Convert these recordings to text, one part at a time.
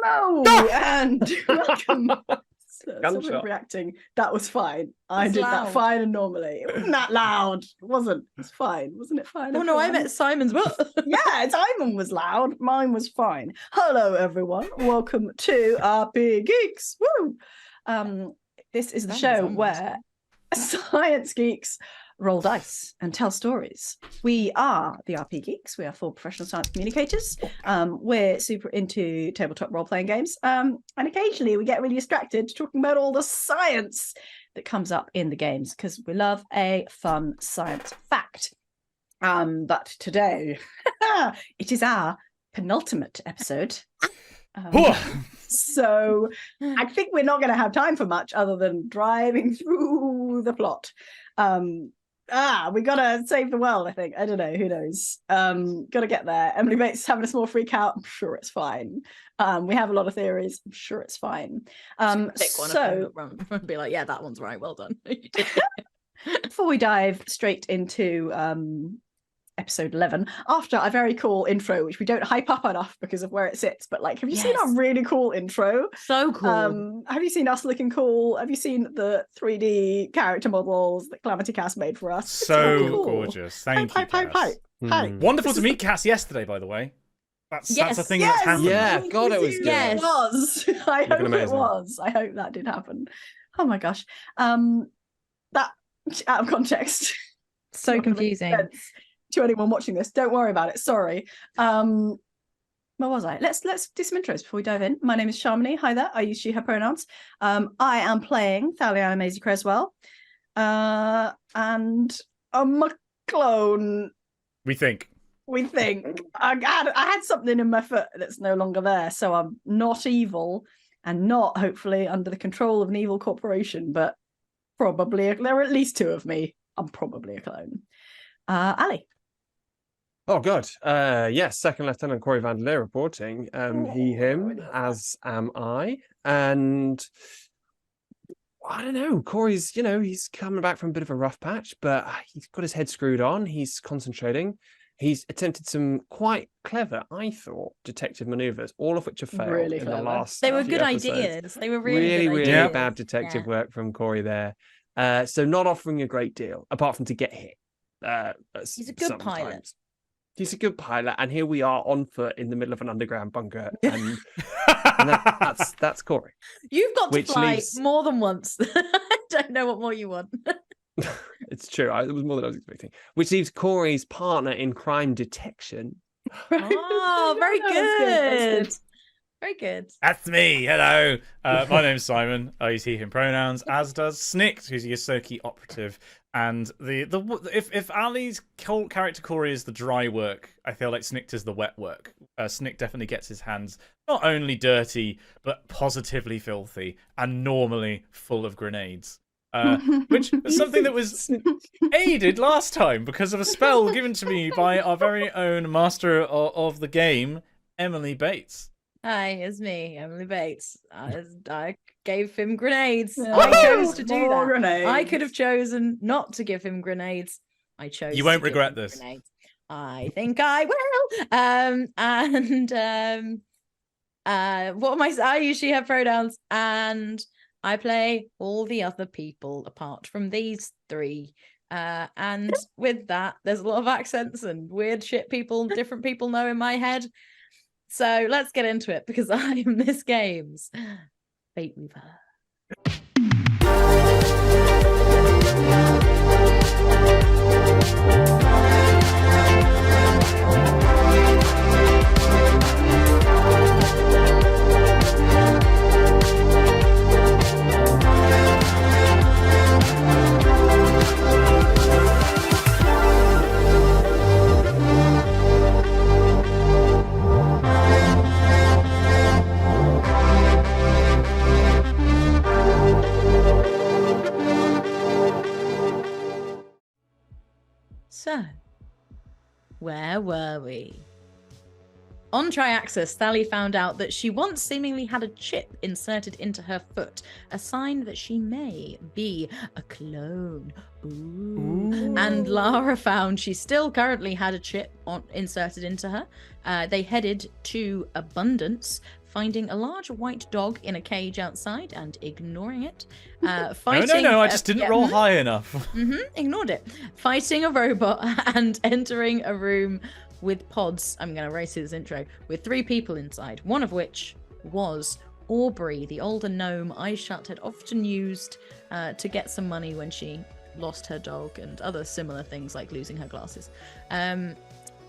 Hello and welcome. Someone reacting. That was fine. I did that fine and normally. It wasn't that loud. It wasn't. It was fine. Wasn't it fine? Oh no, I meant Simon's. Yeah, Simon was loud. Mine was fine. Hello everyone. Welcome to RPGeeks. Woo! This is the show where science geeks roll dice and tell stories. We are the RPGeeks. We are 4 professional science communicators. We're super into tabletop role-playing games. And occasionally we get really distracted talking about all the science that comes up in the games because we love a fun science fact. But today, it is our penultimate episode. So I think we're not going to have time for much other than driving through the plot. We gotta save the world, I think. I don't know, who knows? Gotta get there. Emily Bates is having a small freak out. I'm sure it's fine. We have a lot of theories. I'm sure it's fine. Pick one of them and be like, yeah, that one's right. Well done. Before we dive straight into episode 11, after a very cool intro, which we don't hype up enough because of where it sits, but like, have you seen our really cool intro? So cool. Have you seen us looking cool? Have you seen the 3D character models that Calamity Cass made for us? So cool. Gorgeous. Thank you, Cass. Wonderful to meet Cass yesterday, by the way. That's a thing that's happened. Yeah, God, it was good. It was. I hope it was. I hope that did happen. Oh my gosh. That out of context. So confusing. To anyone watching this, don't worry about it. Sorry. Where was I? Let's do some intros before we dive in. My name is Sharmini. Hi there. I use she, her pronouns. I am playing Thaliana Maisie Creswell. And I'm a clone. We think. I had something in my foot that's no longer there, so I'm not evil and not hopefully under the control of an evil corporation, but probably there are at least 2 of me. I'm probably a clone. Ali. Oh God, yes, Second Lieutenant Corey Vanderleer reporting. He, him, as am I, and I don't know. Corey's, he's coming back from a bit of a rough patch, but he's got his head screwed on. He's concentrating. He's attempted some quite clever, I thought, detective maneuvers, all of which have failed in the last. They were good episodes. ideas. They were really bad detective work from Corey there. So not offering a great deal, apart from to get hit. He's a good pilot. He's a good pilot, and here we are on foot in the middle of an underground bunker, and, that's Corey. You've got to fly more than once. I don't know what more you want. It's true. It was more than I was expecting. Which leaves Corey's partner in crime detection. Oh, very good. Very good. That's me. Hello. My name's Simon. I use he, him pronouns, as does Snikt, who's a Yosoki operative. And if Ali's character Corey is the dry work, I feel like Snikt is the wet work. Snikt definitely gets his hands not only dirty, but positively filthy and normally full of grenades. Which is something that was aided last time because of a spell given to me by our very own master of the game, Emily Bates. Hi, it's me, Emily Bates. I gave him grenades. I chose to do that. Grenades. I could have chosen not to give him grenades. I chose. You won't regret this. Grenades. I think I will. What am I usually have pronouns, and I play all the other people apart from these 3. And with that, there's a lot of accents and weird shit different people know in my head. So let's get into it because I am this game's Fate Weaver. So, where were we? On Triaxis, Thali found out that she once seemingly had a chip inserted into her foot, a sign that she may be a clone. Ooh. And Lara found she still currently had a chip inserted into her. They headed to Abundance finding a large white dog in a cage outside and ignoring it. No, Fighting, I just didn't roll high enough. ignored it. Fighting a robot and entering a room with pods. I'm going to race his intro with 3 people inside. One of which was Aubrey, the older gnome Eyeshut had often used to get some money when she lost her dog and other similar things like losing her glasses. And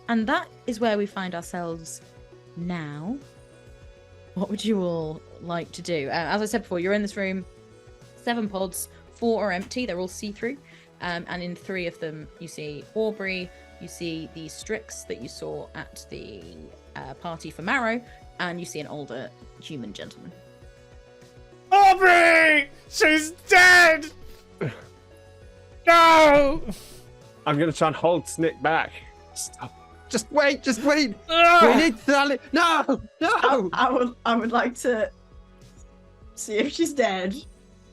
that is where we find ourselves now. What would you all like to do? As I said before, you're in this room. 7 pods, 4 are empty. They're all see-through. And in 3 of them, you see Aubrey, you see the Strix that you saw at the party for Marrow, and you see an older human gentleman. Aubrey! She's dead! No! I'm going to try and hold Snick back. Stop. Just wait. We Ah! need Sally. No. I would like to see if she's dead.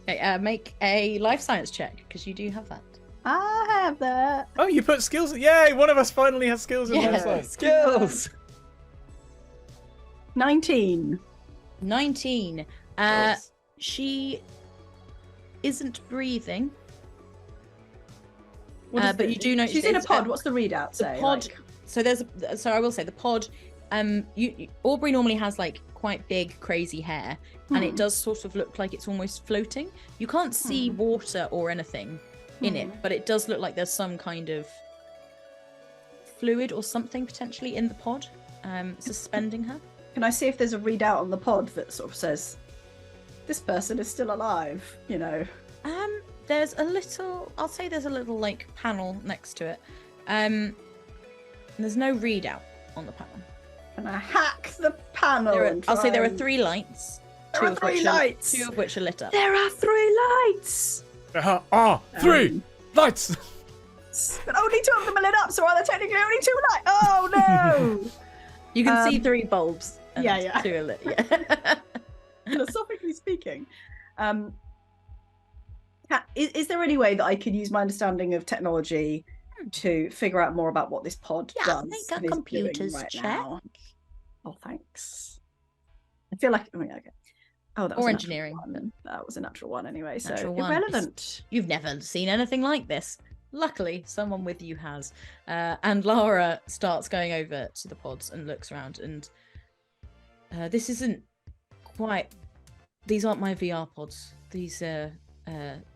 Okay, make a life science check, because you do have that. I have that. Oh, you put skills. Yay! One of us finally has skills in Yeah. life science. Skills. 19. 19. She isn't breathing. But you do know she's in a it's, pod. What's the readout say? The pod. Like, So I will say the pod. Aubrey normally has like quite big, crazy hair, and it does sort of look like it's almost floating. You can't see water or anything in it, but it does look like there's some kind of fluid or something potentially in the pod, suspending her. can I see if there's a readout on the pod that sort of says this person is still alive? You know. There's a little. I'll say there's a little like panel next to it. There's no readout on the panel. Can I hack the panel? I'll say there are 3 lights. There are 3 lights. 2 of which are lit up. There are 3 lights. There are 3 lights! But only 2 of them are lit up, so are there technically only 2 lights? Oh no! You can see 3 bulbs. And yeah. 2 are lit. Yeah. Philosophically speaking, is there any way that I could use my understanding of technology to figure out more about what this pod does? Make and a is computers doing right check. now? Oh, thanks. I feel like okay. Oh, that was Or a natural engineering. one. That was a natural one anyway. So Natural one. irrelevant. You've never seen anything like this. Luckily, someone with you has. And Lara starts going over to the pods and looks around. And this isn't quite. These aren't my VR pods. These are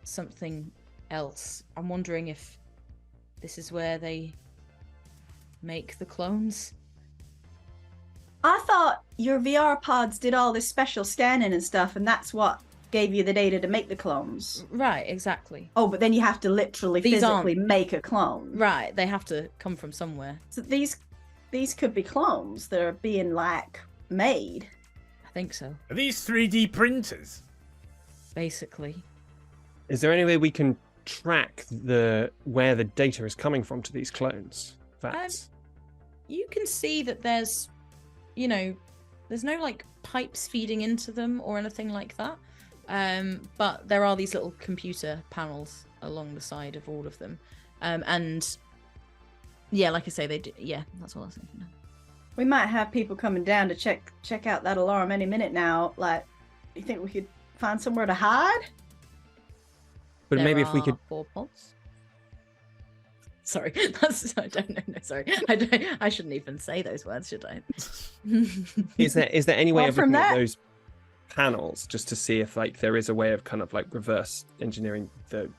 something else. I'm wondering if this is where they make the clones. I thought your VR pods did all this special scanning and stuff, and that's what gave you the data to make the clones. Right, exactly. Oh, but then you have to literally physically make a clone. Right, they have to come from somewhere. So these could be clones that are being like made. I think so, Are these 3D printers? basically. Is there any way we can track where the data is coming from to these clones? That's You can see that there's no like pipes feeding into them or anything like that. But there are these little computer panels along the side of all of them. And yeah, like I say, they do. Yeah, that's all I was thinking. We might have people coming down to check out that alarm any minute now. Like, you think we could find somewhere to hide? but There maybe if we are could 4 pods. Sorry, I don't know. No, sorry, I shouldn't even say those words, should I? is there any way Well, of from looking at that- those panels just to see if like there is a way of kind of like reverse engineering the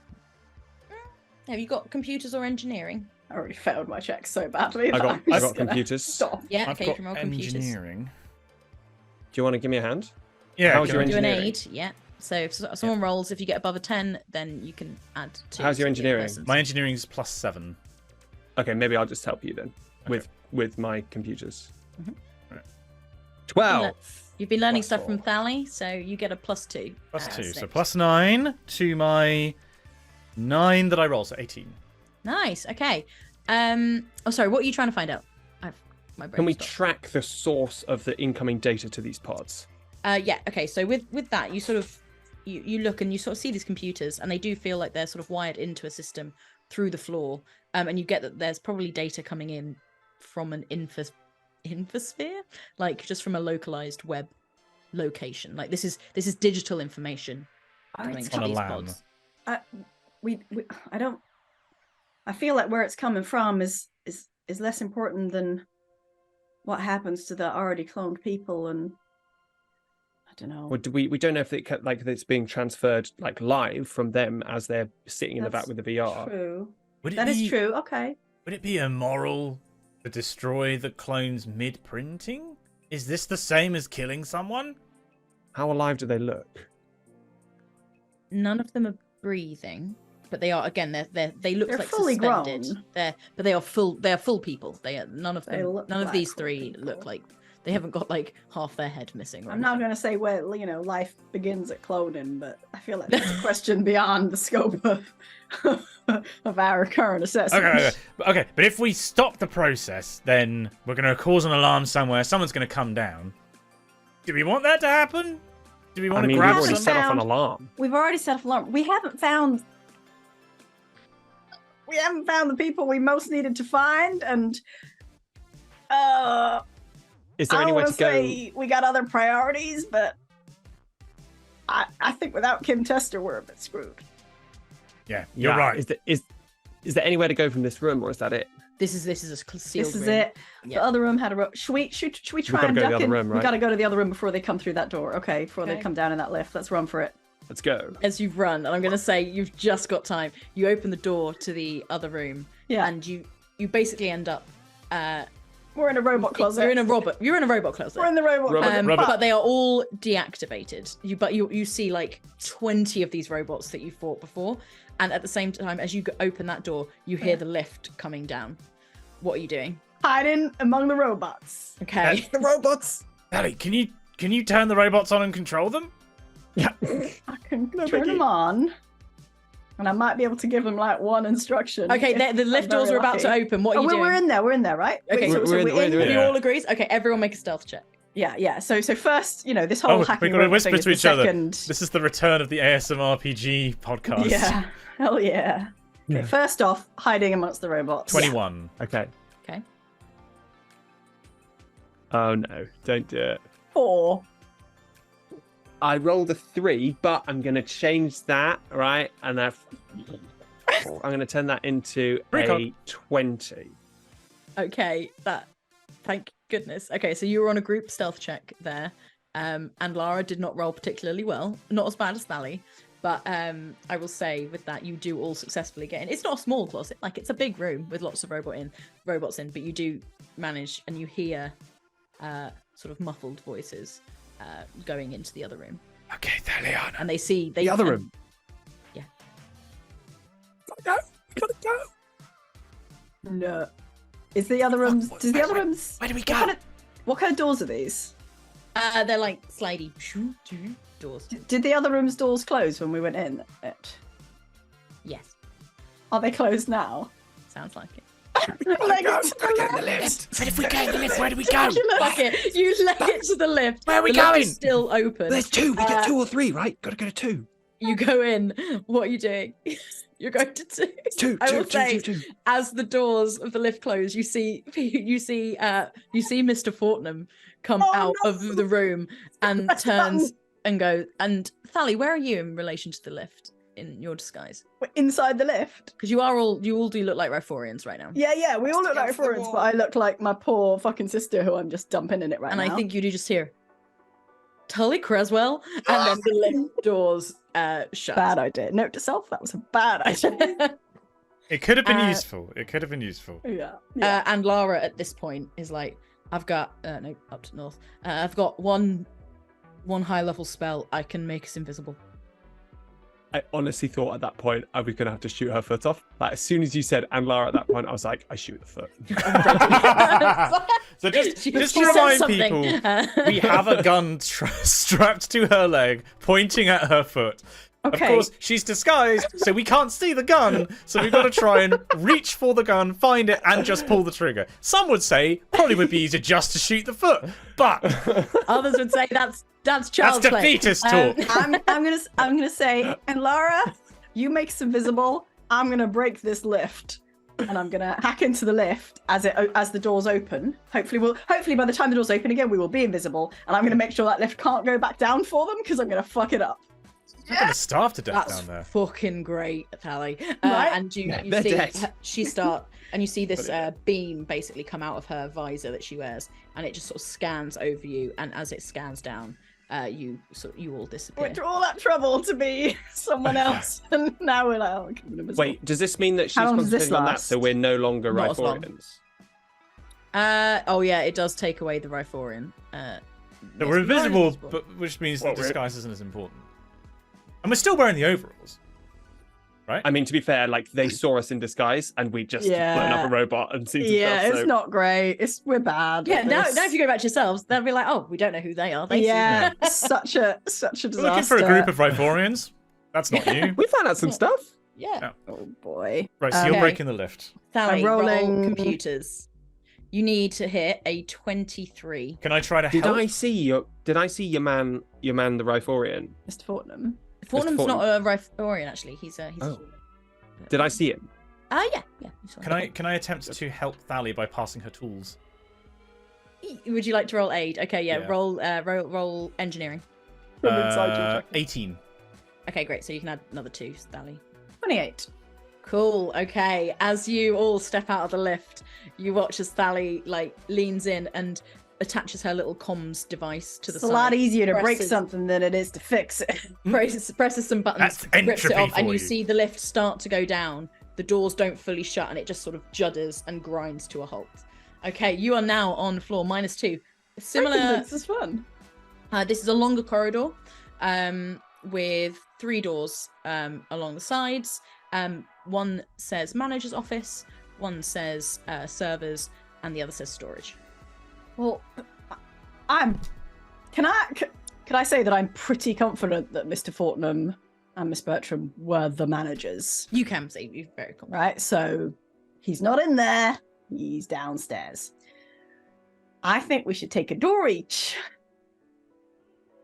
Have you got computers or engineering? I already failed my check so badly. I that got I'm just got gonna computers. Stop. Yeah, I've okay, you got can roll computers. engineering. Do you want to give me a hand? Yeah, How's can your I- Do an engineering? aid, yeah. So if someone rolls, if you get above a 10, then you can add 2. How's your to the other engineering? person's. My engineering's +7. Okay, maybe I'll just help you then Okay. with my computers. Mhm. Right. 12. You've been learning Plus stuff from 4. Thally, so you get a +2. +2. So Snip. +9 to my 9 that I roll, so 18. Nice. Okay. Oh, sorry. What are you trying to find out? My brain Can we stopped. track the source of the incoming data to these pods? Yeah. Okay. So with that, you sort of you look and you sort of see these computers, and they do feel like they're sort of wired into a system through the floor, and you get that there's probably data coming in from an infosphere, like just from a localized web location. Like this is digital information coming It's to on a these LAN. pods. I feel like where it's coming from is less important than what happens to the already cloned people, and I don't know. Or do we don't know if it's being transferred like live from them as they're sitting in the back That's with the VR. True. Would it That is be true. Okay. Would it be immoral to destroy the clones mid-printing? Is this the same as killing someone? How alive do they look? None of them are breathing, but they are again. They look They're like fully suspended. grown. But they are full. They are full people. They are none of They them. look None of these black three people. look like they haven't got like half their head missing. Or I'm not going to say where life begins at cloning, but I feel like that's a question beyond the scope of our current assessment. Okay. But if we stop the process, then we're going to cause an alarm somewhere. Someone's going to come down. Do we want that to happen? Do we want to We've grab already some? set off an found- alarm. We've already set off alarm. We haven't found the people we most needed to find, and Is there I any way want to to go? say we got other priorities, but I think without Kim Tester, we're a bit screwed. Yeah, you're right. Is there anywhere to go from this room, or is that it? This is a sealed This is room. it. Yeah. The other room had a rope. Should we try gotta and go to the duck other in? room, We right? got to go to the other room before they come through that door. Okay, before they Okay. come down in that lift. Let's run for it. Let's go. As you've run, and I'm going to say you've just got time. You open the door to the other room, Yeah, and you basically end up. we're in a robot closet. You're in a robot closet. We're in the robot closet. But they are all deactivated. You see like 20 of these robots that you fought before, and at the same time as you open that door, you hear the lift coming down. What are you doing? Hiding among the robots. Okay. The robots. Ellie, can you turn the robots on and control them? Yeah. I can No turn biggie. them on, and I might be able to give them like one instruction. Okay, if the lift I'm doors very are about to lucky. open. What are you doing? We're in there. We're in there, right? Okay, Wait, we're in- we're in- Have you Yeah. all agrees? Okay, everyone make a stealth check. Yeah. So first, this whole Oh, hacking we're going to robot whisper thing is to the each other. second. This is the return of the ASM RPG podcast. Yeah. Hell yeah. Yeah. Okay, first off, hiding amongst the robots. 21. Okay. Okay. Oh no! Don't do it. 4. I rolled a 3, but I'm going to change that, right? And I'm going to turn that into Recon. a 20. Okay, thank goodness. Okay, so you were on a group stealth check there. And Lara did not roll particularly well. Not as bad as Sally. But I will say with that, you do all successfully get in. It's not a small closet, like it's a big room with lots of robots in, but you do manage, and you hear sort of muffled voices going into the other room. Okay, Thaliana. And they see The other room. Yeah. Gotta go. No. Is the other rooms? Does the other rooms? Where do we What go? kind of doors are these? They're like slidey doors. Did the other rooms' doors close when we went in? Yes, Are they closed now? sounds like it. Leg it to the the left. lift. But if we go in the lift, where do we go? Fuck it. You leg it to the lift. Where are we The lift going? is still open. There's 2. We get Uh, 2 or 3, right? Gotta go to 2. You go in. What are you doing? You're going to do. 2, I 2, will 2, say, 2, 2. as the doors of the lift close, you see Mr. Fortnum come Oh, out no. of the room and Press the turns button. and goes. And Thali, where are you in relation to the lift in your disguise? We're inside the lift. Because you all do look like Riforians right now. Yeah, we all look like Against the foreigners, but wall. I look like my poor fucking sister who I'm just dumping in it right And now. I think you do just hear Tully Creswell, and then the lift doors shut. bad idea. Note to self, that was a bad idea. It could have been Uh, useful. It could have been useful. yeah. And Lara at this point is like, I've got no, up to north. I've got one high level spell. I can make us invisible. I honestly thought at that point I was going to have to shoot her foot off. Like, as soon as you said and Lara at that point, I was like, I shoot the foot. So just She to said remind something. people, we have a gun strapped to her leg, pointing at her foot. Okay. Of course, she's disguised, so we can't see the gun. So we've got to try and reach for the gun, find it, and just pull the trigger. Some would say probably would be easier just to shoot the foot, but Others would say that's child's that's play. defeatist talk. I'm gonna say, and Lara, you make us invisible. I'm gonna break this lift. and I'm gonna hack into the lift as the doors open. Hopefully by the time the doors open again, we will be invisible, and I'm gonna make sure that lift can't go back down for them because I'm gonna fuck it up. I'm gonna starve to death That's down there. fucking great, Tally. Right? And you They're see dead. and you see this beam basically come out of her visor that she wears, and it just sort of scans over you. And as it scans down, you all disappear. Went through all that trouble to be someone else, and now we're like, oh, I'm invisible. Wait, does this mean that she's How long does this concentrating on that, last? so we're no longer Not as long. Riforians? Oh yeah, it does take away the Riforian. So we're invisible, but which means the disguise isn't as important. And we're still wearing the overalls, right? I mean, to be fair, like they saw us in disguise, and we just blown up a robot and seen some yeah, stuff. it's So... not great. We're bad. Yeah, at now this. if you go back to yourselves, they'll be like, oh, we don't know who they are. They Yeah, see such a disaster. We're looking for a group of Riforians. That's not you. We found out some stuff. yeah. Oh boy. Right, so you're Okay. breaking the lift. Sally, I'm roll rolling- computers. You need to hit a 23. Can I try to Did help? I see your man the Riforian? Mr. Fortnum. Fortnum's not a Riforian, actually. He's a Oh. human. Did I see him? Yeah. You saw him. Can I attempt to help Thali by passing her tools? Would you like to roll aid? Okay, yeah. Yeah. Roll engineering. 18. Okay, great. So you can add another 2, Sally. 28. Cool. Okay. As you all step out of the lift, you watch as Sally leans in and attaches her little comms device to the It's a side. lot easier to break presses- something than it is to fix it. presses some buttons, That's rips it entropy off, and for you you. see the lift start to go down. The doors don't fully shut, and it just sort of judders and grinds to a halt. Okay, you are now on floor -2. Similar. This is fun. This is a longer corridor with 3 doors along the sides. One says manager's office, one says servers, and the other says storage. Well, Can I say that I'm pretty confident that Mr. Fortnum and Miss Bertram were the managers, You can say you're very confident. right? So he's not in there. He's downstairs. I think we should take a door each.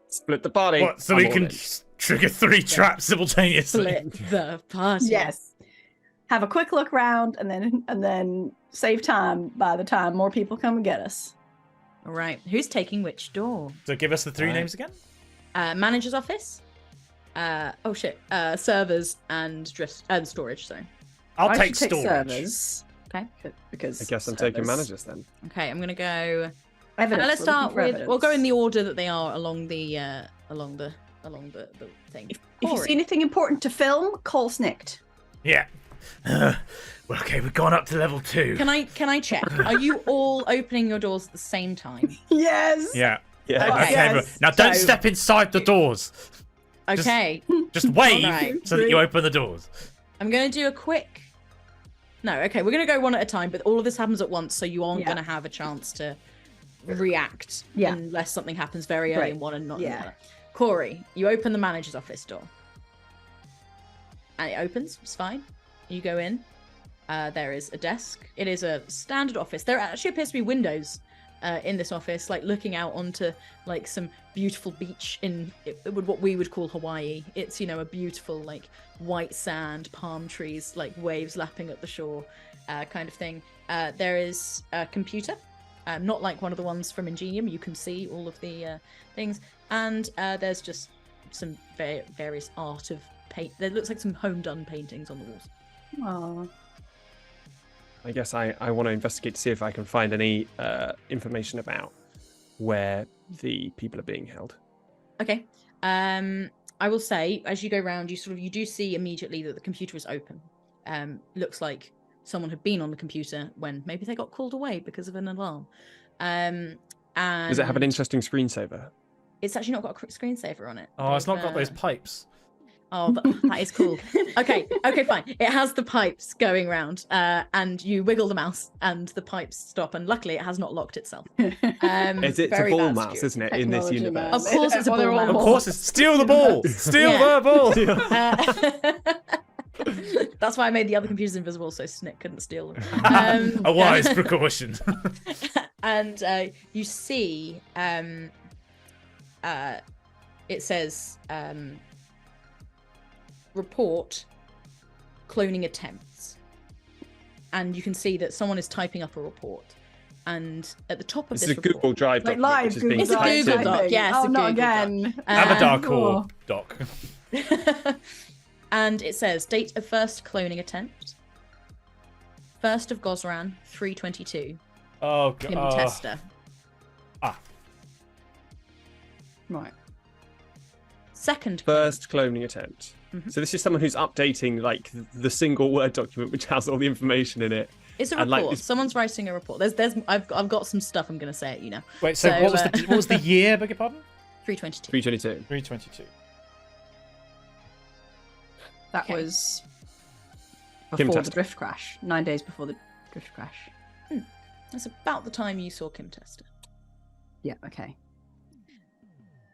Split the party. What? So I'm we all can in. trigger 3 traps simultaneously. Split the party. Yes. Have a quick look around and then save time by the time more people come and get us. All right. Who's taking which door? So give us the 3 Right. names again. Manager's office. Servers and storage. Sorry. I'll I take should storage. servers. Okay. Because I guess I'm taking servers- managers then. Okay. I'm gonna go. Evidence. Let's We're start looking for with. We'll go in evidence. the order that they are along the thing. If you Corey. see anything important to film, call Snicked. Yeah. Well, okay, we've gone up to level 2. Can I check? Are you all opening your doors at the same time? Yes. Yeah. Yeah. Okay. Okay, Yes. but now don't So- step inside the doors. Okay. Just wave Alright. so that you open the doors. I'm gonna do a quick. No, okay, we're gonna go one at a time, but all of this happens at once, so you aren't Yeah. gonna have a chance to react Yeah. unless something happens very early Right. in one and not in the Yeah. other. Corey, you open the manager's office door. And it opens, it's fine. You go in. There is a desk. It is a standard office. There actually appears to be windows in this office, looking out onto some beautiful beach in what we would call Hawaii. It's a beautiful white sand, palm trees, waves lapping at the shore, kind of thing. There is a computer, not like one of the ones from Ingenium. You can see all of the things, and there's just some various art of paint. There looks like some home done paintings on the walls. Aw. I guess I want to investigate to see if I can find any information about where the people are being held. Okay. I will say, as you go around, you do see immediately that the computer is open. Looks like someone had been on the computer when maybe they got called away because of an alarm. And Does it have an interesting screensaver? It's actually not got a screensaver on it. Oh, it's not got They've, those pipes. Oh, that is cool. Okay, fine. It has the pipes going round, and you wiggle the mouse, and the pipes stop. And luckily, it has not locked itself. It's a very ball bad mouse, security. isn't it? In this Technology, universe. man. Of course it's a Well, they're ball all mouse. Of course, it's steal the ball. Steal Yeah. the ball. That's why I made the other computers invisible, so Snick couldn't steal them. A wise precaution. And you see, it says, report cloning attempts. and you can see that someone is typing up a report. And at the top of This this is a Google report, Drive Like document, live which is being Google It's a Drive Google typed in. doc, yeah, it's oh, a not Google doc. again. Amadar Oh. Core doc. And it says date of first cloning attempt. 1st of Gosran, 322. Oh Kim god. Tester. Right. Second. First cloning attempt. Mhm. So this is someone who's updating like the single Word document which has all the information in it. It's a and, report. like, this- Someone's writing a report. I've got some stuff I'm going to say it. You know. Wait, so, So, what was the year? Beg your pardon? 322. 322. 322. That Okay. was Kim before the Tester. drift crash. 9 days before the drift crash. That's about the time you saw Kim Tester. Yeah. Okay.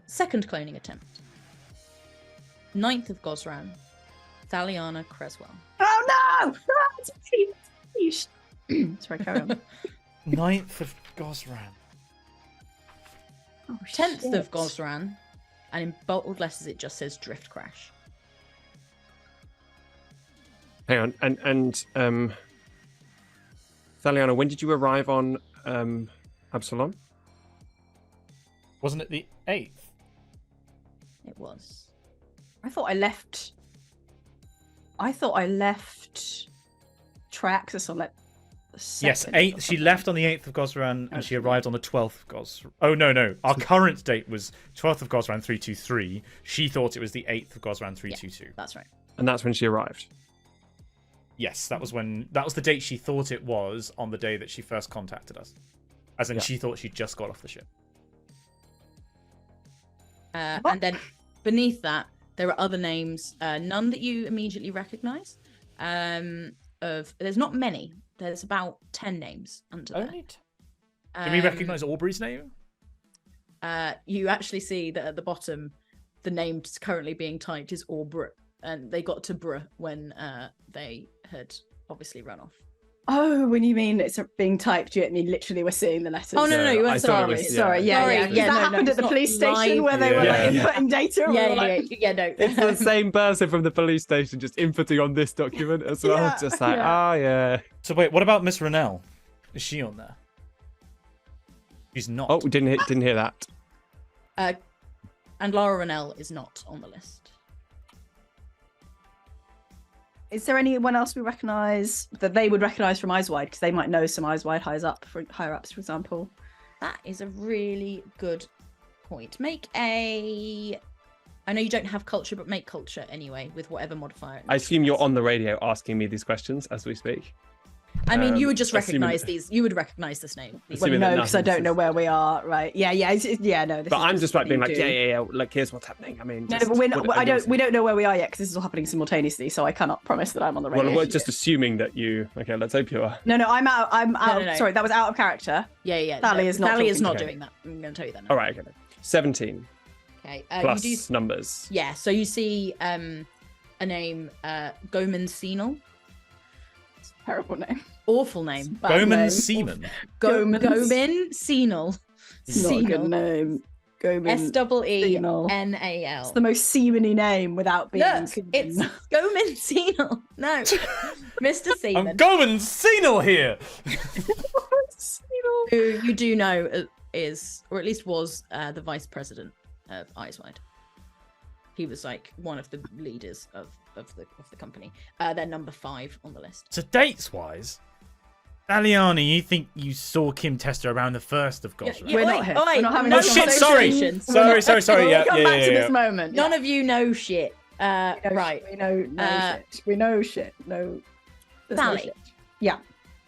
Second cloning attempt. 9th of Gosran, Thaliana Creswell. Oh no! Please. Sorry, carry on. 9th of Gosran. Oh, 10th of shit. Gosran, and in bold letters it just says drift crash. Hang on, and Thaliana, when did you arrive on Absalom? Wasn't it the 8th? It was. I thought I left Triaxis on like the Yes, 2nd 8th. or She something. left on the 8th of Gosran, and she Okay. arrived on the 12th of Gosran. Oh, no. Our current date was 12th of Gosran 323. She thought it was the 8th of Gosran 322. That's right. And that's when she arrived. Yes, that was the date she thought it was on the day that she first contacted us. As in, Yeah. she thought she just got off the ship. And then beneath that, there are other names, none that you immediately recognize. There's not many. There's about 10 names under there. Only Can we recognise Aubrey's name? You actually see that at the bottom, the name currently being typed is Aubrey, and they got to Br when they had obviously run off. Oh, when you mean it's being typed, you mean literally we're seeing the letters. Oh no, you I weren't thought it sorry. was- Sorry, yeah, Sorry, yeah. 'Cause yeah, that no, happened no, at the it's police not station live. where they were Yeah, like yeah. inputting data. and we Yeah, were like, no. It's the same person from the police station just inputting on this document as well. Yeah, Just like, yeah. yeah. So wait, what about Miss Rennell? Is she on there? She's not. Oh, didn't hear that. And Laura Rennell is not on the list. Is there anyone else we recognise that they would recognise from Eyes Wide? Because they might know some Eyes Wide higher ups, for example. That is a really good point. Make a. I know you don't have culture, but make culture anyway with whatever modifier. I assume you're on the radio asking me these questions as we speak. I mean, you would just assuming- recognise these. You would recognise this name. Well, Assuming that no, because I nothing's- don't know where we are. Right? Yeah, yeah, yeah. No, this But is I'm just like being like, something yeah, you do. yeah, yeah. Like, here's what's happening. I mean, No, just but we're not, what- we don't know where we are yet because this is all happening simultaneously. So I cannot promise that I'm on the radio. Well, we're just assuming that you. Okay, let's hope you are. No, I'm out. No. Sorry, that was out of character. Yeah. Sally is not Sally is talking. not Okay. doing that. I'm going to tell you that now. All right, okay. 17 Okay. plus You do, numbers. yeah. So you see a name, Goman Senal. Terrible name. Awful name. Bad name. Bowman Seaman. Gomans. Goman Senal. It's not a good name. Goman. SEENAL. It's the most seamany name without being. Look, it's Goman Senal. No, Mr. I'm Seaman, going Senal here. who you do know is, or at least was, the vice president of Eyes Wide. He was like one of the leaders of the company. They're number 5 on the list. So dates wise, Aliani, you think you saw Kim Tester around the 1st of Gosran? We're not here. We're not having Oh this shit! Sorry, conversation. sorry. We'll Yeah, come yeah, back to yeah. this moment. None of you know shit. Right. We know shit. We know shit. No. there's no Sally. shit. Yeah.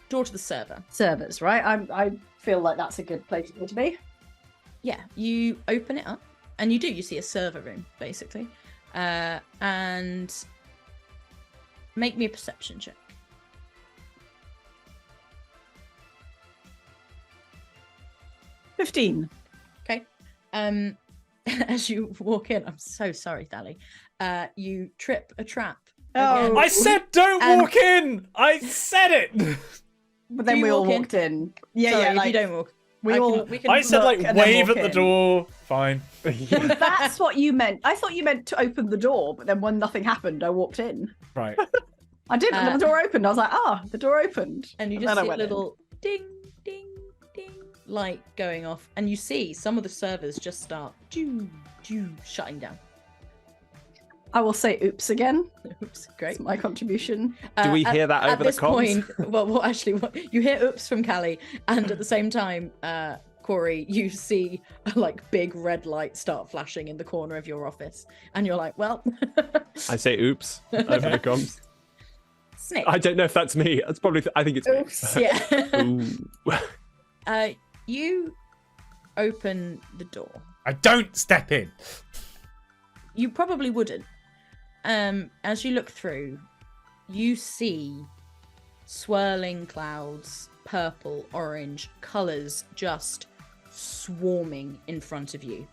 Door to the server. Servers, right? I feel like that's a good place to be. Yeah, you open it up, and you do. You see a server room, basically, and make me a perception check. $15. Okay. As you walk in, I'm so sorry, Thally. You trip a trap. Oh. again. I said don't And- walk in. I said it. But then You we all walk in? walked in. Yeah, Sorry, yeah. if Like, you don't walk. we I can- all. we can I said look like and then wave walk at the in. door. Fine. That's what you meant. I thought you meant to open the door, but then when nothing happened, I walked in. Right. I did. The door opened. I was like, the door opened. And you And just then I see a went in. little ding, ding, ding light going off. And you see some of the servers just start shutting down. I will say oops again. Oops, great. That's my contribution. Do we hear that over the comms? Point, you hear oops from Callie, and at the same time, Corey, you see a big red light start flashing in the corner of your office, and you're like, well. I say oops over the comms. Snake. I don't know if that's me. That's probably. I think it's Oops. me. Yeah. You open the door. I don't step in. You probably wouldn't. As you look through, you see swirling clouds, purple, orange, colours just swarming in front of you.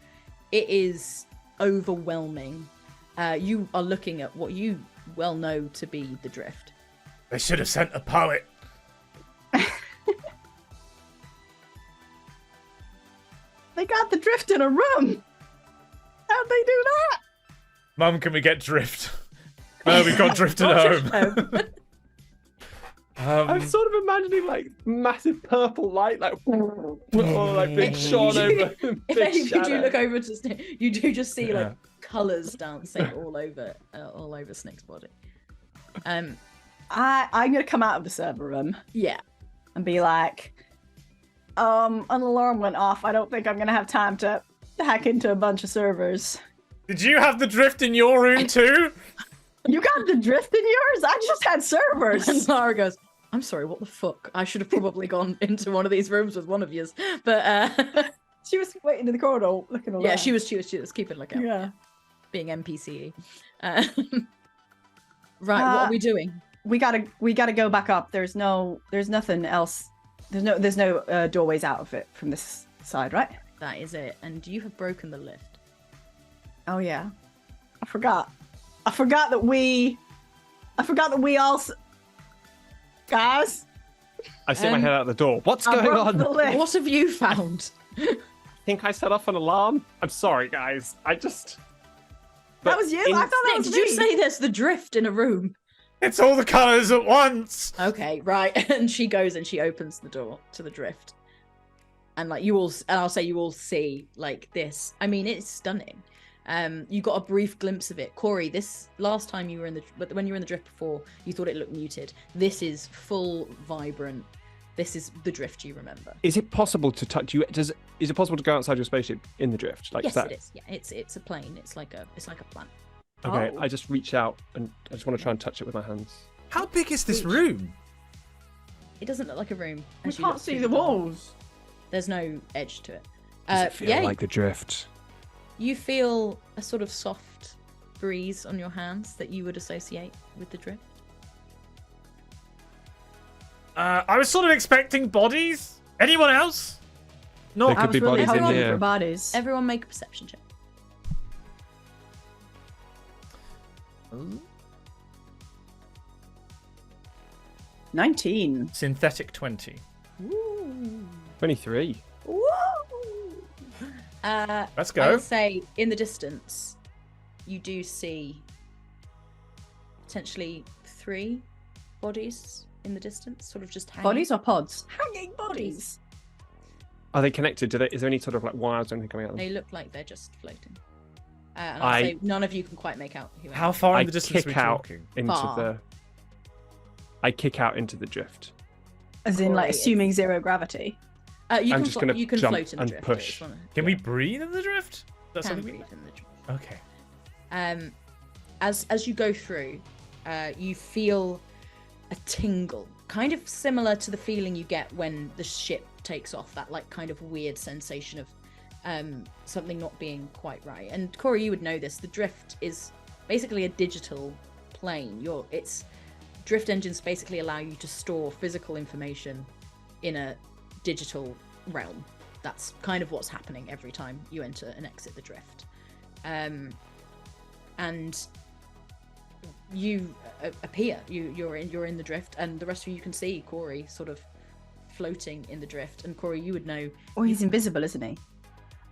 It is overwhelming. You are looking at what you well know to be the drift. They should have sent a poet. They got the drift in a room. How'd they do that? Mum, can we get drift? No, we've got drift at home. I'm sort of imagining massive purple light, or big shone over. If you do look over to Snake, you do just see colours dancing all over Snake's body. I'm gonna come out of the server room. Yeah. And be like, an alarm went off. I don't think I'm gonna have time to hack into a bunch of servers. Did you have the drift in your room too? You got the drift in yours? I just had servers. And Lara goes, I'm sorry, what the fuck? I should have probably gone into one of these rooms with one of yous. But she was waiting in the corridor looking around. yeah, she was keeping a lookout. Yeah. Being NPCE. Right, what are we doing? We gotta go back up. There's nothing else. There's no doorways out of it from this side, right? That is it. And you have broken the lift. Oh yeah. I forgot that we all guys. I stick my head out the door. What's going on? What have you found? I think I set off an alarm. I'm sorry, guys. That was you? I thought that was Did me. you say there's the drift in a room? It's all the colours at once. Okay, right. And she goes and she opens the door to the drift. And I'll say you all see this. I mean, it's stunning. You got a brief glimpse of it. Corey, this last time you were when you were in the drift before, you thought it looked muted. This is full, vibrant. This is the drift you remember. Is it possible to touch you? Is it possible to go outside your spaceship in the drift? Yes, it is. Yeah, it's a plane. It's like a plant. Okay, Oh. I just reach out and I just want to try and touch it with my hands. How big is this room? It doesn't look like a room. We as you can't look see through the door. walls. There's no edge to it. Does it feel like the drift? You feel a sort of soft breeze on your hands that you would associate with the drift. I was sort of expecting bodies. Anyone else? No. There I could was be really bodies in hoping here. for bodies. Everyone make a perception check. 19. Synthetic 20. 23. Woo! Let's go. I would say in the distance, you do see potentially 3 bodies in the distance, sort of just hanging. Bodies or pods? Hanging bodies. Are they connected? Is there any sort of wires or anything coming out of them? They look like they're just floating. And I'll say none of you can quite make out who. How far I in the distance are we kick out talking? into Far. the. I kick out into the drift. As in, Corey assuming zero gravity. You I'm can just gonna you can jump float in the and drift. push. Can we breathe in the drift? That's Can something breathe in the drift. Okay. As you go through, you feel a tingle, kind of similar to the feeling you get when the ship takes off. That kind of weird sensation of something not being quite right. And Corey, you would know this. The drift is basically a digital plane. It's drift engines basically allow you to store physical information in a digital realm. That's kind of what's happening every time you enter and exit the drift. And you appear. You're in the drift, and the rest of you can see Corey sort of floating in the drift. And Corey, you would know. Oh, he's invisible, isn't he?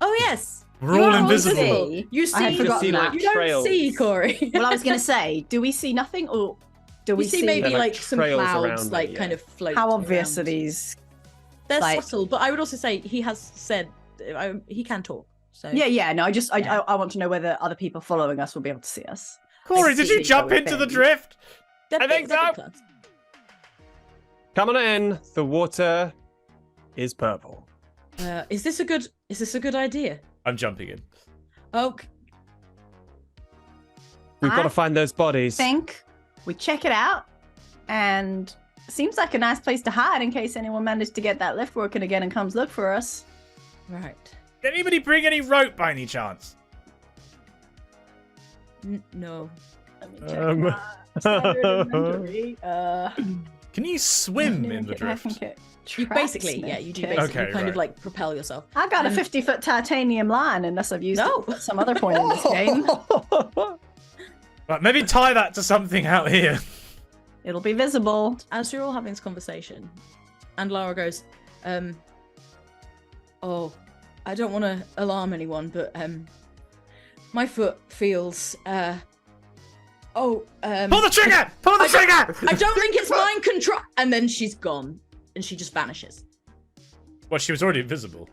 Oh yes, We're you all are invisible. You I had see. forgotten see, that. You don't trails. see Corey. Well, I was going to say, do we see nothing or Do we You see maybe They're like like some trails clouds around like it, kind yeah. of float. How obvious around. are these? They're like- subtle, but I would also say he has said he can talk. So Yeah. No, Yeah. I want to know whether other people following us will be able to see us. Corey, did you see jump where into we've the been. drift? They're I big- think they're big so. clouds. Come on in. The water is purple. Is this a good idea? I'm jumping in. Oh, We've got I to find those bodies. Think we check it out, and it seems like a nice place to hide in case anyone managed to get that lift working again and comes look for us. right. Did anybody bring any rope by any chance? No. Let me check Um, my standard inventory. Can you swim in the drift? You basically, yeah, you do basically Okay, kind of right. like propel yourself. I got a 50-foot titanium line, unless I've used No. it at some other point in this game. Right, maybe tie that to something out here. It'll be visible. As you're all having this conversation, and Lara goes, oh, I don't want to alarm anyone, but my foot feels Pull the trigger! Pull the trigger! I don't think it's mind control. And then she's gone, and she just vanishes. Well, she was already invisible.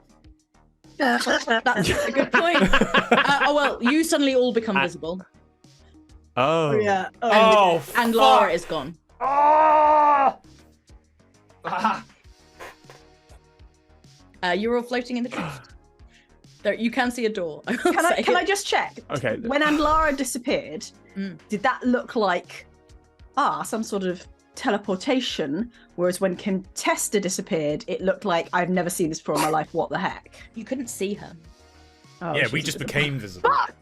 That's a good point. Oh well, you suddenly all become visible, Oh. Yeah. Oh, and Lara fuck. is gone. Oh! You're all floating in the drift. There, you can see a door. I will say. Can I just check? Okay. When Andlara disappeared, did that look like some sort of teleportation? Whereas when Contesta disappeared, it looked like I've never seen this before in my life. What the heck? You couldn't see her. Oh, Yeah, she's we just invisible. became visible. Fuck!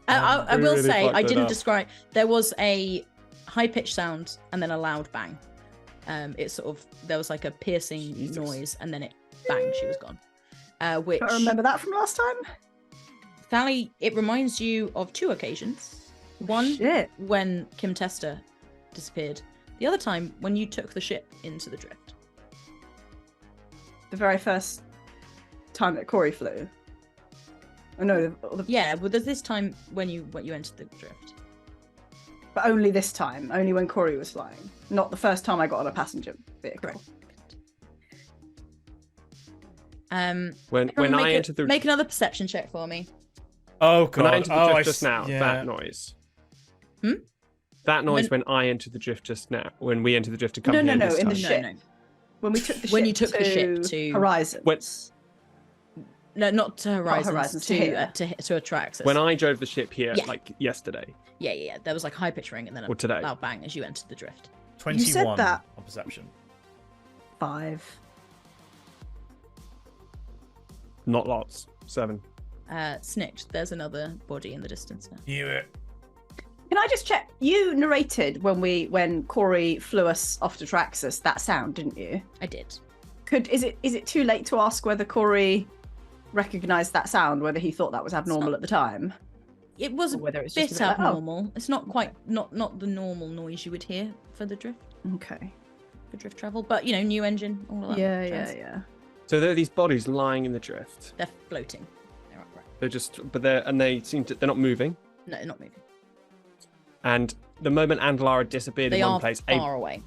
I We will really say fucked I it didn't up. describe. There was a high-pitched sound and then a loud bang. It sort of there was like a piercing Jesus. noise and then it banged. She was gone. Which I remember that from last time. Thali, it reminds you of two occasions. One Shit. when Kim Tester disappeared. The other time when you took the ship into the drift. The very first time that Corey flew. Oh no, Yeah, well, there's this time when you entered the drift. but only this time. Only when Corey was flying. Not the first time I got on a passenger vehicle. Correct. When everyone I make entered the make another perception check for me. Oh, God. when I entered the oh, drift just now, yeah. that noise. Hmm? That noise when I entered the drift just now. When we entered the drift to come No, here no, this in the time. ship. No. When we took the ship When you took the ship to- Horizons. No, not to Horizons, Horizons, to to here. to Atraxis. When I drove the ship here, Yeah. like yesterday. Yeah. There was like high pitch ring and then Or today. a loud bang as you entered the drift. 21 that. on perception. 5. Not lots. 7. Snicked. There's another body in the distance now. Knew it. Can I just check? You narrated when Corey flew us off to Traxxas that sound, didn't you? I did. Is it too late to ask whether Corey recognized that sound, whether he thought that was abnormal at the time? It was Or a whether it's bit just a bit like, oh. abnormal. It's not quite not the normal noise you would hear for the drift Okay. travel, but you know, new engine, all of that. jazz. Yeah. So there are these bodies lying in the drift. They're floating. They're upright. They're just, they're not moving. No, they're not moving. And the moment Andlara disappeared They in are one place, far away.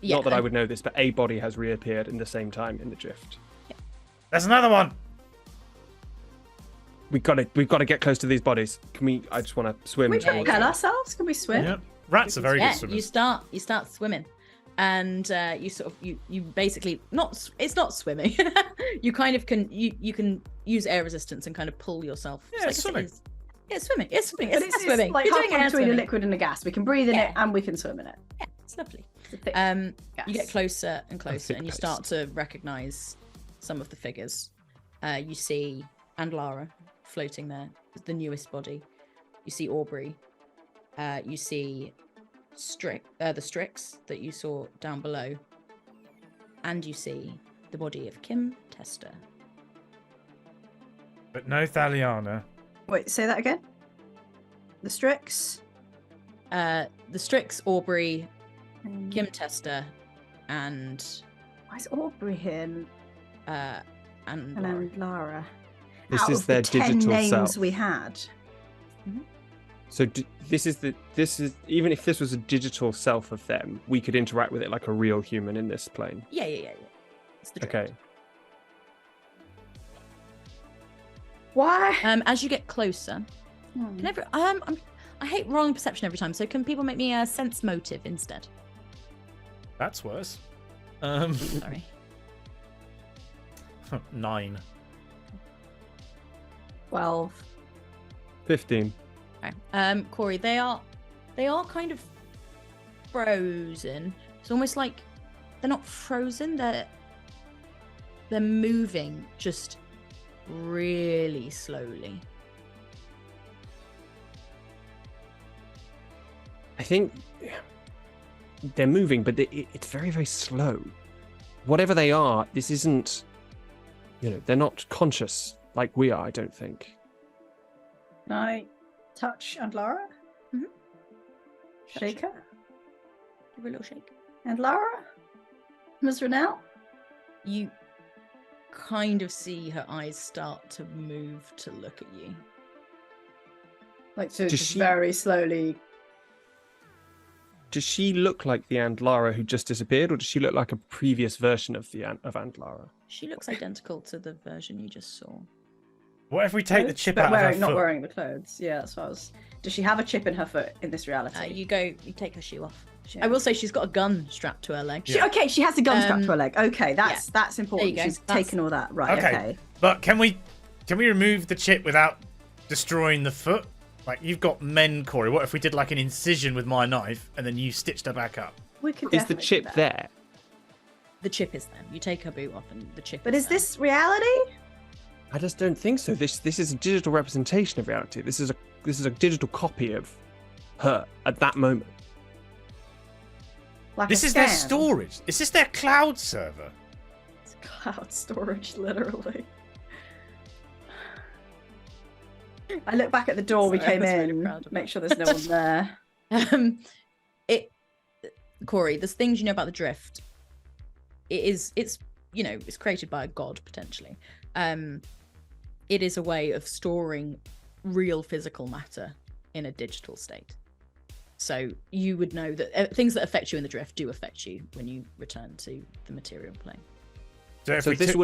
Yeah, not that I and- would know this, but a body has reappeared in the same time in the drift. There's another one. We've got to get close to these bodies. Can we? I just want to swim. Can we Yeah, towards propel them. ourselves? Can we swim? Yep. Rats are very good Yeah, swimmers. you start swimming, and you sort of you basically it's not swimming. You kind of can you can use air resistance and kind of pull yourself. Yeah, it's swimming. It's swimming. It's swimming. But It's swimming. like You're doing halfway air between a swimming. liquid and a gas. We can breathe in Yeah. it and we can swim in it. Yeah, it's lovely. It's a thick You get gas. closer and closer, thick and you paste. start to recognize some of the figures. You see Andlara floating there, the newest body. You see Aubrey. You see the Strix that you saw down below, and you see the body of Kim Tester. But no Thaliana. Wait, say that again. The Strix. The Strix, Aubrey, Kim Tester, and Why is Aubrey here Lara. and Lara? This Out is of their the 10 digital names self. we had. So this is even if this was a digital self of them, we could interact with it like a real human in this plane. Yeah. It's the drift. Okay. Why? As you get closer, I hate rolling perception every time. So can people make me a sense motive instead? That's worse. Sorry. 9. 12. 15. Okay. Corey, they are kind of frozen. It's almost like they're not frozen. They're moving just really slowly. I think they're moving, but it's very, very slow. Whatever they are, this isn't, they're not conscious like we are, I don't think. Can I touch and Lara? Mm-hmm. Shake her? Give her a little shake. And Lara? Ms. Rennell? You kind of see her eyes start to move to look at you. Like to just very slowly. Does she look like the Lara who just disappeared, or does she look like a previous version of Lara? She looks identical to the version you just saw. What if we take the chip but out of her not foot? wearing the clothes. Yeah, that's what I was. Does she have a chip in her foot in this reality? You take her shoe off. I will say she's got a gun strapped to her leg. Okay, she has the gun strapped to her leg. Okay, that's important. There you go. She's taken all that. Right, okay. But can we remove the chip without destroying the foot? Like, you've got men, Corey. What if we did like an incision with my knife and then you stitched her back up? We could Is the definitely chip do that. there? The chip is there. You take her boot off and the chip But is is this reality? I just don't think so. This is a digital representation of reality. This is a digital copy of her at that moment. Like This a is their scan? storage. Is this their cloud server? It's cloud storage, literally. I look back at the door we Sorry, came I was really in, proud of make that. sure there's no one there. Corey, there's things you know about the drift. It's created by a god potentially. It is a way of storing real physical matter in a digital state. So you would know that things that affect you in the drift do affect you when you return to the material plane. So This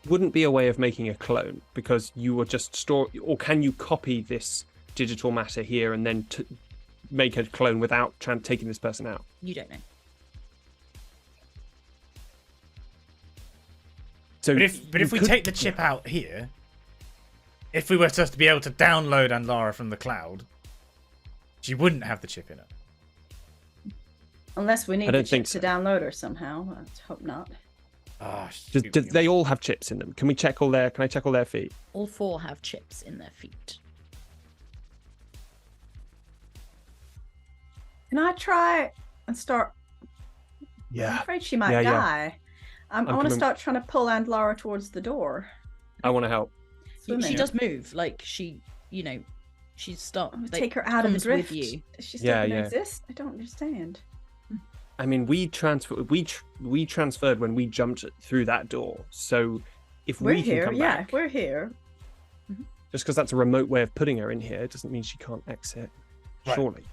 wouldn't be a way of making a clone, because you will just store, or can you copy this digital matter here and then make a clone without taking this person out? You don't know. So, But if we take the chip out here, if we were supposed to be able to download Andlara from the cloud, she wouldn't have the chip in her. Unless we need I the don't chip think to so. download her somehow. Let's hope not. do they all have chips in them? Can I check all their feet? All 4 have chips in their feet. Can I try and start? I'm Yeah. afraid she might Yeah. die. I want to coming- start trying to pull Aunt Lara towards the door. I want to help. Swimming. She does move, like she stopped. I would Like, take her out of the comes with drift. you. Is she still Yeah, going to yeah. exist? I don't understand. I mean, we transferred when we jumped through that door. So if We're we can here. come Yeah, back, we're here. just because that's a remote way of putting her in here, it doesn't mean she can't exit. Right. Surely.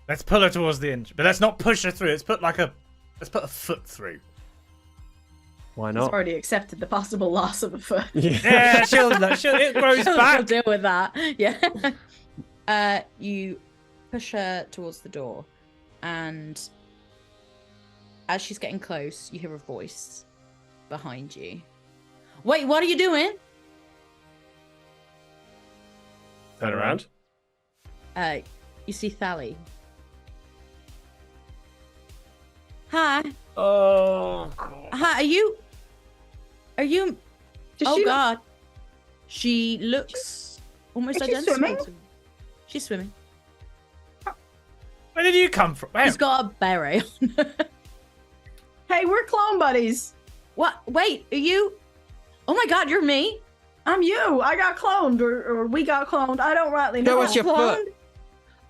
Let's pull her towards the end, but let's not push her through. Let's put a foot through. Why He's not? already accepted the possible loss of a foot. Yeah, it grows She'll back. deal with that. Yeah. You push her towards the door, and as she's getting close, you hear a voice behind you. Wait, what are you doing? Turn around. You see Thally. Hi. Oh, God. Hi. Are you? Does Oh she look- God. She looks almost Is she identical. swimming? to- She's swimming. Where did you come from? She's got a beret on. Hey, we're clone buddies. What? Wait, are you? Oh my God, you're me. I'm you. I got cloned, or we got cloned. I don't rightly know. Show us your foot.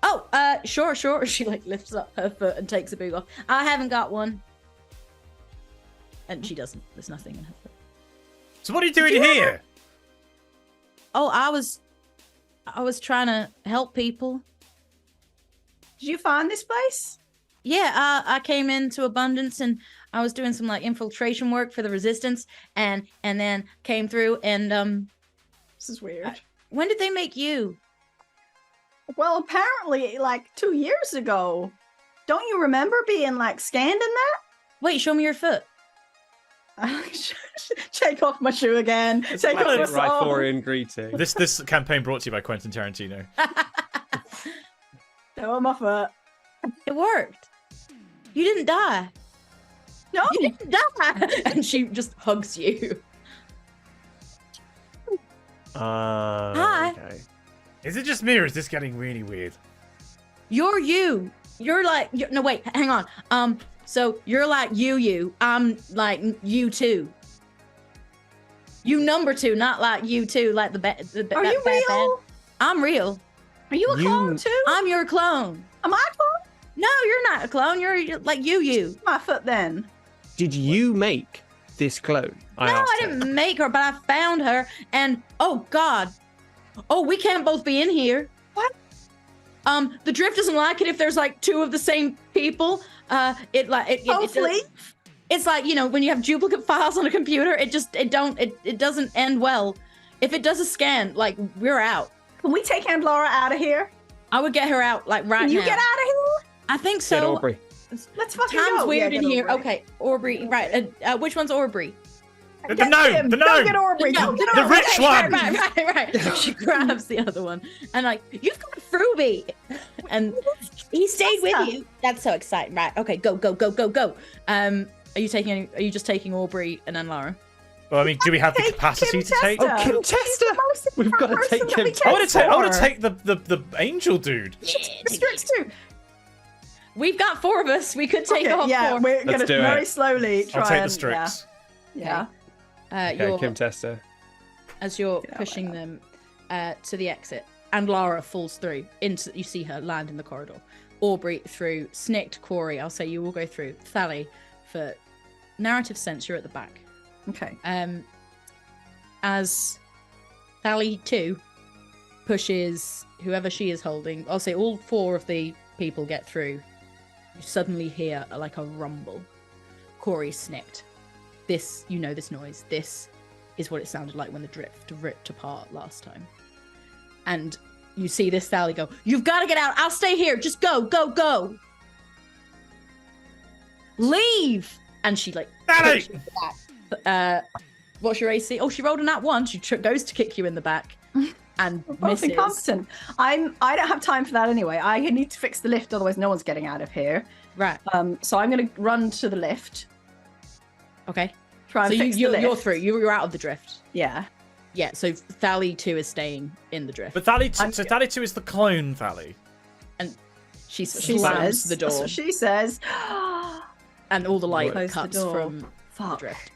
Oh, sure. She like lifts up her foot and takes a boot off. I haven't got one. And she doesn't. There's nothing in her foot. So what are you doing you here? Oh, I was I was trying to help people. Did you find this place? Yeah, I came into Abundance and I was doing some like infiltration work for the Resistance, and then came through and This is weird. when did they make you? Well, apparently, like 2 years ago. Don't you remember being like scanned in that? Wait, show me your foot. Take off my shoe again. It's Take off my Classic sock. Riforian greeting. This campaign brought to you by Quentin Tarantino. Show my foot. It worked. You didn't die. No. You didn't die. And she just hugs you. Hi. Okay. Is it just me, or is this getting really weird? You're you. You're like no wait, hang on. So you're like you. I'm like you too. You number 2, not like you two, like the Are you real? I'm real. Are you a You- clone too? I'm your clone. Am I a clone? No, you're not a clone. You're like you. My foot then. Did you make this clone? No, asked I her. didn't make her, but I found her, and oh god, oh we can't both be in here. What? The drift doesn't like it if there's like 2 of the same people. It Hopefully. it's like, you know, when you have duplicate files on a computer, it doesn't end well. If it does a scan, like we're out. Can we take Aunt Laura out of here? I would get her out like right Can you now. get out of here? I think Get so. Aubrey. Let's fucking Time's go. weird Yeah, in get here. Aubrey. Okay, Aubrey. Right. Which one's Aubrey? The Get gnome, him. the Go gnome. get Aubrey. Go get The Aubrey. rich one. Right. She grabs the other one and like, you've got Fruby, and he stayed with you. That's so exciting. Right. Okay. Go. Are you just taking Aubrey and then Lara? Well, I mean, do we have the Take capacity Kim to take? Testa. Oh, Kim He's the Testa. most We've important gotta take person that Kim we Testa. can I want to for. take the angel dude. Restricts too. We've got 4 of us. We could take Okay, off yeah, 4. we're Let's gonna do very it. slowly try I'll take and, the Strix. Yeah. Okay, You're, Kim Testa. as you're Yeah, pushing why them to the exit, and Lara falls through into. You see her land in the corridor. Aubrey through. Snicked, Corey. I'll say you will go through. Thally, for narrative sense, you're at the back. Okay. As Thally 2 pushes whoever she is holding, I'll say all 4 of the people get through. You suddenly hear like a rumble. Corey snicked. This, you know this noise. This is what it sounded like when the drift ripped apart last time. And you see this Thally go, you've got to get out. I'll stay here. Just go. Leave. And she like Thally! pushes back. What's your AC? Oh, she rolled a nat 1. She goes to kick you in the back and Both misses. incompetent. I don't have time for that anyway. I need to fix the lift, otherwise no one's getting out of here. Right. So I'm gonna run to the lift. Okay. Try and So fix the you're lift. through. You're out of the drift. Yeah. Yeah. So Thally 2 is staying in the drift. But Thally, so Thally 2 is the clone Thally. She She slams says. the That's door, what she says. and all the light Close the cuts door. from the Fuck. drift.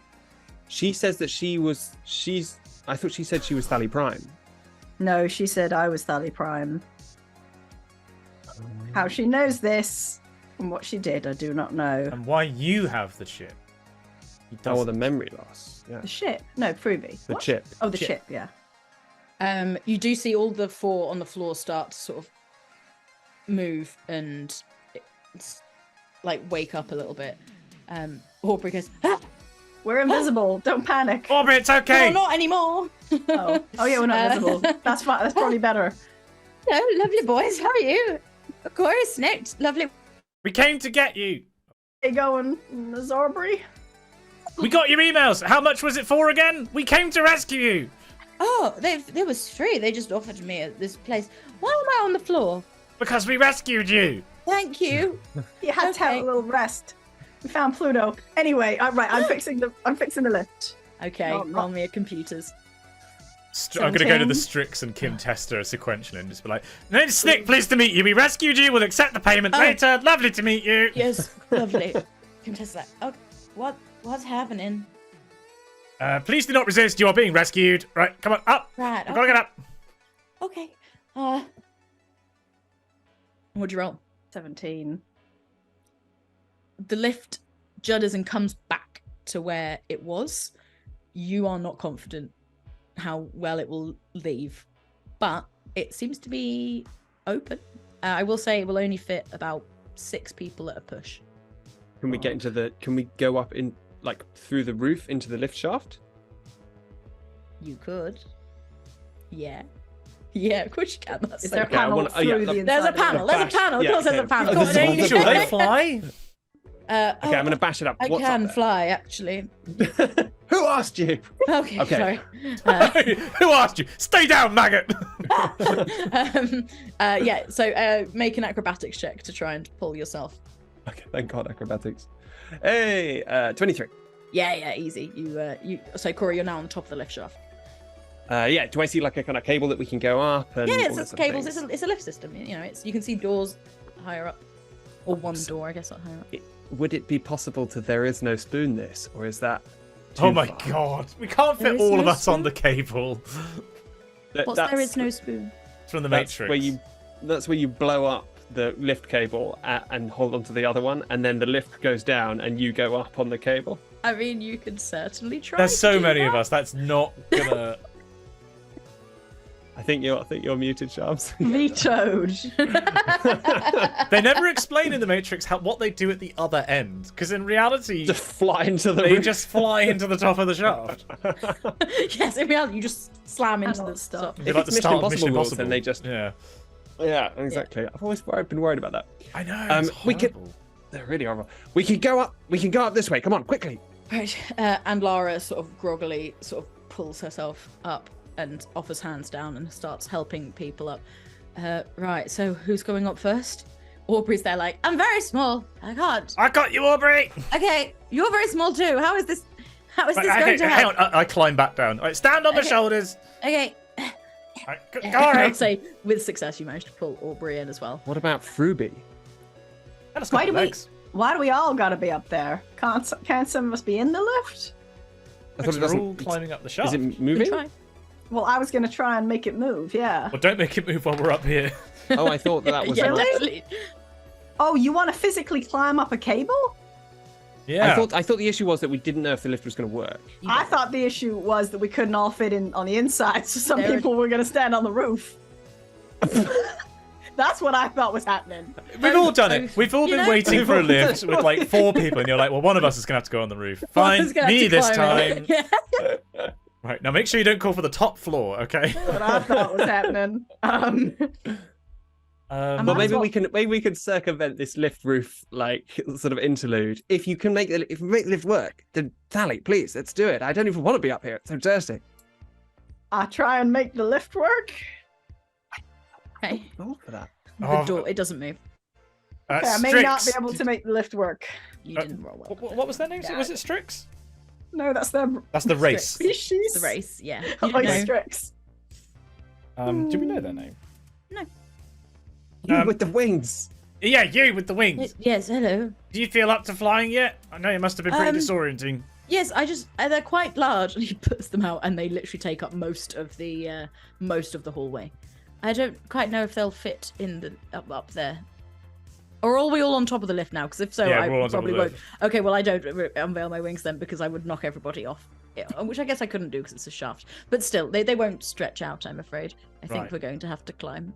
She says that she's. I thought she said she was Thally Prime. No, she said I was Thally Prime. How she knows this and what she did, I do not know. And why you have the chip. He Oh, well, doesn't. the memory loss. Yeah. The ship? No, Fruby. The What? chip. Oh, the Chip. chip. Yeah. You do see all the 4 on the floor start to sort of move and it's, like wake up a little bit. Aubrey goes, ah! We're invisible. Don't panic. Aubrey, it's okay. No, not anymore. Oh, yeah, we're not invisible. That's fine. That's probably better. Hello, lovely boys. How are you? Of course, Snicked. Lovely. We came to get you. Hey, going, Zorbury? We got your emails. How much was it for again? We came to rescue you. Oh, they was free. They just offered me at this place. Why am I on the floor? Because we rescued you. Thank you. You had to have Okay. a little rest. We found Pluto. Anyway, right. I'm fixing the lift. Okay, No, I'm roll not. me a computers. I'm going to go to the 17. Strix and Kim Tester sequentially and just be like, name's Snick, pleased to meet you. We rescued you. We'll accept the payment Oh. later. Lovely to meet you. Yes, lovely. Contest like, okay, what's happening? Please do not resist. You are being rescued. Right, come on, up. Right. We've got to get up. Okay. What'd you roll? 17. The lift judders and comes back to where it was. You are not confident how well it will leave, but it seems to be open. I will say it will only fit about 6 people at a push. Can we get into the? Can we go up in like through the roof into the lift shaft? You could. Yeah. Yeah, of course you can. That's Is so there a good. panel through the There's a inside of panel. the- There's a panel. Of Yeah, course, there's a okay. panel. Oh, Come this on, is don't you sure know? they fly? Okay, I'm gonna bash it up. I What's up can there? fly, actually. Who asked you? Okay, Okay. sorry. Who asked you? Stay down, maggot! Yeah, so make an acrobatics check to try and pull yourself. Okay, thank God, acrobatics. Hey, 23. Yeah, easy. So Corey, you're now on the top of the lift shaft. Yeah, do I see like a kind of cable that we can go up? And Yeah, all it's those cables. things? It's a lift system. You know, you can see doors higher up, or one door, I guess, not higher up. Would it be possible to there is no spoon this, or is that? Oh too my far? god. We can't There fit is all no of us on spoon? the cable. What's there is no spoon? It's from the That's Matrix. That's where you blow up the lift cable and hold onto the other one, and then the lift goes down and you go up on the cable. I mean, you could certainly try. There's to so do many that. of us. That's not gonna. I think you're muted, Sharps. Vetoed. They never explain in the Matrix what they do at the other end. Because in reality, Just fly into the they roof. just fly into the top of the shaft. Yes, in reality, you just slam into Panel the stuff. stuff. It'd be If like it's the Mission start of Impossible Mission rules, Impossible. then they just- Yeah. Yeah, exactly. I've been worried about that. I know. Um, It's we could- horrible. They're really horrible. We can go up. We can go up this way. Come on, quickly. Right, and Lara sort of groggily sort of pulls herself up and offers hands down and starts helping people up. Right, so who's going up first? Aubrey's there like, I'm very small. I can't. I got you, Aubrey. Okay, you're very small too. How is this Right, going okay, to hang help? on. I climb back down. All right, stand on the Okay. shoulders. Okay. Right, I'd go say with success you managed to pull Aubrey in as well. What about Fruby? Why do Why do we all gotta be up there? Can't some of us be in the lift? I thought it We're doesn't. all climbing up the shaft. Is it You moving? try. Well, I was gonna try and make it move. Yeah. Well, don't make it move while we're up here. Oh, I thought that was. yeah, Really? definitely. Oh, you want to physically climb up a cable? Yeah. I thought the issue was that we didn't know if the lift was going to work. You I don't. thought the issue was that we couldn't all fit in on the inside, so some There it- people were gonna stand on the roof. That's what I thought was happening. We've all done it. We've all You been know- waiting for a We've all lift done with it. like 4 people, and you're like, well, one of us is going to have to go on the roof. One Fine, is gonna have me to this climb time. it. Yeah. Right, now make sure you don't call for the top floor, okay? What I thought was happening. Well, might as maybe well- we can circumvent this lift roof like sort of interlude. If you can make the lift work, then Sally, please, let's do it. I don't even want to be up here. It's so thirsty. I try and make the lift work. Okay. Roll for that. The Oh, door, it doesn't move. Okay, I may not be able to make the lift work. You didn't roll well. What was their name? Yeah. Was it Strix? No, that's the That's the race. species. The race, yeah. You Oh, didn't know. Strix. Do we know their name? You Um, with the wings. Yeah, you with the wings. Yes, hello. Do you feel up to flying yet? I know it must have been pretty Um, disorienting. Yes, they're quite large, and he puts them out, and they literally take up most of the hallway. I don't quite know if they'll fit in the up there. Or are we all on top of the lift now? Because if so, Yeah, I we're all on top of probably the won't. lift. Okay, well, I don't unveil my wings then because I would knock everybody off. Yeah, which I guess I couldn't do because it's a shaft. But still, they won't stretch out, I'm afraid. I think Right. we're going to have to climb.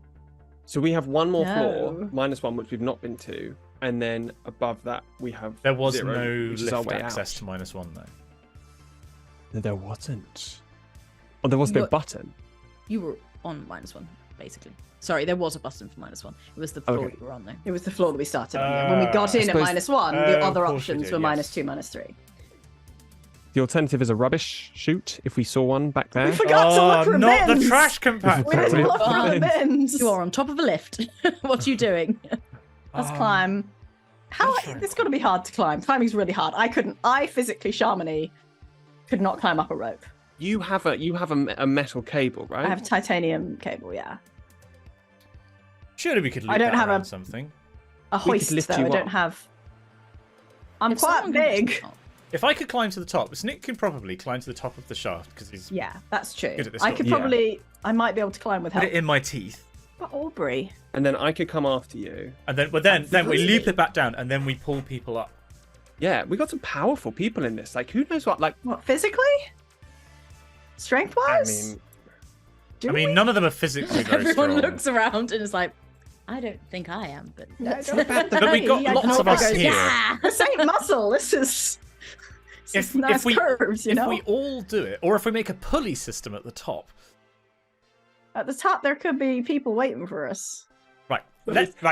So we have one more No. floor, -1, which we've not been to, and then above that we have There was 0, no which is our lift way access out. to -1 though. No, there wasn't. Oh, there was no What- button. You were on -1, basically. Sorry, there was a button for -1. It was the floor Okay. we were on, though. It was the floor that we started on. Yeah. When we got in at suppose- -1, the of other course we options did, were yes. -2, -3. The alternative is a rubbish chute, if we saw one back there. We forgot to look for not the bins. trash We compactor. didn't look for the Bins. bins. You are on top of a lift. What are you doing? Let's climb. How? It's got to be hard to climb. Climbing's really hard. I couldn't. I physically, Sharmony, could not climb up a rope. You have a metal cable, right? I have a titanium cable. Yeah, Surely we could loop I don't that have around a- something. a We could hoist lift though. you I don't up. have. I'm If quite someone could- big. Oh, If I could climb to the top, Snick could probably climb to the top of the shaft because he's Yeah, that's true. Good at this I sort could of- probably. I might be able to climb with put help. it in my teeth. But Aubrey. And then I could come after you. And then then we Really? loop it back down and then we pull people up. Yeah, we got some powerful people in this. Like, who knows what? Like, What physically? Strength I wise? mean, I mean, none of them are physically very Everyone strong. looks around and is like, I don't think I am, but But we've got lots of us here. yeah. This ain't muscle. This is nice curves, you if know. we all do it, or if we make a pulley system at the top. At the top, there could be people waiting for us. Right,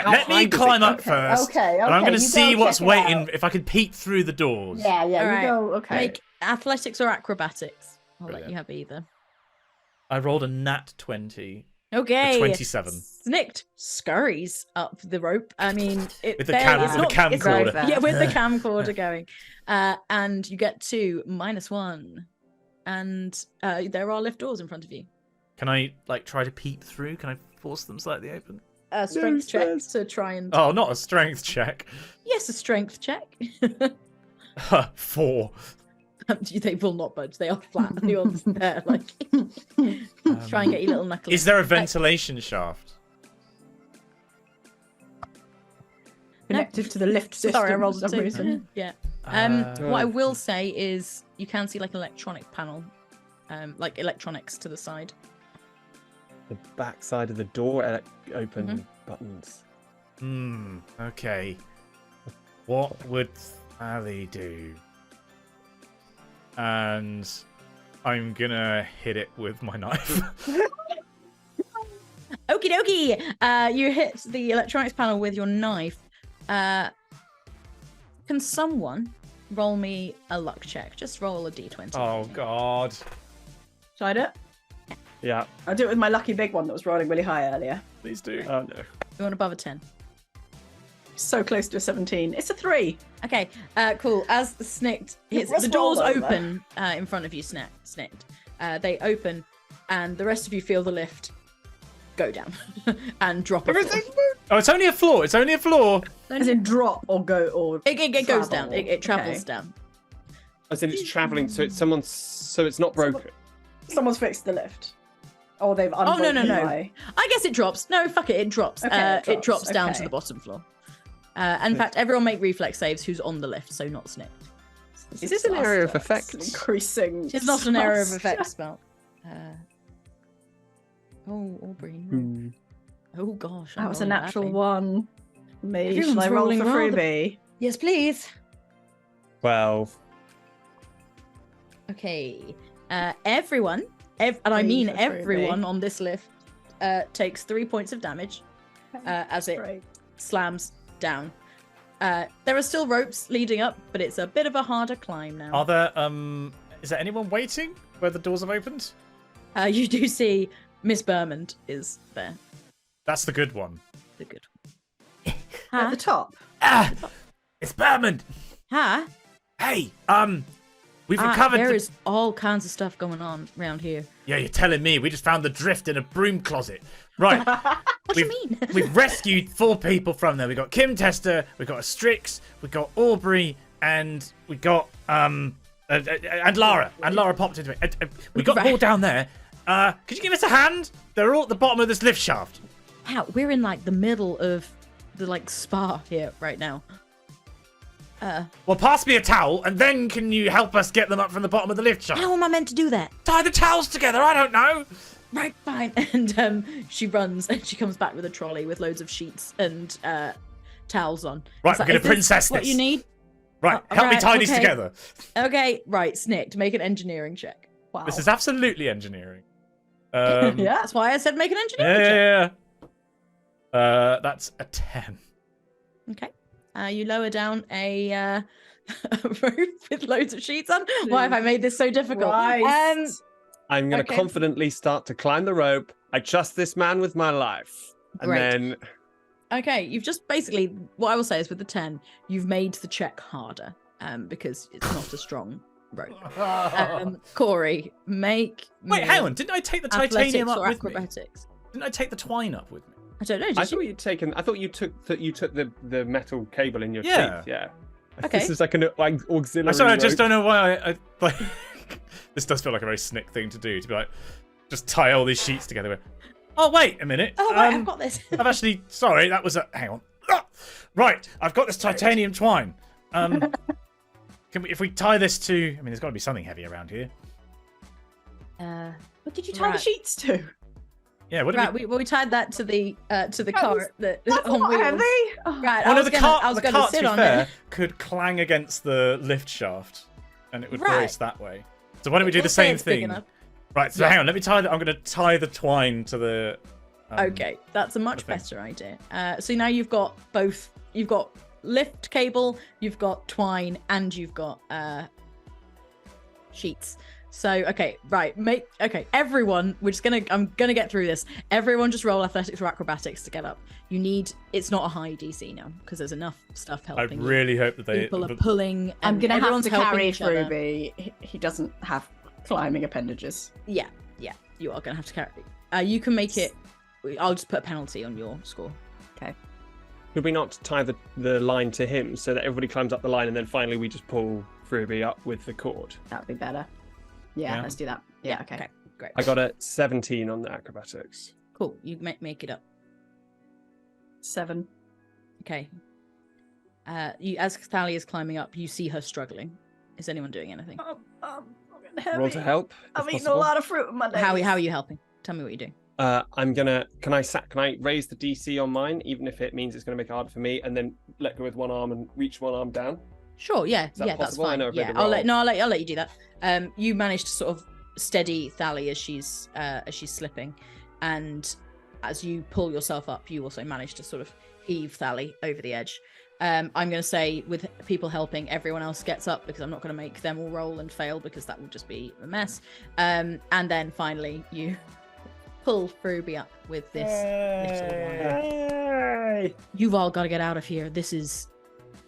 How let me high does it climb go? up first. Okay. And I'm going to you see go what's check it waiting, out. if I can peek through the doors. Yeah, All you right. go. Okay. Make athletics or acrobatics. I'll let Brilliant. you have either. I rolled a nat 20. Okay. 27. Snicked scurries up the rope. I mean, With the camcorder. Yeah, with the camcorder going. And you get to -1. And there are lift doors in front of you. Can I try to peep through? Can I force them slightly open? Strength check stairs. to try and... Oh, not a strength check. Yes, a strength check. 4. They will not budge. They are flat. You're there, like... try and get your little knuckle. Is there a ventilation shaft? Connected to the lift system. Sorry, I rolled for a some 2. reason. Yeah. What I will say is you can see like an electronic panel, like electronics to the side. The back side of the door open buttons. Okay. What would Sally do? And I'm gonna hit it with my knife. Okie dokie! You hit the electronics panel with your knife. Can someone roll me a luck check? Just roll a d20. Oh, God. Should I do it? Yeah. I'll do it with my lucky big one that was rolling really high earlier. Please do. Oh no. You want above a 10? So close to a 17. It's a 3. Okay, cool. As Snicked hits, Let's the doors roll over. open in front of you, Snicked. They open, and the rest of you feel the lift go down and drop a floor. Oh, it's only a floor. It's only a floor. As in drop or go or It goes down. travel. It travels Okay. down. As in it's traveling, so it's not broken. Someone's fixed the lift. Or they've Oh, no, no, unbroken no. my- I guess it drops. No, fuck it. It drops. Okay, It drops down to okay. the bottom floor. In fact, everyone make reflex saves who's on the lift, so not Snicked. Is this an area of It's effects? increasing. It's not an area of trust. effect spell. Aubrey. No. Oh gosh. I'm That was a rolling natural badly. 1. Me. Everyone's Shall I roll rolling for rather- freebie? Yes, please. 12. Okay. Everyone, and I Three mean for freebie. everyone on this lift, takes 3 points of damage as it Great. slams down. There are still ropes leading up, but it's a bit of a harder climb now. Are there, is there anyone waiting where the doors have opened? You do see Miss Bermond is there. That's the good one. The good. At the top. Ah! It's Berman! Huh? Hey, we've recovered There the... is all kinds of stuff going on around here. Yeah, you're telling me. We just found the drift in a broom closet. Right. What do you mean? We've rescued 4 people from there. We got Kim Tester, we got a Strix, we got Aubrey, and we got and Lara. And Lara popped into it. We got them all Right. down there. Could you give us a hand? They're all at the bottom of this lift shaft. How? We're in like the middle of the like spa here right now. Well, pass me a towel, and then can you help us get them up from the bottom of the lift shaft? How am I meant to do that? Tie the towels together. I don't know. Right, fine. And she runs and she comes back with a trolley with loads of sheets and towels on. Right, It's we're like, gonna "Is this princess what this." you need? Right, help me right, tie these okay. together. Okay, right, Snicked, make an engineering check. Wow. This is absolutely engineering. yeah. That's why I said make an Yeah, engineering check. yeah. That's a 10. Okay. You lower down a rope with loads of sheets on. Why have I made this so difficult? Right. I'm going to Okay. confidently start to climb the rope. I trust this man with my life. And Great. then Okay, you've just basically, what I will say is with the 10, you've made the check harder because it's not a strong rope. Corey, make Wait, me hang on. Didn't I take the athletics titanium up or with me? acrobatics. Didn't I take the twine up with me? I don't know. Did I you? thought you'd taken. I thought you took the metal cable in your Yeah. teeth. Yeah. Okay. This is like an auxiliary. I'm sorry, I just rope. don't know why I like. This does feel like a very Snick thing to do. To be like, just tie all these sheets together. With, oh wait a minute. Oh, right, I've got this. I've actually. Sorry, that was a. Hang on. Ah! Right, I've got this titanium twine. Can we, if we tie this to? I mean, there's got to be something heavy around here. What did you tie the Right. sheets to? Yeah, what did Right, we tied that to the cart that That's on not wheels. heavy. Oh. Right, Well, I no, was the gonna cart, sit to be on fair, it. could clang against the lift shaft, and it would Right. brace that way. So why don't we do We'll the say same it's big thing? enough. Right, so Yeah. hang on, let me tie. I'm going to tie the twine to the. Okay, that's a much thing. better idea. So now you've got both. You've got lift cable, you've got twine, and you've got sheets. So okay, right. Everyone, I'm gonna get through this. Everyone, just roll athletics or acrobatics to get up. It's not a high DC now because there's enough stuff I helping. really hope that they. People are pulling. I'm And gonna have everyone's to helping carry each other. Ruby. He doesn't have climbing appendages. Yeah, you are gonna have to carry. You can make it. I'll just put a penalty on your score. Could we not tie the line to him so that everybody climbs up the line and then finally we just pull Ruby up with the cord? That'd be better. Yeah, Yeah. let's do that. Yeah, okay. Great. I got a 17 on the acrobatics. Cool. You make it up. 7. Okay. As Thalia is climbing up, you see her struggling. Is anyone doing anything? I'm getting heavy. Roll to help. if I'm eating a possible. lot of fruit in my days. How are you helping? Tell me what you're doing. I'm gonna. Can I raise the DC on mine, even if it means it's gonna make it harder for me, and then let go with one arm and reach one arm down? Sure. Yeah. that Yeah. That's possible? I fine. know I've made Yeah. a I'll let roll. you do that. You manage to sort of steady Thalia as she's slipping, and as you pull yourself up, you also manage to sort of heave Thalia over the edge. I'm going to say with people helping, everyone else gets up because I'm not going to make them all roll and fail because that would just be a mess. And then finally you pull Ruby up with this little one. Yay! You've all got to get out of here.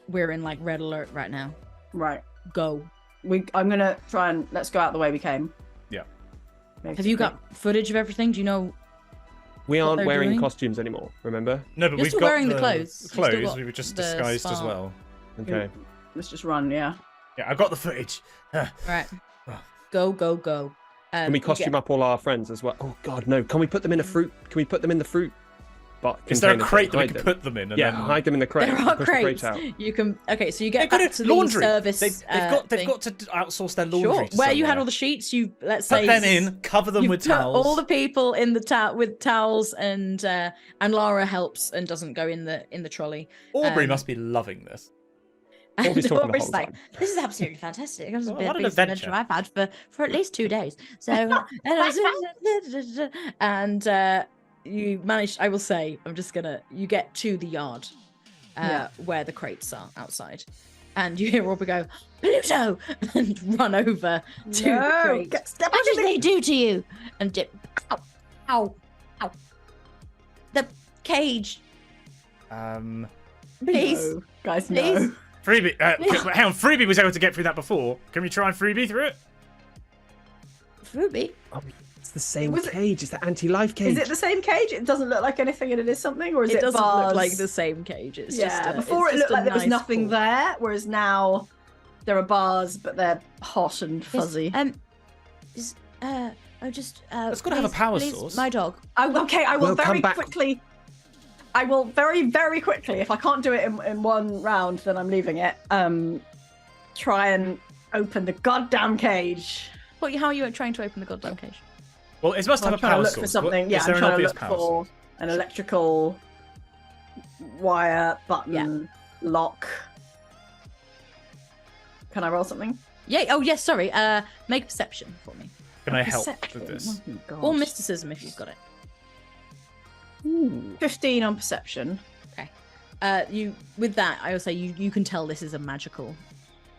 We're in like red alert right now. Right. Go. I'm gonna try and let's go out the way we came. Yeah. Have you got footage of everything? Do you know? We What aren't they're wearing doing? costumes anymore. Remember? No, but You're we've still got wearing the clothes. You've still Clothes. got We were just the disguised as spark. well. Okay. Let's just run, yeah. Yeah, I got the footage. Right. Go. Can we costume up all our friends as well? Oh God, no! Can we put them in a fruit? Can we put them in the fruit? Is there a container crate thing? that we Hide can them? put them in? And Yeah, then... hide them in the crate. There and are push the crate crates. out. You can. Okay, so you get They've got back to to the laundry. service. They've thing. got to outsource their laundry. Sure. to Where you had somewhere. all the sheets, let's Put say them in, cover them you with put towels. all the people in the with towels, and Lara helps and doesn't go in the trolley. Aubrey um, must be loving this. Aubrey's talking the Aubrey's whole like, time. this is absolutely fantastic. This is the What an biggest adventure. adventure I've had for at least 2 days. So, and you managed. I will say, you get to the yard where the crates are outside, and you hear Aubrey go, Pluto, and run over to the crate. What did they do to you? And dip. Ow. The cage, please. No, guys, Please. no. Freebie, hang on, Freebie was able to get through that before. Can we try and Freebie through it? Ruby. Oh, it's the same Was it- cage. It's the anti-life cage. Is it the same cage? It doesn't look like anything and it is something, or is it, It doesn't bars? look like the same cage. It's Yeah, just before it's it just looked a like there was nice nothing cord. there, whereas now there are bars, but they're hot and Yes, fuzzy. I just It's gotta have a please- power please, source. My dog. Okay, I will We'll come very back. quickly. I will very, very quickly. If I can't do it in one round, then I'm leaving it. Try and open the goddamn cage. How are you trying to open the goddamn cage? Well, it must I'm have a trying to power look source. for something. What- Yeah, is I'm there an trying to obvious look power for source? an electrical wire button lock. Can I roll something? Yeah. Oh yes. Sorry. Make perception for me, Can I help Perception. with this? Oh my God. or mysticism if you've got it. Ooh. 15 on perception. You with that, I will say you can tell this is a magical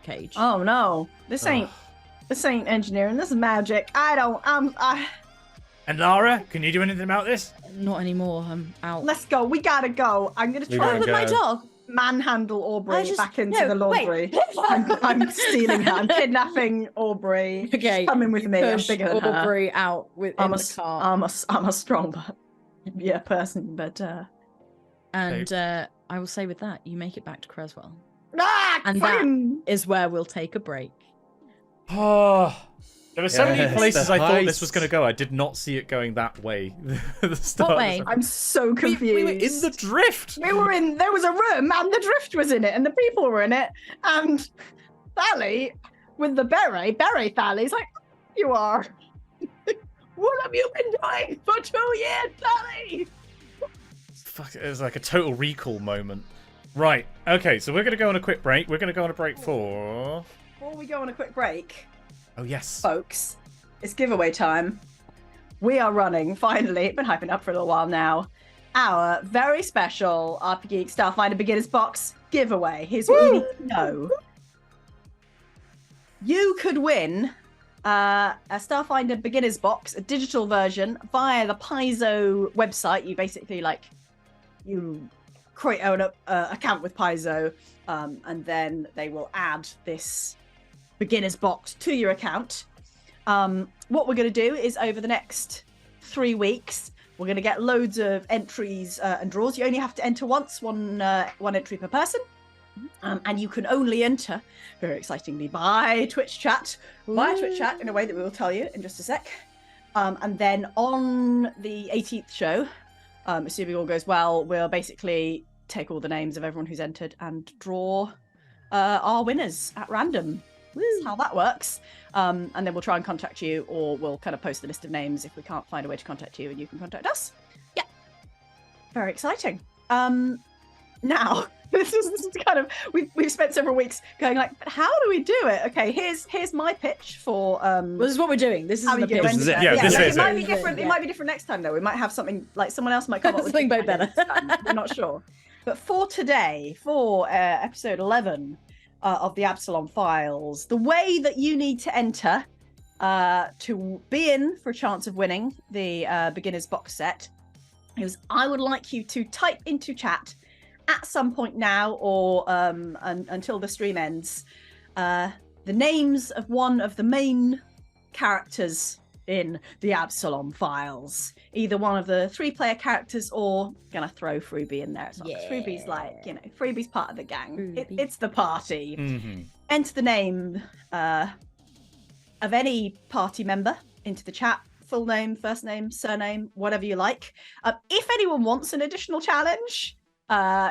cage. Oh no, this ain't engineering. This is magic. I. And Lara, can you do anything about this? Not anymore. I'm out. Let's go. We gotta go. I'm gonna We try gotta and with my go. dog. manhandle Aubrey I just- back into no, the laundry. wait. I'm stealing her. I'm kidnapping Aubrey. Okay, She's coming with me. I'm Push bigger than her. Aubrey out with in the car, I'm a strong person, but and I will say with that, you make it back to Creswell. And that- fucking- Is where we'll take a break. Oh, there were so many Yes, places the I thought this heist. was going to go. I did not see it going that way. The start What of way? this- I'm so confused. We were in the drift. There was a room and the drift was in it and the people were in it and Thally with the beret Thally's like, you are. What have you been doing for 2 years, Sally? Fuck, it was like a total recall moment. Right, okay, so we're going to go on a quick break. We're going to go on a break for... Before we go on a quick break, Oh, yes. folks, it's giveaway time. We are running, finally, been hyping up for a little while now, our very special RPGeeks Starfinder Beginner's Box giveaway. Here's what you need to know. You could win a Starfinder Beginner's Box, a digital version, via the Paizo website. You basically, you create an account with Paizo, and then they will add this beginner's box to your account. What we're going to do is over the next 3 weeks, we're going to get loads of entries and draws. You only have to enter once, one entry per person. And you can only enter, very excitingly, by Twitch chat in a way that we will tell you in just a sec. And then on the 18th show, assuming all goes well, we'll basically take all the names of everyone who's entered and draw our winners at random. That's how that works. And then we'll try and contact you, or we'll kind of post the list of names if we can't find a way to contact you, and you can contact us. Yeah. Very exciting. Now, this is kind of, we've spent several weeks going like, but how do we do it? Okay, here's my pitch for Well, this is what we're doing. This is how the you pitch. get This is into it. Yeah, this is it might it. be different. It might be different next time though. We might have something like someone else might come up with Something way something better. next time. We're not sure. But for today, for episode 11 of the Absalom Files, the way that you need to enter to be in for a chance of winning the beginner's box set is I would like you to type into chat at some point now or until the stream ends the names of one of the main characters in the Absalom Files, either one of the 3-player characters, or gonna throw Freebie in there as well. 'Cause Freebie's Freebie's part of the gang. It's the party. Mm-hmm. Enter the name of any party member into the chat. Full name, first name, surname, whatever you like. If anyone wants an additional challenge,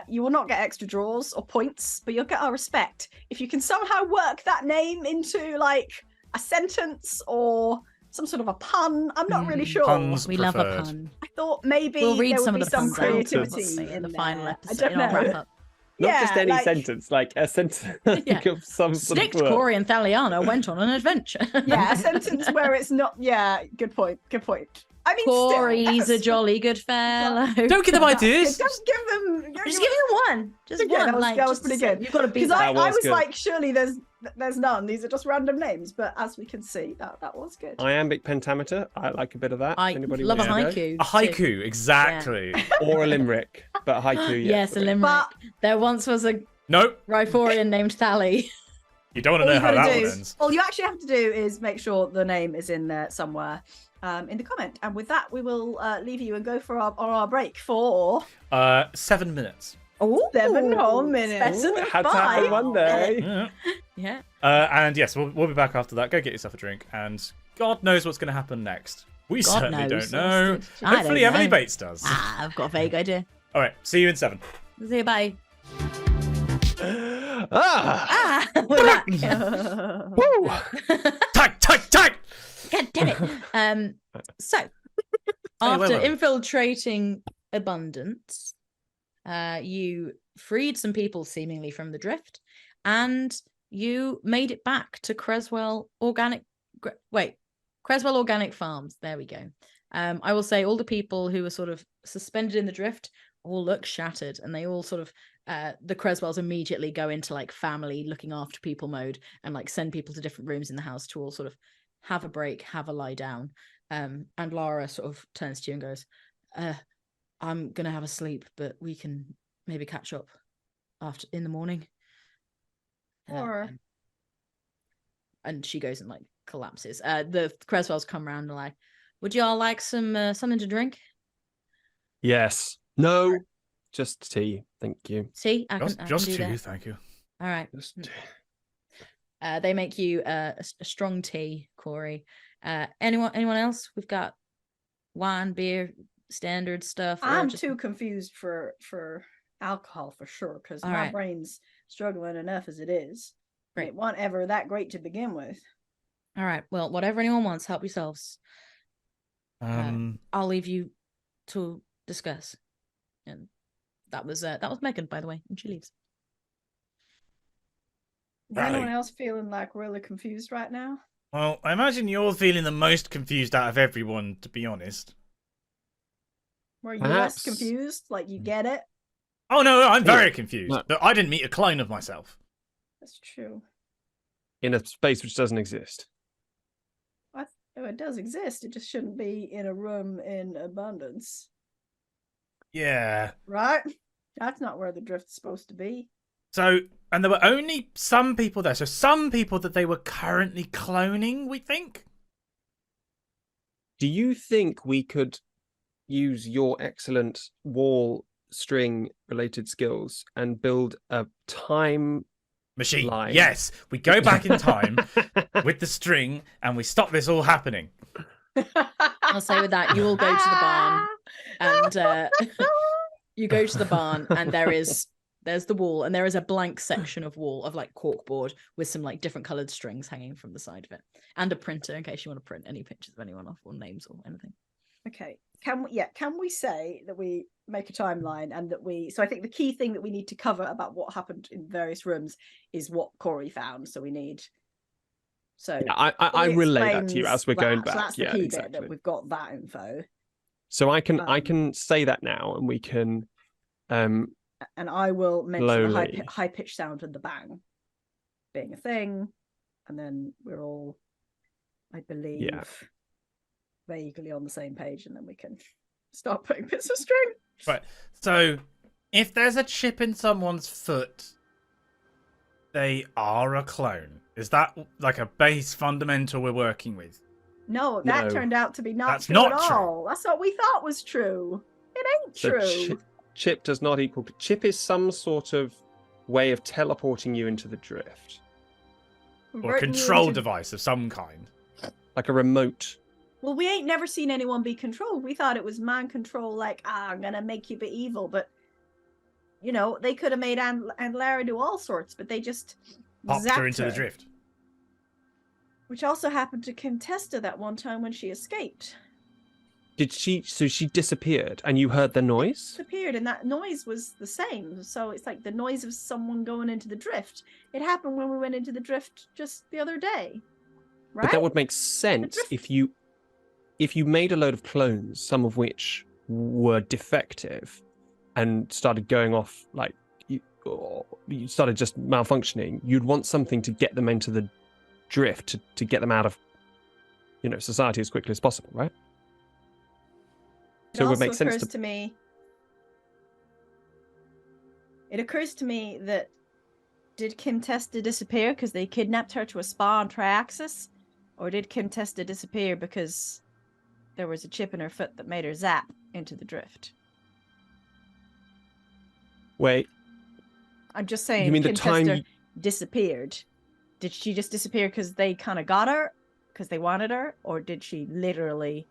you will not get extra draws or points, but you'll get our respect if you can somehow work that name into like a sentence or some sort of a pun. I'm not really sure. Puns We love a preferred. pun. I thought maybe We'll read there some would of be the some puns out creativity in the there. final I episode, don't in our know. wrap up. Not just any like- sentence, like a sentence Yeah. of some sort Snicked, of word. Corey, and Thaliana went on an adventure. Yeah, a sentence where it's not. Yeah, good point. Good point. I mean, Corey's still, a jolly good fellow. Don't give them ideas. Don't give them. Just give me one. Just Yeah, one. that was- like, that was just pretty to say, good. You've got to beat Because that. I was was good. like, surely there's none. These are just random names. But as we can see, that was good. Iambic pentameter. I like a bit of that. I Anybody love a wants to haiku. A haiku, exactly. go? Or a limerick, but a haiku. Yes, a limerick. But There once was a Nope, Riforian named Thali. you don't want to all know you how gotta that do, one ends. all you actually have to do is make sure the name is in there somewhere in the comment. And with that, we will leave you and go for our break for 7 minutes. Oh, 7 whole minutes. Better than Had to happen 5. one day. Yeah. Yeah. And yes, we'll be back after that. Go get yourself a drink, and God knows what's going to happen next. We God certainly knows. don't know. I Hopefully, don't Emily know. Bates does. I've got a vague idea. All right, see you in 7. See you, bye. Ah! We're back. Woo! Tag! God damn it. So after wait. infiltrating Abundance, you freed some people seemingly from the drift, and you made it back to Creswell Organic Farms. There we go. I will say all the people who were sort of suspended in the drift all look shattered, and they all sort of the Creswells immediately go into like family looking after people mode and like send people to different rooms in the house to all sort of have a break, have a lie down. And Lara sort of turns to you and goes, I'm gonna have a sleep, but we can maybe catch up after in the morning. Or- And she goes and like collapses. The Creswells come around and are like, would you all like some something to drink? Yes. No. Just tea. Thank you. See, I Just can to do you, that. thank you. All right. Just tea. They make you a strong tea, Corey. Anyone else? We've got wine, beer, standard stuff. or I'm just- too confused for alcohol for sure, because All my right. brain's struggling enough as it is. Great. It wasn't ever that great to begin with. All right. Well, whatever anyone wants, help yourselves. I'll leave you to discuss. And that was Megan, by the way, and she leaves. Is anyone else feeling like really confused right now? Well, I imagine you're feeling the most confused out of everyone, to be honest. Were you less confused? Like, you get it? Oh, no, I'm very confused. No. But I didn't meet a clone of myself. That's true. In a space which doesn't exist. Oh, it does exist. It just shouldn't be in a room in abundance. Yeah. Right? That's not where the drift's supposed to be. So, and there were only some people there. So some people that they were currently cloning, we think? Do you think we could use your excellent wall string related skills and build a time machine line? Yes, we go back in time with the string and we stop this all happening. I'll say with that, you all go to the barn and you go to the barn and there's the wall and there is a blank section of wall of like corkboard with some like different colored strings hanging from the side of it and a printer in case you want to print any pictures of anyone off or names or anything. Okay. Can we say that we make a timeline and that so I think the key thing that we need to cover about what happened in various rooms is what Corey found. So we need I relay that to you as we're going back. So that's the key bit, that we've got that info. So I can say that now and we can and I will mention slowly. the high pitched sound and the bang being a thing, and then we're all, I believe, vaguely on the same page, and then we can start putting bits of string. Right. So if there's a chip in someone's foot, they are a clone. Is that like a base fundamental we're working with? No, that turned out to be not true not at true. all. That's what we thought was true. It ain't true. Chip does not equal. Chip is some sort of way of teleporting you into the drift, Or a control device of some kind. like a remote. Well, we ain't never seen anyone be controlled. We thought it was mind control, like, I'm gonna make you be evil. But you know, they could have made and Lara do all sorts, but they just Popped her into the drift. Which also happened to Contesta that one time when she escaped. Did she? So she disappeared, and you heard the noise. Disappeared, and that noise was the same. So it's like the noise of someone going into the drift. It happened when we went into the drift just the other day, right? But that would make sense if you made a load of clones, some of which were defective, and started going off like you started just malfunctioning. You'd want something to get them into the drift to get them out of, society as quickly as possible, right? So it would make sense to me. It occurs to me that did Contesta disappear because they kidnapped her to a spa on Triaxis, or did Contesta disappear because there was a chip in her foot that made her zap into the drift? Wait. I'm just saying. You mean the Contesta time disappeared? Did she just disappear because they kind of got her because they wanted her, or did she literally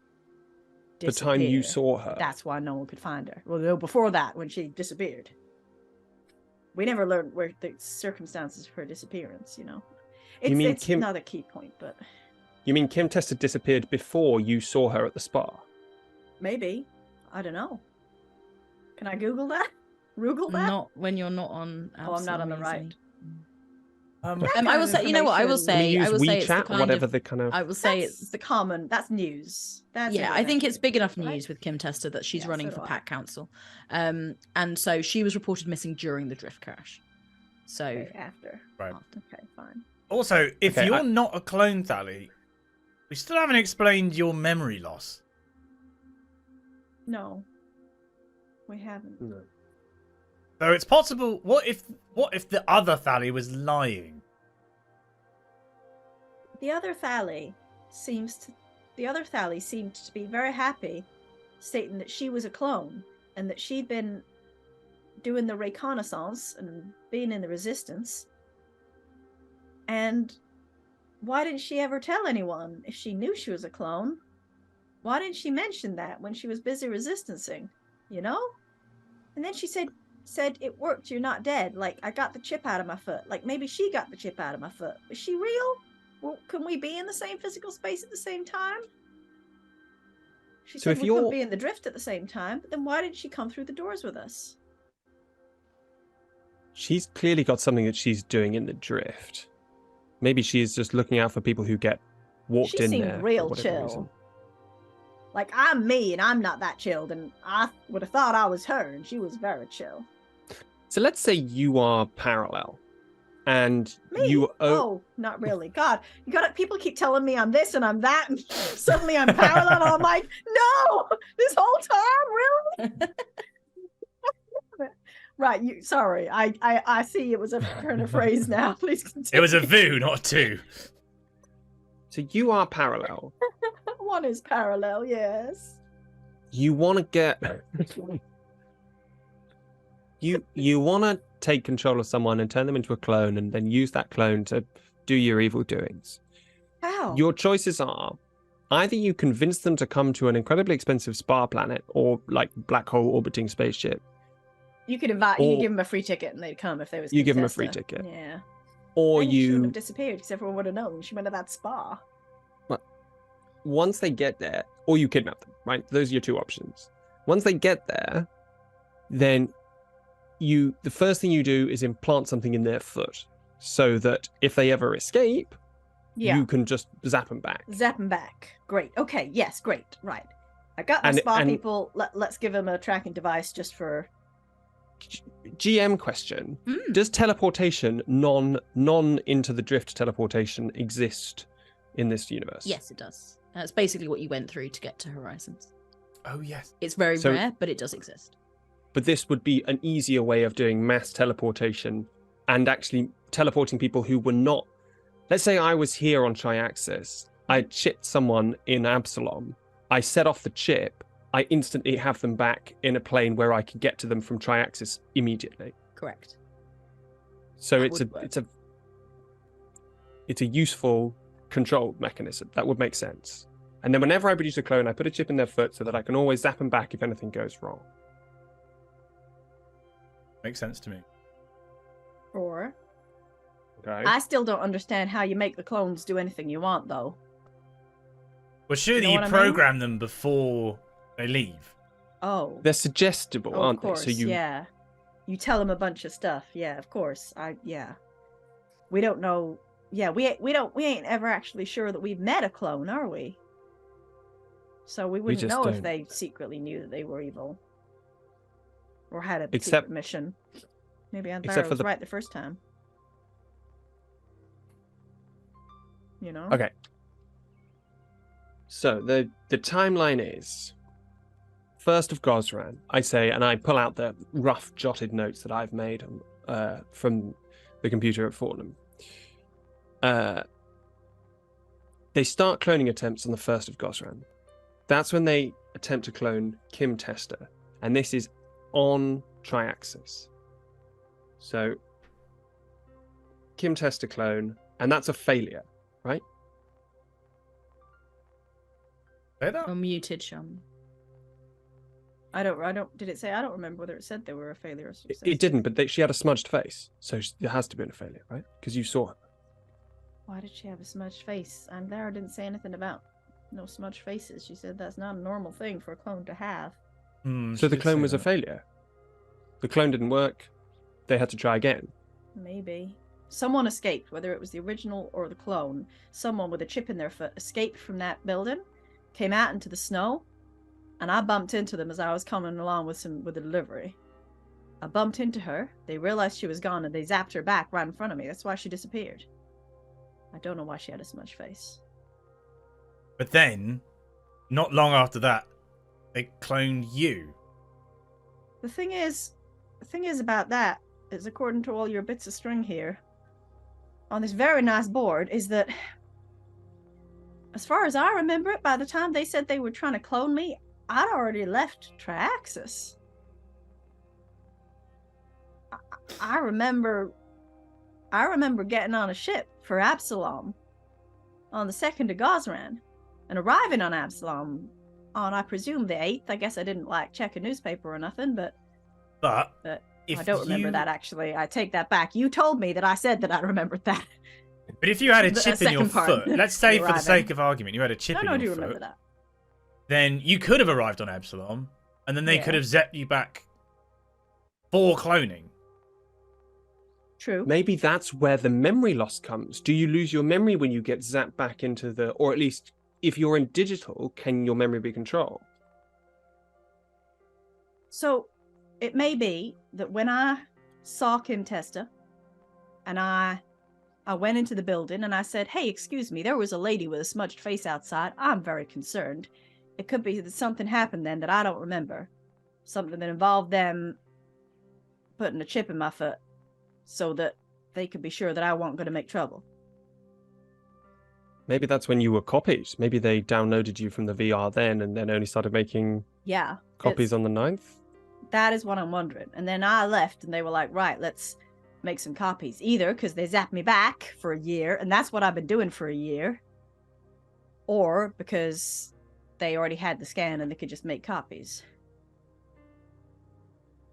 disappear? The time you saw her. That's why no one could find her. Well, no, before that, when she disappeared. We never learned where the circumstances of her disappearance, It's another key point, but... You mean Contesta disappeared before you saw her at the spa? Maybe. I don't know. Can I Google that? Google that? Not when you're not on... Oh, I'm not on the right. I will say, I will say, WeChat, it's the kind whatever of, the kind of. I will say it's the common. That's news. I think it's big enough news with Contesta that she's running for Pact Council, and so she was reported missing during the drift crash. So after, right? Okay, fine. Also, if you're not a clone, Thali, we still haven't explained your memory loss. No, we haven't. No. So it's possible. What if the other Thali was lying? The other Thali seemed to be very happy, stating that she was a clone and that she'd been doing the reconnaissance and being in the resistance. And why didn't she ever tell anyone if she knew she was a clone? Why didn't she mention that when she was busy resistancing? And then she said it worked, you're not dead. Like, I got the chip out of my foot. Like, maybe she got the chip out of my foot. Is she real? Well, can we be in the same physical space at the same time? She So said if we couldn't you're- be in the drift at the same time, but then why did she come through the doors with us? She's clearly got something that she's doing in the drift. Maybe she's just looking out for people who get walked She in seemed there real for whatever chill. reason. Like, I'm me, and I'm not that chilled, and I would have thought I was her, and she was very chill. So let's say you are parallel, and Me? you Oh, not really. God, you got people keep telling me I'm this and I'm that, and suddenly I'm parallel. And I'm like, no, this whole time, really? Right. You. Sorry. I see. It was a turn of phrase now. Please continue. It was a VU, not a 2. So you are parallel. One is parallel. Yes. You want to get. You want to take control of someone and turn them into a clone, and then use that clone to do your evil doings. How? Your choices are either you convince them to come to an incredibly expensive spa planet or like black hole orbiting spaceship. You could invite. You or- could give them a free ticket, and they'd come if they was. You give 'em a Contessa. free ticket. Yeah. Or Then she shouldn't you, have disappeared because everyone would have known she went to that spa. once they get there, or you kidnap them, right? Those are your two options. Once they get there, then the first thing you do is implant something in their foot so that if they ever escape, Yeah. you can just zap them back. Zap them back. Great. Okay. Yes. Great. Right. I got my And- spa and- people. Let's give them a tracking device just for. GM question. Mm. Does teleportation, non into the drift teleportation, exist in this universe? Yes, it does. It's basically what you went through to get to Horizons. Oh, yes. It's very So- rare, but it does exist. But this would be an easier way of doing mass teleportation and actually teleporting people who were not. Let's say I was here on Triaxis. I chipped someone in Absalom. I set off the chip. I instantly have them back in a plane where I can get to them from Triaxis immediately. Correct. So That it's would work. a useful control mechanism. That would make sense. And then whenever I produce a clone, I put a chip in their foot so that I can always zap them back if anything goes wrong. Makes sense to me. Or. Okay. I still don't understand how you make the clones do anything you want, though. Well, surely know you what I mean? program them before they leave. Oh. They're suggestible, Oh, aren't of course, they? So you yeah. You tell them a bunch of stuff. Yeah, of course. Yeah. We don't know. Yeah, we ain't ever actually sure that we've met a clone, are we? So we wouldn't just know if don't. they secretly knew that they were evil. Or had a Except- secret mission. Maybe Aunt except Lara for was the- right the first time. You know? Okay. So the timeline is 1st of Gosran, I say, and I pull out the rough jotted notes that I've made from the computer at Fortnum. They start cloning attempts on the 1st of Gosran. That's when they attempt to clone Kim Tester, and this is on Triaxis. So Kim Tester clone, and that's a failure, right? Say that? You're muted, Sean. I don't did it say? I don't remember whether it said they were a failure or success. It didn't, but she had a smudged face, so it has to be a failure, right? Because you saw her. Why did she have a smudged face? And Lara didn't say anything about no smudged faces. She said that's not a normal thing for a clone to have. So the clone was a failure. The clone didn't work. They had to try again. Maybe. Someone escaped, whether it was the original or the clone. Someone with a chip in their foot escaped from that building, came out into the snow, and I bumped into them as I was coming along with the delivery. I bumped into her. They realized she was gone, and they zapped her back right in front of me. That's why she disappeared. I don't know why she had a smudged face. But then, not long after that, they cloned you. The thing is about that is, according to all your bits of string here, on this very nice board, is that, as far as I remember it, by the time they said they were trying to clone me, I'd already left Triaxis. I remember getting on a ship for Absalom on the 2nd of Gosran and arriving on Absalom on, I presume, the 8th. I guess I didn't check a newspaper or nothing, but if I don't remember you- that, actually. I take that back. You told me that I said that I remembered that. But if you had a The chip in your second part, foot, let's say the for the arriving. sake of argument, you had a chip No, in I do your remember foot, that. then you could have arrived on Absalom, and then they Yeah. could have zapped you back for cloning. True. Maybe that's where the memory loss comes. Do you lose your memory when you get zapped back into the, or at least if you're in digital, can your memory be controlled? So it may be that when I saw Kim Testa and I went into the building and I said, hey, excuse me, there was a lady with a smudged face outside. I'm very concerned. It could be that something happened then that I don't remember. Something that involved them putting a chip in my foot so that they could be sure that I wasn't going to make trouble. Maybe that's when you were copied. Maybe they downloaded you from the VR then and then only started making Yeah. copies on the 9th. That is what I'm wondering. And then I left and they were like, right, let's make some copies. Either because they zapped me back for a year, and that's what I've been doing for a year, or because they already had the scan and they could just make copies.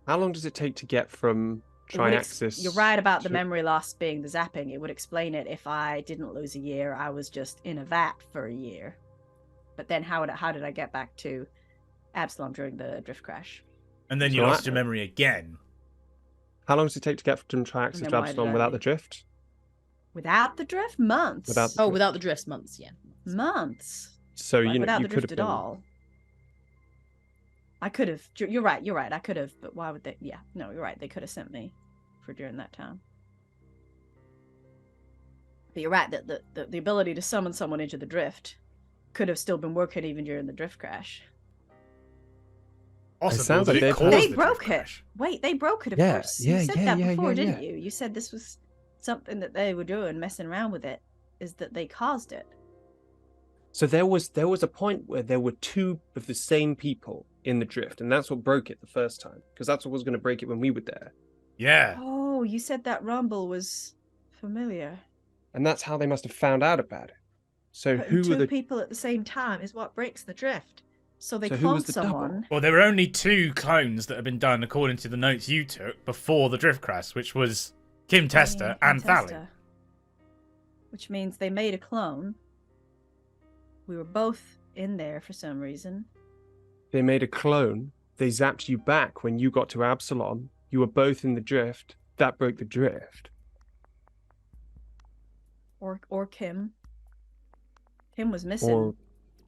How long does it take to get from It would Triaxis? You're right about the to- memory loss being the zapping. It would explain it if I didn't lose a year. I was just in a vat for a year. But then how did I get back to Absalom during the drift crash? And then you So lost your memory again. How long does it take to get from Triaxis then to why did Absalom I without leave? the drift? Without the drift? Months. Without the- Oh, without the drifts, months, yeah. Months. So Like, you know without you the could have drift been. at all. I could have. You're right. I could have, but why would they? Yeah, no, you're right. They could have sent me for during that time. But you're right that the ability to summon someone into the drift could have still been working even during the drift crash. Possible, sounds but like it they've caused They the broke drift it. crash. Wait, they broke it. Of Yeah, course. yeah, You said yeah, that yeah, before, yeah, didn't yeah. you? You said this was something that they were doing, messing around with it. Is that they caused it? So there was a point where there were two of the same people in the drift, and that's what broke it the first time, because that's what was going to break it when we were there, Yeah. Oh, you said that rumble was familiar. and that's how they must have found out about it. So Putting who two were the? people at the same time is what breaks the drift. So they So who was cloned the double? someone. Well, there were only 2 clones that had been done according to the notes you took before the drift crash, which was Kim Testa and Thali. Testa. Which means they made a clone. We were both in there for some reason. They made a clone. They zapped you back when you got to Absalom. You were both in the drift. That broke the drift. Or Kim. Kim was missing Or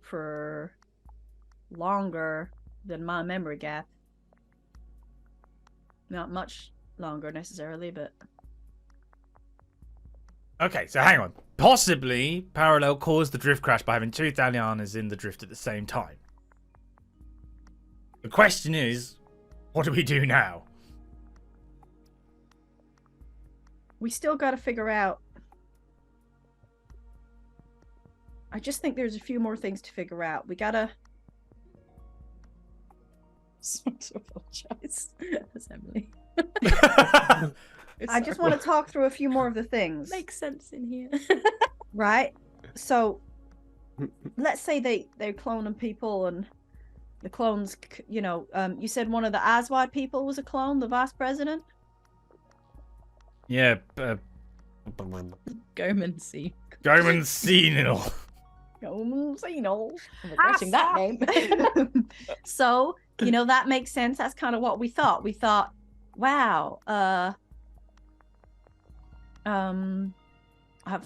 for longer than my memory gap. Not much longer necessarily, but Okay, so hang on. Possibly Parallel caused the drift crash by having 2 Thalianas in the drift at the same time. The question is, what do we do now? we still got to figure out. I just think there's a few more things to figure out. We gotta. So to apologize, Assembly. I just want to talk through a few more of the things. Makes sense in here. Right? So, let's say they're cloning people and the clones, you said one of the Aswad people was a clone, the vice president? Yeah, Goman C. Goman Senil. I'm regretting that name. So, that makes sense. That's kind of what we thought. We thought, wow, I've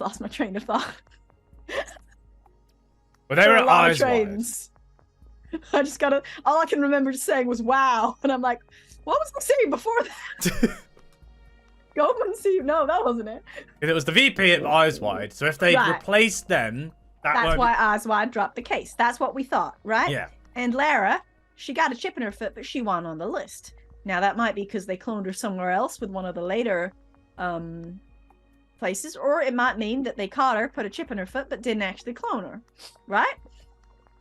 lost my train of thought. Well, they There were are at a lot of eyes wide. trains. I just gotta. All I can remember saying was "wow," and I'm like, "What was I saying before that?" Goldman C. No, that wasn't it. It was the VP at Eyes Wide, so if they Right. replaced them, That's won't why Eyes Wide dropped the case. That's what we thought, right? Yeah. And Lara, she got a chip in her foot, but she wasn't on the list. Now that might be because they cloned her somewhere else with one of the later places, or it might mean that they caught her, put a chip in her foot, but didn't actually clone her, right?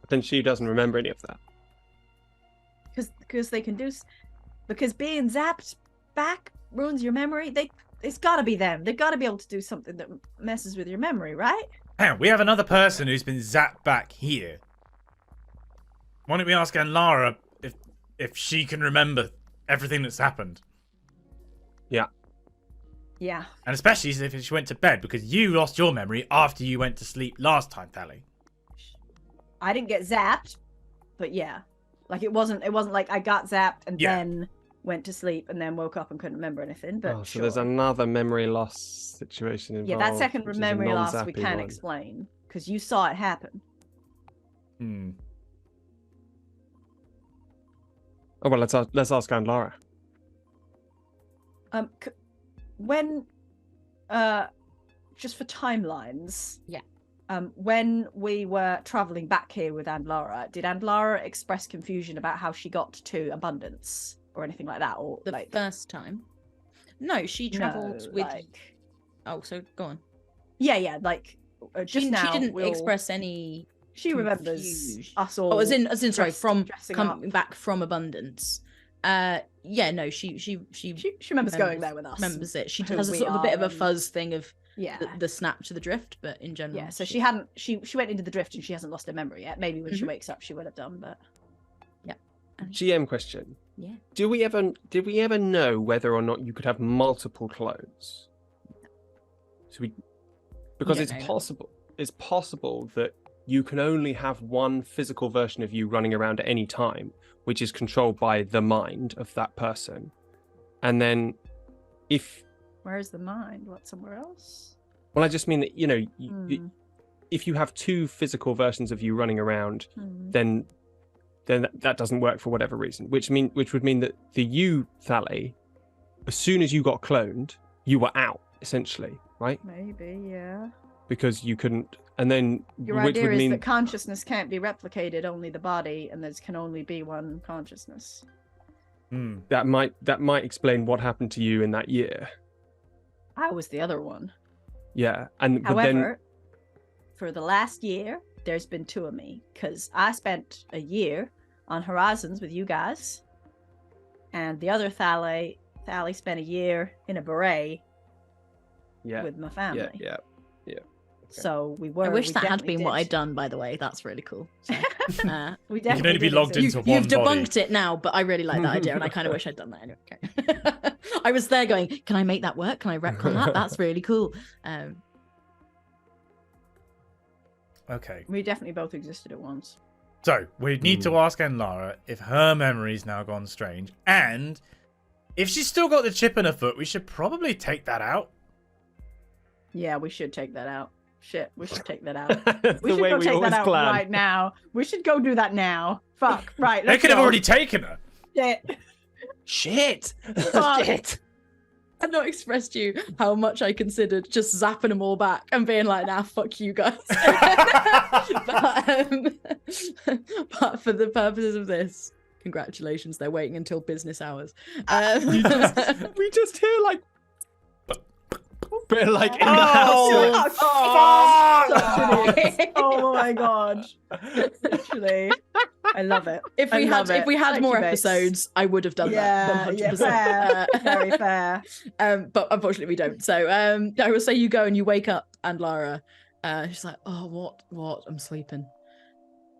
But then she doesn't remember any of that. Because they can do, because being zapped back ruins your memory. It's got to be them. They've got to be able to do something that messes with your memory, right? Hang on, we have another person who's been zapped back here. Why don't we ask Lara if she can remember everything that's happened? Yeah. Yeah. And especially if she went to bed, because you lost your memory after you went to sleep last time, Thali. I didn't get zapped, but yeah, like it wasn't like I got zapped and Yeah. then went to sleep and then woke up and couldn't remember anything. But So sure. there's another memory loss situation involved. Yeah, that second which is a memory loss we non-zappy can't one. explain because you saw it happen. Oh well, let's ask Andlara. When just for timelines. Yeah. When we were traveling back here with Andlara, did Andlara express confusion about how she got to abundance or anything like that, or The like first time? No, she traveled with. like... Oh, so go on. Yeah, like just now She didn't express any. She remembers confusion. us all. Oh, as in, sorry, from dressing coming up. back from abundance. Yeah, no, she remembers going there with us. Remembers it. She who has a we sort of a bit of a are and- fuzz thing of Yeah. the snap to the drift, but in general, Yeah, so she hadn't. She went into the drift and she hasn't lost her memory yet. Maybe when she Mhm. wakes up, she would have done. But GM question. Yeah. Did we ever know whether or not you could have multiple clones? Because don't it's know. possible. It's possible that you can only have one physical version of you running around at any time, which is controlled by the mind of that person. And then, where's the mind? What, somewhere else? I just mean that if you have two physical versions of you running around, then that doesn't work for whatever reason. Which would mean that the you, Thali, as soon as you got cloned, you were out essentially, right? Maybe, yeah. Because you couldn't, and then Your which idea would is mean that consciousness can't be replicated, only the body, and there can only be one consciousness. that might explain what happened to you in that year. I was the other one. Yeah, but However, for the last year, there's been two of me, because I spent a year on Horizons with you guys, and the other Thali spent a year in a beret yeah, with my family. yeah. So we were. I wish we that had definitely been what did. I'd done. By the way, that's really cool. So, We You can definitely only be did logged exist. into one you've body. debunked it now, but I really like that idea, and I kind of wish I'd done that anyway. Okay. I was there going, can I make that work? Can I retcon that? That's really cool. Okay. We definitely both existed at once. So we need to ask Enlara if her memory's now gone strange, and if she's still got the chip in her foot, we should probably take that out. Yeah, we should take that out. Shit, we should take that out. That's We the should way go we take always that out plan. right now. We should go do that now. Fuck. Right. They let's could have go. already taken her. Shit. Shit! Fuck. Shit! I've not expressed to you how much I considered just zapping them all back and being like, nah, fuck you guys. but for the purposes of this, congratulations, they're waiting until business hours. We just hear like, bit like in the Oh, house. Oh, such an idiot. Oh my god. Literally. I love it. If I we love had it. more Thank you, babes. episodes, I would have done Yeah, that 100%. yeah, fair. Very fair. But unfortunately we don't. So I will say you go and you wake up and Lara, she's like, oh, what? I'm sleeping.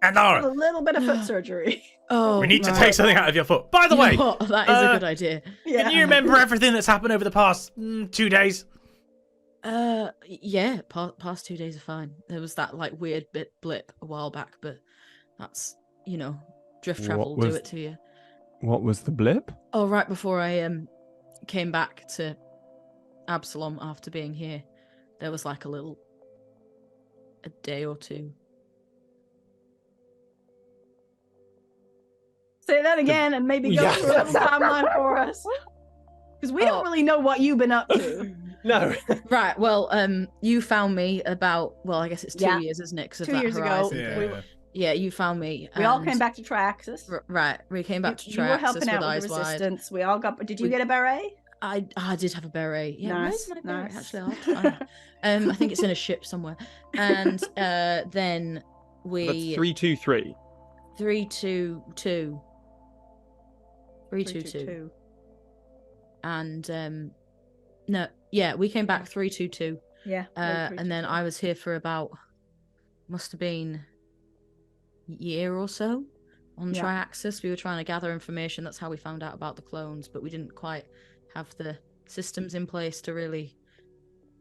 A Enlara, little bit of foot surgery. Oh, we need to right. take something out of your foot. By the You way, know what? That is a good idea. Yeah. can you remember everything that's happened over the past 2 days? Yeah, past 2 days are fine. There was that like weird blip a while back, but that's, drift travel will do it to you. What was the blip? Oh, right before I came back to Absalom after being here, there was like a day or two. Say that again and maybe go Yeah. through the timeline for us. Because we don't really know what you've been up to. No. Right, well, you found me about, I guess it's 2 Yeah. years, isn't it? 'Cause of 2 that years ago. Horizon Yeah. thing. Yeah, you found me. We all and- came back to Traxxas. Right, we came back to You were Traxxas helping with out with eyes the wide. resistance. We all got. Did you We- get a beret? I did have a beret. Yeah, Nice, where's my beret? nice. Actually, I think it's in a ship somewhere. And then That's we 323. 322. 322. And no, yeah, we came back 322. Yeah. And then I was here for about, must have been a year or so on Yeah. Triaxis. We were trying to gather information. That's how we found out about the clones, but we didn't quite have the systems in place to really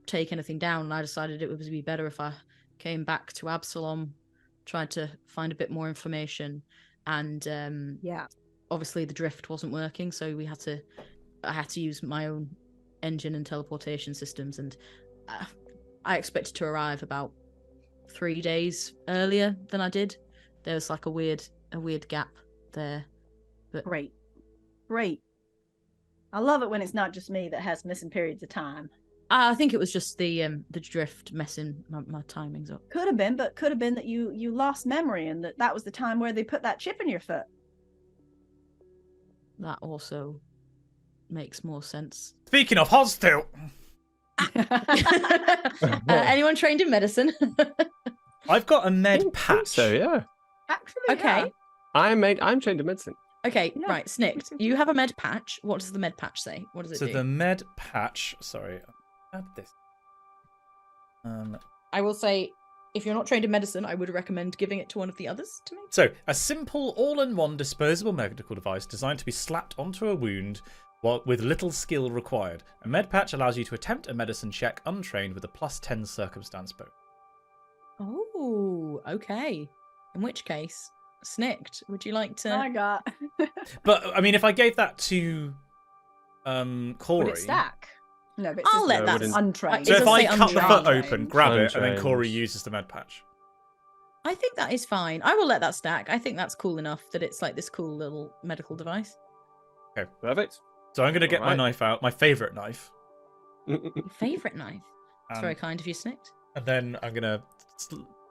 take anything down. And I decided it would be better if I came back to Absalom, tried to find a bit more information, and Yeah. obviously the drift wasn't working, so I had to use my own engine and teleportation systems, and I expected to arrive about 3 days earlier than I did. There was like a weird gap there. But Great. I love it when it's not just me that has missing periods of time. I think it was just the drift messing my timings up. Could have been that you lost memory and that was the time where they put that chip in your foot. That also makes more sense. Speaking of hostile, Anyone trained in medicine? I've got a med think patch. So yeah, Actually, Okay. yeah. I'm trained in medicine. Okay, Yeah. right, Snicked. You have a med patch. What does the med patch say? What does it So do? the med patch. Sorry, add this. I will say, if you're not trained in medicine, I would recommend giving it to one of the others to me. So, a simple all-in-one disposable medical device designed to be slapped onto a wound with little skill required. A med patch allows you to attempt a medicine check untrained with a +10 circumstance bonus. Oh, okay. In which case, Snicked, would you like to? I got. But, I mean, if I gave that to Would Corey... it stack? No, but I'll let that. untrained. So It if does I say cut the foot untrained. open, grab it, and then Untrained. Corey uses the med patch. I think that is fine. I will let that stack. I think that's cool enough that it's like this cool little medical device. Perfect. So I'm going to get my Alright. knife out, my favourite knife. Your favorite knife. That's Um, very kind of you, Snicked. And then I'm going to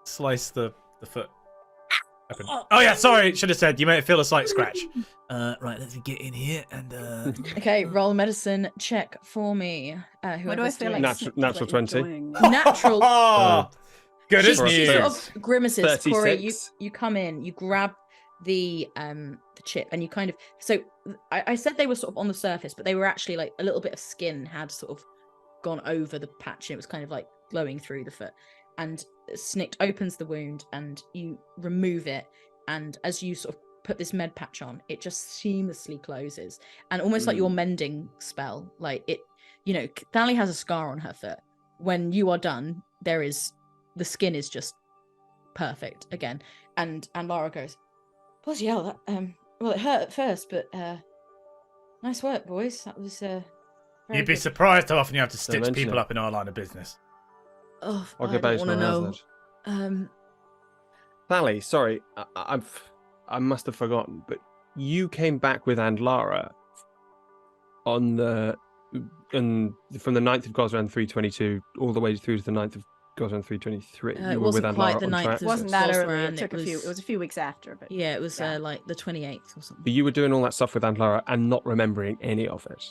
slice the foot open. Oh yeah, sorry, should have said. You may feel a slight scratch. Right, let's get in here and... Okay, roll medicine check for me. Why do I Whoever's feel doing like it. Natural 20. Natural. Good as She news. sort of grimaces. Corey, 36. you come in, you grab the chip, and you kind of. So I said they were sort of on the surface, but they were actually like a little bit of skin had sort of gone over the patch, and it was kind of like glowing through the foot. And Snicked opens the wound, and you remove it, and as you sort of put this med patch on, it just seamlessly closes, and almost like your mending spell, like it. You know, Thali has a scar on her foot. When you are done, the skin is just perfect again. And Lara goes, bloody hell, that well, it hurt at first, but nice work, boys. That was very You'd be good. surprised how often you have to stitch mention people it. up in our line of business. Oh, I'll I get don't back want to to know. hazard. Thali, sorry, I must have forgotten, but you came back with Andlara from the 9th of Gosran 322 all the way through to the 9th of Gosran 323. It You were with wasn't quite Andlara the on 9th track. It wasn't that early. Gosran, It took it was a few weeks after, but Yeah, it was Yeah. like the 28th or something. But you were doing all that stuff with Andlara and not remembering any of it.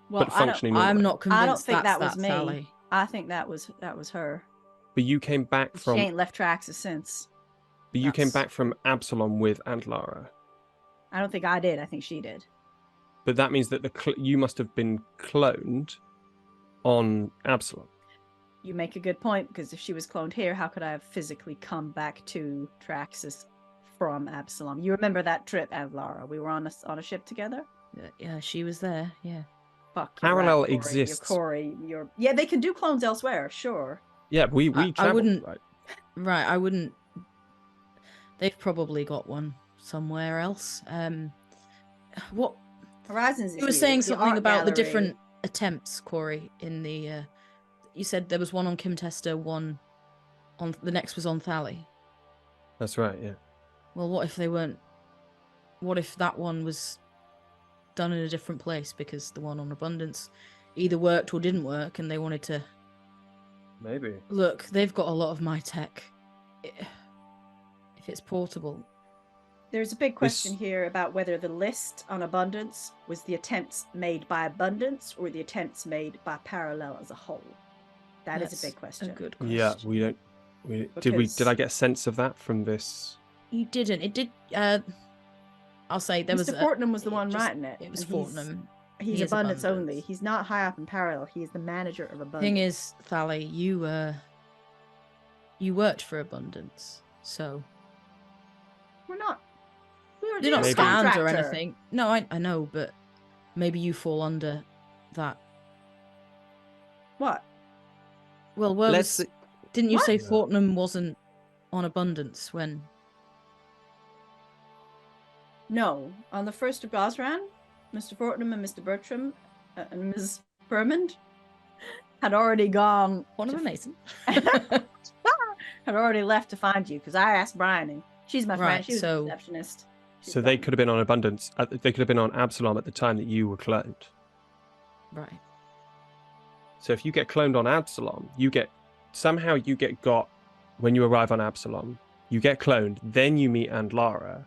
well, but I don't, functioning I'm normally. not convinced I don't think that's that was me. Thali. I think that was her. But you came back She from ain't left Traxxas since. That's- from Absalom with Andlara. I don't think I did. I think she did. But that means that you must have been cloned on Absalom. You make a good point, because if she was cloned here, how could I have physically come back to Traxxas from Absalom? You remember that trip, Lara? We were on a ship together? Yeah, she was there. Yeah. Fuck. You're Parallel right, Corey. exists. Yeah, they can do clones elsewhere, sure. Yeah, we I traveled, wouldn't- right? Right, I wouldn't. They've probably got one somewhere else. What Horizons is you were here, saying the something art about the gallery. different attempts, Corey. In the, you said there was one on Kim Tester, one on the next was on Thali. That's right, yeah. Well, what if they weren't? What if that one was done in a different place because the one on Abundance either worked or didn't work, and they wanted to Maybe. look? They've got a lot of my tech. If it's portable, There's a big question here about whether the list on Abundance was the attempts made by Abundance or the attempts made by Parallel as a whole. That is that's a big question. A good question. Yeah, we don't. Did Because- I get a sense of that from this? You didn't. It did. I'll say there was. Mr. Fortnum was the it one just- writing it. It was and he's- Fortnum. He's He is Abundance only. Abundance. He's not high up in Parallel. He is the manager of Abundance. Thing is, Thali, you worked for Abundance, so we're not. We were you're not just Maybe. scammed or contractor. anything. No, I know, but maybe you fall under that. What? Well, didn't you What? say Fortnum wasn't on Abundance when? No, on the 1st of Gosran, Mr. Fortnum and Mr. Bertram and Ms. Bermond had already gone. One of a mason. Had already left to find you because I asked Bryony. She's my friend. Right, She was so- a receptionist. She's So they gone. could have been on Abundance. They could have been on Absalom at the time that you were cloned. Right. So if you get cloned on Absalom, you get got when you arrive on Absalom. You get cloned, then you meet Andlara.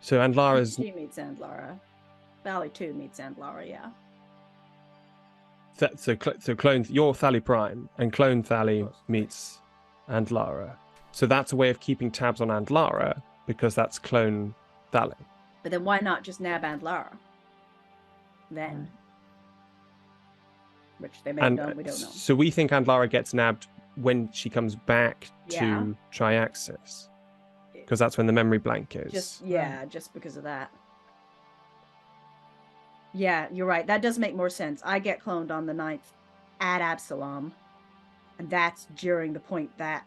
So Andlara's She meets Andlara. Valley 2 meets Andlara, yeah. so clone. You're Thali Prime, and clone Thali meets Andlara. So that's a way of keeping tabs on Andlara because that's clone Thali. But then why not just nab Andlara? Then. Which they may have And done, we don't know. so we think Andlara gets nabbed when she comes back Yeah. to Triaxis, because that's when the memory blank is. Just because of that. Yeah, you're right. That does make more sense. I get cloned on the 9th at Absalom, and that's during the point that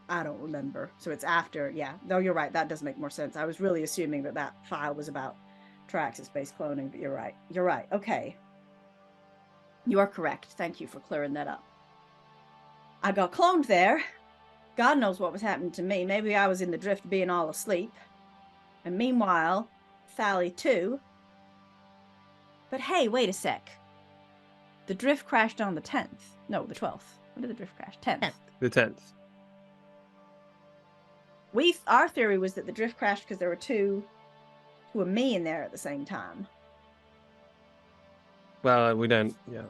I don't remember. So it's after, yeah. No, you're right. That does make more sense. I was really assuming that file was about Triaxis-based cloning, but you're right. You're right. Okay. You are correct. Thank you for clearing that up. I got cloned there. God knows what was happening to me. Maybe I was in the drift being all asleep. And meanwhile, Thali too. But hey, wait a sec. The drift crashed on the 10th. No, the 12th. When did the drift crash? 10th. The 10th. Our theory was that the drift crashed because there were two of me in there at the same time. Well, we don't. Yeah.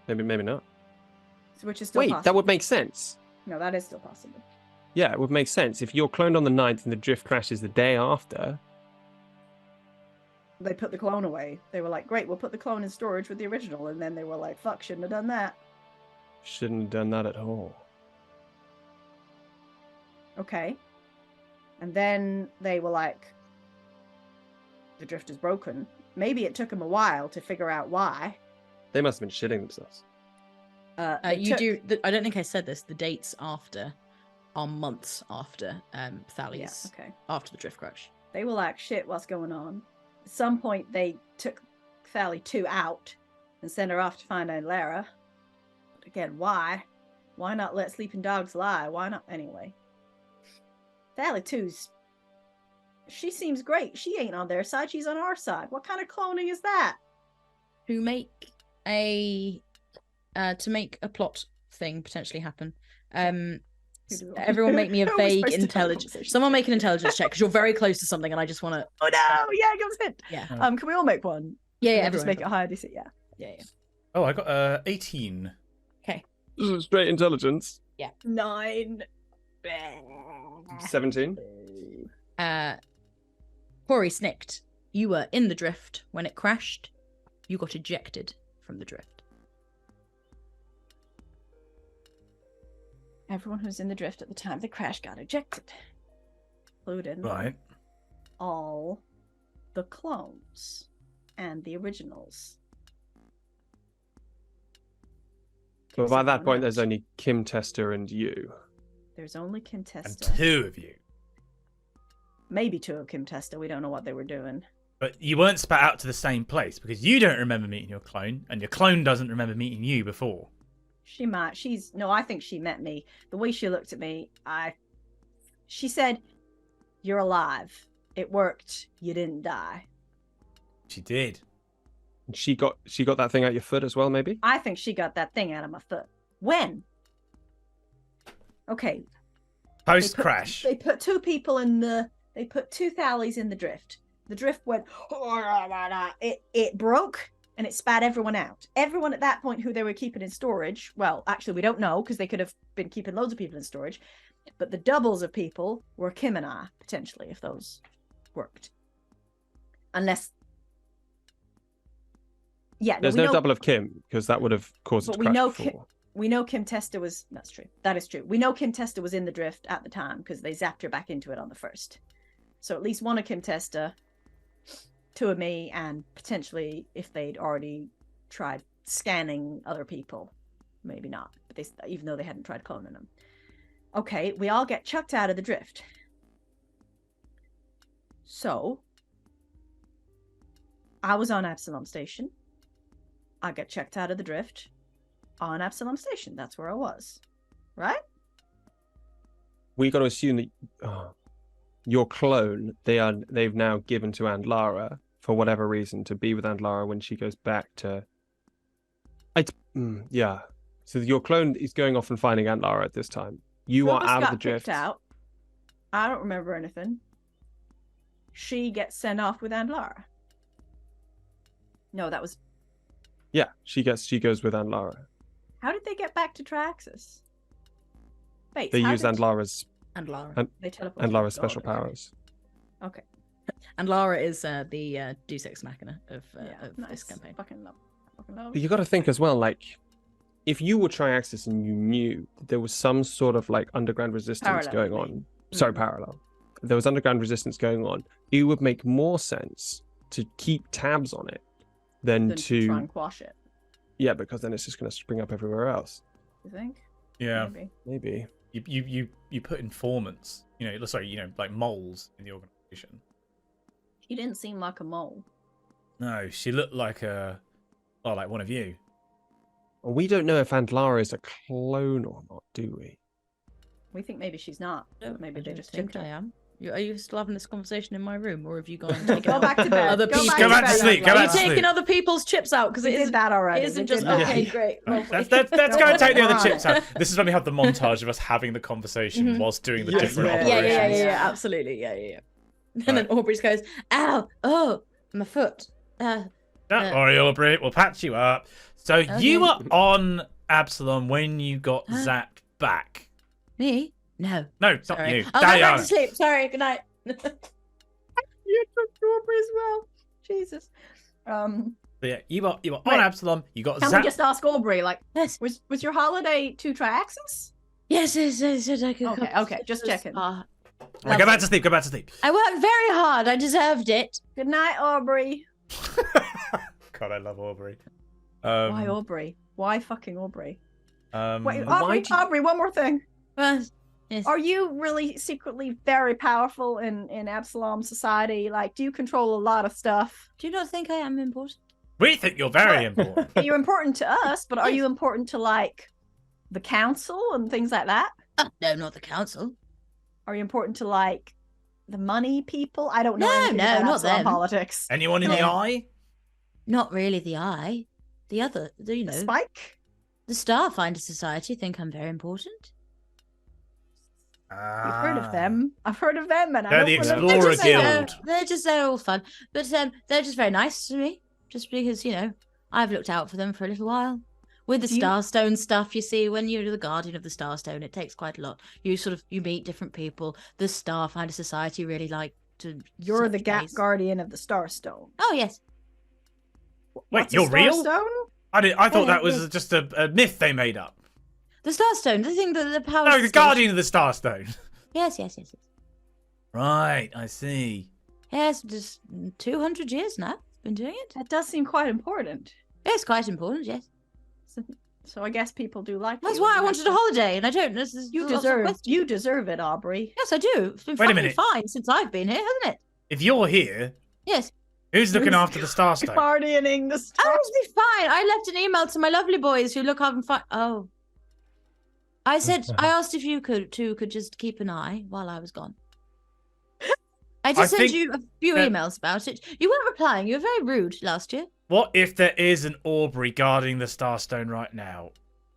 Maybe not. So which is still Wait, possible. that would make sense. No, that is still possible. Yeah, it would make sense if you're cloned on the 9th and the drift crashes the day after. They put the clone away. They were like, great, we'll put the clone in storage with the original. And then they were like, fuck, shouldn't have done that. Shouldn't have done that at all. Okay. And then they were like, the drift is broken. Maybe it took them a while to figure out why. They must have been shitting themselves. I don't think I said this. The dates after are months after Thali's, okay. after the drift crash. They were like, shit, what's going on? At some point, they took Thali 2 out and sent her off to find Andlara. But again, why? Why not let sleeping dogs lie? Why not? Anyway. Thali 2's... She seems great. She ain't on their side. She's on our side. What kind of cloning is that? Who make a... to make a plot thing potentially happen. Everyone make me a Who are we vague supposed to have a intelligence. conversation? Someone make an intelligence check because you're very close to something, and I just want to. Oh no! Yeah, give us a hint. Yeah. Can we all make one? Yeah, And then everyone just make it make higher DC. Yeah. Yeah. Oh, I got 18. Okay. Straight intelligence. 9. 17. Corey snicked. You were in the drift when it crashed. You got ejected from the drift. Everyone who's in the drift at the time the crash got ejected, including Right. all the clones and the originals. But by that Someone point, there's else. only Kim Tester and you. There's only Kim And Testa. 2 of you. Maybe 2 of Kim Testa. We don't know what they were doing. But you weren't spat out to the same place because you don't remember meeting your clone, and your clone doesn't remember meeting you before. She might. I think she met me. The way she looked at me, she said, "You're alive. It worked. You didn't die." She did. And she got that thing out your foot as well, maybe? I think she got that thing out of my foot. When? Okay. Post crash. They put 2 people in they put 2 Thalis in the drift. The drift went, it broke and it spat everyone out. Everyone at that point who they were keeping in storage, well, actually we don't know because they could have been keeping loads of people in storage, but the doubles of people were Kim and I, potentially, if those worked. Unless... Yeah, There's no double of Kim, because that would have caused it but to we crash know before. we know Kim Testa was... That's true. That is true. We know Kim Testa was in the drift at the time because they zapped her back into it on the 1st. So at least 1 of Kim Testa, 2 of me, and potentially if they'd already tried scanning other people. Maybe not, but even though they hadn't tried cloning them. Okay, we all get chucked out of the drift. So, I was on Absalom Station. I got checked out of the drift on Absalom Station. That's where I was. Right? We got to assume that your clone, they've now given to Andlara for whatever reason to be with Andlara when she goes back to. Yeah. So your clone is going off and finding Andlara at this time. You Phobos are out of got the drift. kicked out. I don't remember anything. She gets sent off with Andlara. No, that was. Yeah, she goes with Andlara. How did they get back to Traxxas? Wait, They use Andlara's And Lara. They teleport. Andlara's special powers. Okay. And Lara is the Deus Ex Machina of Nice. this campaign. Fucking love. But you got to think as well, like, if you were Triaxis and you knew that there was some sort of like underground resistance Parallel, going you on, mean. sorry, parallel, there was underground resistance going on, it would make more sense to keep tabs on it than Than to try to, and quash it. yeah, because then it's just going to spring up everywhere else. You think? Yeah. Maybe. Maybe. You put informants, like moles in the organization. He didn't seem like a mole. No, she looked like like one of you. Well, we don't know if Andlara is a clone or not, do we? We think maybe she's not. Maybe they just think took I her. am. Are you still having this conversation in my room, or have you gone and taken Go out back to bed. other Go people? back Go back to bed, sleep. Go Andrea. Are back you to sleep. taking other people's chips out? Because We did that already. It isn't We just did that. okay, great. Well, Let's go and take the other chips on. out. This is when we have the montage of us having the conversation whilst doing the Yes, different yeah. operations. yeah, absolutely, yeah. And then Right. Aubrey just goes, "Ow, oh, my foot." Don't worry, Aubrey. We'll patch you up. So you were on Absalom when you got zapped back. Me? No. No, not Sorry. you. I'll go back Diana. to sleep. Sorry. Good night. You took Aubrey as well. Jesus. So yeah, you were on Wait. Absalom. You got Can zapped. we just ask Aubrey, like, Yes. was your holiday to Triaxis? Yes. I could Okay, just checking. Right, go back to sleep. Go back to sleep. I worked very hard. I deserved it. Good night, Aubrey. God, I love Aubrey. Why Aubrey? Why fucking Aubrey? Wait, Why Aubrey, do you- Aubrey, one more thing. Yes. Are you really secretly very powerful in Absalom society? Like, do you control a lot of stuff? Do you not think I am important? we think you're very important. You're important to us, but are you important to, like, the council and things like that? Oh, no, not the council. Are you important to, like, the money people? I don't know No, anything no, about not Absalom them. politics. Anyone in the No. eye? Not really the eye. The other, Spike? the Starfinder Society think I'm very important. I've heard of them. I've heard of them, and I They're don't the remember- Explorer They're just, Guild. they're all fun, but they're just very nice to me. Just because I've looked out for them for a little while. With the Do you- Starstone stuff, you see, when you're the guardian of the Starstone, it takes quite a lot. You meet different people. The Starfinder Society really like to. You're the touch base. guardian of the Starstone. Oh yes. Wait, What's a you're real? Starstone? I thought that yeah. was just a myth they made up. The Starstone, the thing that the power. No, the Guardian of the Starstone. Yes. Right, I see. Yes, just 200 years now. Been doing it. That does seem quite important. It's quite important, yes. So I guess people do like That's you. why I wanted a holiday, and I don't. You deserve it, Aubrey. Yes, I do. It's been Wait a fucking minute. fine since I've been here, hasn't it? If you're here, Yes. who's looking after the Starstone? Guardianing the Oh, Star. it'll be fine. I left an email to my lovely boys who look after fine. Oh. I asked if you could just keep an eye while I was gone. I just sent think you a few that- emails about it. You weren't replying. You were very rude last year. What if there is an Aubrey guarding the Starstone right now?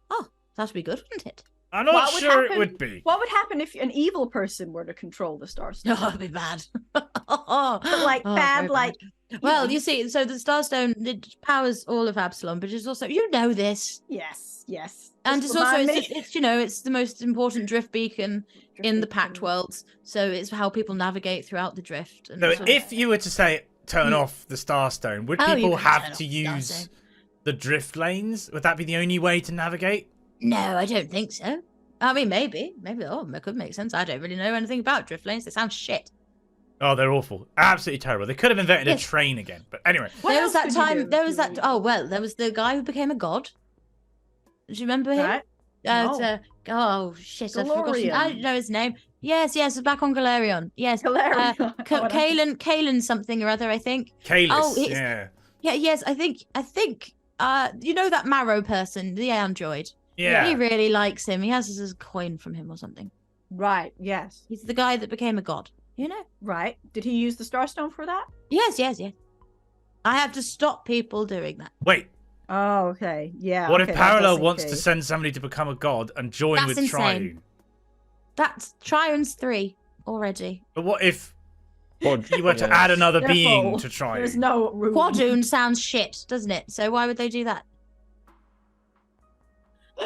Oh, that'd be good, wouldn't it? I'm not What would sure it happen- would be. What would happen if an evil person were to control the Starstone? Oh, it'd be bad. But like Oh, bad, very like Well, know. you see, so the Starstone it powers all of Absalom, but it's also you know this, yes. and Just it's also remind me. it's the most important drift beacon in the Pact World. Worlds, so it's how people navigate throughout the drift. And No, sort of- if you were to say turn off the Starstone, would Oh, you people can turn have off to the use Starstone. the drift lanes? Would that be the only way to navigate? No, I don't think so. I mean, maybe. Oh, that could make sense. I don't really know anything about drift lanes. They sound shit. Oh, they're awful. Absolutely terrible. They could have invented Yes. a train again. But anyway. What there else was that could you time. do There if was you that. were- Oh well, there was the guy who became a god. Do you remember him? Right? It's, No. oh shit! I've forgotten. I Galorian. don't know his name. Yes, back on Galerion. Yes. Galerion. Kalan something or other, I think. Kalis, he's- yeah. Yeah, yes, I think you know that Marrow person, the android. Yeah. He really likes him. He has his coin from him or something. Right, yes. He's the guy that became a god, you know? Right. Did he use the Starstone for that? Yes. I have to stop people doing that. Wait, Oh, okay. Yeah. what okay, if that does Parallel seem wants to key. send somebody to become a god and join That's with insane. Triune? That's Trione's 3 already. But what if Quad- you were to yeah. add another They're being full. to Triune? There's no room. Quadoon sounds shit, doesn't it? So why would they do that?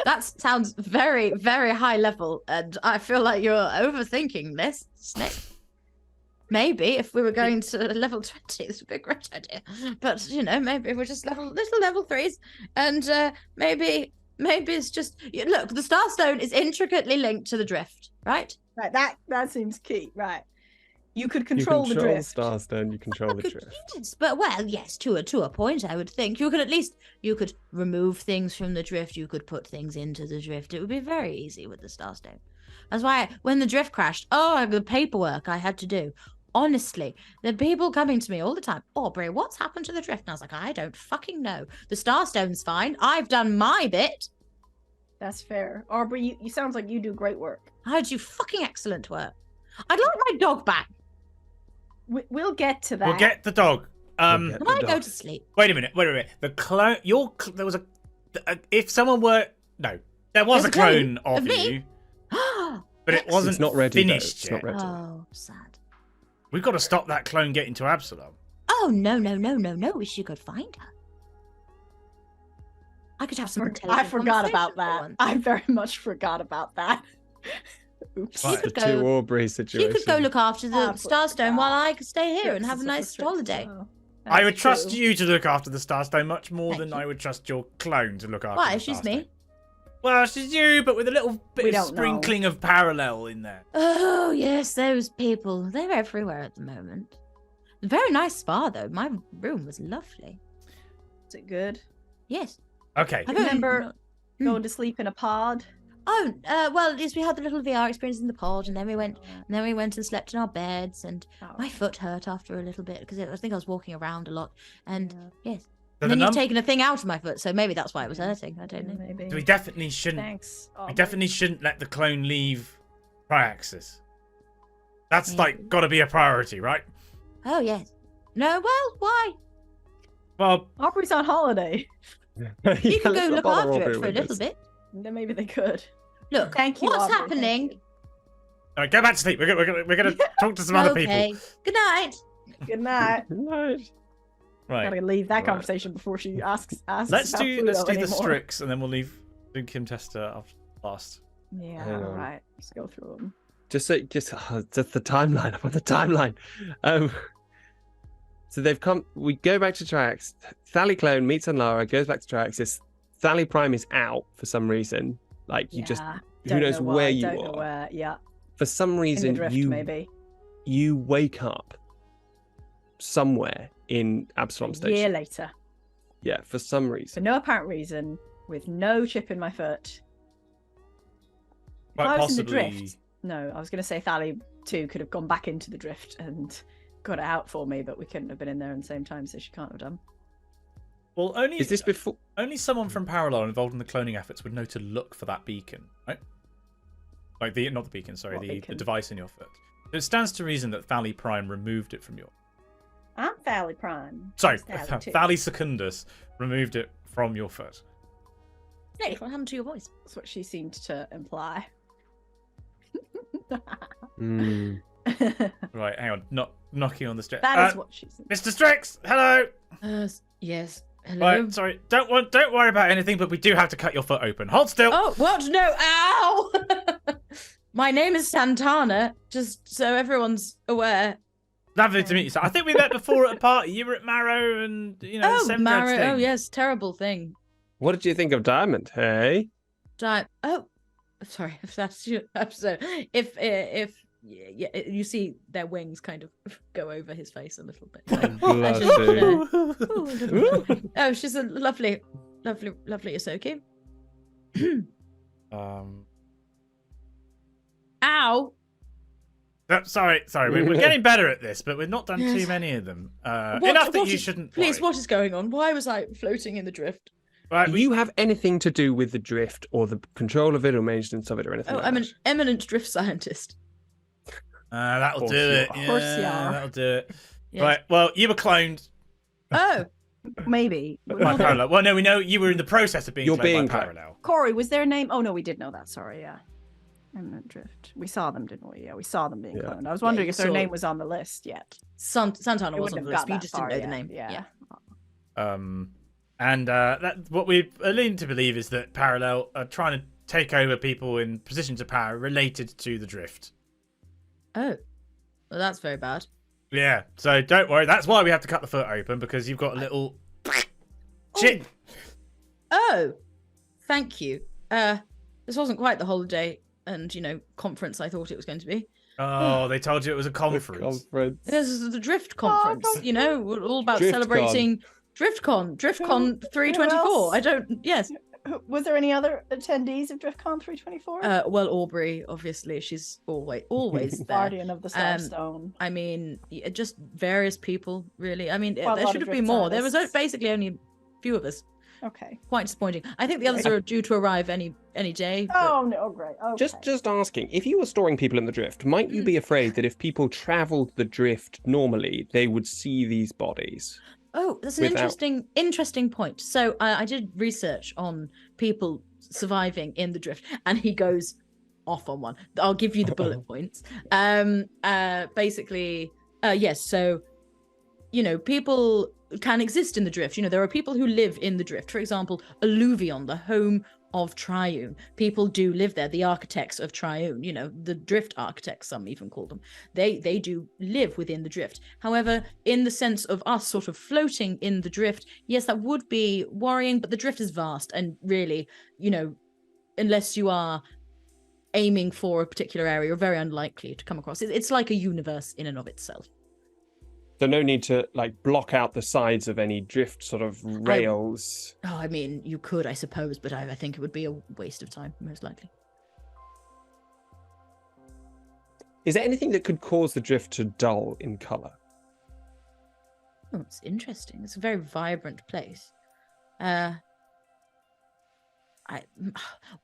That sounds very, very high level, and I feel like you're overthinking this, Snake. Maybe if we were going to level 20, this would be a great idea. But maybe we're just little level 3s, and maybe it's just look. The Starstone is intricately linked to the drift, right? Right, that seems key. Right. You could control the drift. Starstone, you control the drift. Yes, but yes, to a point, I would think you could remove things from the drift. You could put things into the drift. It would be very easy with the Starstone. That's why when the drift crashed, the paperwork I had to do. Honestly, the people coming to me all the time, Aubrey, what's happened to the drift? And I was like, I don't fucking know. The Starstone's fine. I've done my bit. That's fair. Aubrey, you sounds like you do great work. I do fucking excellent work. I'd like my dog back. We'll get to that. We'll get the dog. Can I go to sleep? Wait a minute. The clone. There was a. If someone were there was There's a a clone clone of of me? you, but it wasn't It's not ready, though. finished It's yet. not ready. Oh, sad. We've got to stop that clone getting to Absalom. Oh, no. Wish you could find her. I could have some I intelligent forgot about conversation that. for once. I very much forgot about that. Oops. She Right. could The two go. Aubrey She situation. could go look after the Absolutely Starstone while I could stay here and have a Tricks nice is a tricks holiday. as well. I would That's trust true. you to look after the Starstone much more Thank than you. I would trust your clone to look after Why? the If she's Starstone. me. Well, she's you, but with a little We bit of don't know. sprinkling of parallel in there. Oh, yes, those people. They're everywhere at the moment. Very nice spa, though. My room was lovely. Is it good? Yes. Okay. I don't Remember Hmm. going to sleep in a pod? Oh, well, yes, we had the little VR experience in the pod, and then we went and slept in our beds, and Oh. my foot hurt after a little bit because I think I was walking around a lot, and yes. So And the then you've num- taken a thing out of my foot, so maybe that's why it was hurting. I don't know. Maybe. So we definitely shouldn't. Thanks. We definitely shouldn't let the clone leave Triaxis. That's Yeah. like got to be a priority, right? Oh, yes. No, well, why? Well, Aubrey's on holiday. You could go look after it for a little bit. Then maybe they could. Look, Thank you, what's Aubrey, thank happening? you. all right, go back to sleep. We're gonna talk to some other Okay. people. Good night. Good night. Right. Right. Gotta leave that Right. conversation before she asks Let's about do Pluto the anymore. Strix, and then we'll do Kim Tester after last. Yeah, Hang on. right. Let's go through them. Just the timeline. I'm on the timeline. So they've come. We go back to Triax. Thali Clone meets Lara, goes back to Triaxis. Thali Prime is out for some reason. Like you just who Don't knows know where why, you don't know are. where. Yeah, For some in the reason, drift maybe. you wake up somewhere in Absalom A Station. year later, Yeah, for some for reason. no apparent reason, with no chip in my foot. If Quite I was in the possibly. drift. No, I was going to say Thali too could have gone back into the drift and got it out for me, but we couldn't have been in there at the same time, so she can't have done. Well, only Is this before? only someone from Parallel involved in the cloning efforts would know to look for that beacon, right? Like not the beacon, sorry, What the beacon? device in your foot. It stands to reason that Thali Prime removed it from your. I'm Thali Prime. Sorry, It's Thali too. Thali Secundus removed it from your foot. Nick, what happened to your voice? That's what she seemed to imply. Hmm. Right, hang on, not knocking on the Strix. That is what she said. Mr. Strix, hello. Yes. Hello. Right, sorry, don't worry about anything, but we do have to cut your foot open. Hold still. Oh, what? No, ow! My name is Santana, just so everyone's aware. Lovely to meet you. So I think we met before at a party. You were at Marrow, and Oh, Semred's Mara. thing. Oh, yes, terrible thing. What did you think of Diamond? Hey. Oh, sorry. If that's your episode, if you see their wings kind of go over his face a little bit. Bless Actually, you. Ooh, a little bit. Oh, she's a lovely Isoki. Ow! Sorry, we're getting better at this, but we've not done too many of them. Enough that you shouldn't. Please, worry. what is going on? Why was I floating in the drift? Right, Do you have anything to do with the drift or the control of it or maintenance of it or anything like I'm that? an eminent drift scientist. That'll Of do course you it. are. Of course you Yeah, are. that'll do it. Yes. Right. Well, you were cloned Oh, Maybe. by Parallel. Well, no, we know you were in the process of being You're cloned being by cloned. Parallel. Corey, was their name? Oh no, we did know that. Sorry, yeah. Eminent Drift. We saw them, didn't we? Yeah, we saw them being Yeah. cloned. I was wondering you if their saw name it. was on the list yet. Santana We was wouldn't on the have list, got but you that just far didn't know yet. the name. Yeah. And that what we are leading to believe is that Parallel are trying to take over people in positions of power related to the drift. Oh, well, that's very bad. Yeah, so don't worry. That's why we have to cut the foot open, because you've got a little shit. Oh, thank you. This wasn't quite the holiday and conference I thought it was going to be. Oh, they told you it was a conference. This is the Drift Conference. We're all about DriftCon. celebrating DriftCon 324. else? Yes. Was there any other attendees of DriftCon 324? Well, Aubrey, obviously, she's always there. Guardian of the Starstone. I mean, just various people, really. I mean, Quite a there lot should of have been Drift more. There was scientists. basically only a few of us. Okay. Quite disappointing. I think the others are due to arrive any day. But... Oh no, great. Okay. Just asking, if you were storing people in the drift, might you be afraid that if people travelled the drift normally, they would see these bodies? Oh, that's an interesting point. So I did research on people surviving in the drift, and he goes off on one. I'll give you the bullet points. Basically, yes. So, people can exist in the drift. There are people who live in the drift. For example, Alluvion, the home of Triune. People do live there. The architects of Triune, the drift architects, some even call them. They do live within the drift. However, in the sense of us sort of floating in the drift, yes, that would be worrying, but the drift is vast, and really, unless you are aiming for a particular area, you're very unlikely to come across it. It's like a universe in and of itself. So no need to block out the sides of any drift sort of rails. I mean, you could, I suppose, but I think it would be a waste of time, most likely. Is there anything that could cause the drift to dull in colour? Oh, it's interesting. It's a very vibrant place. Well,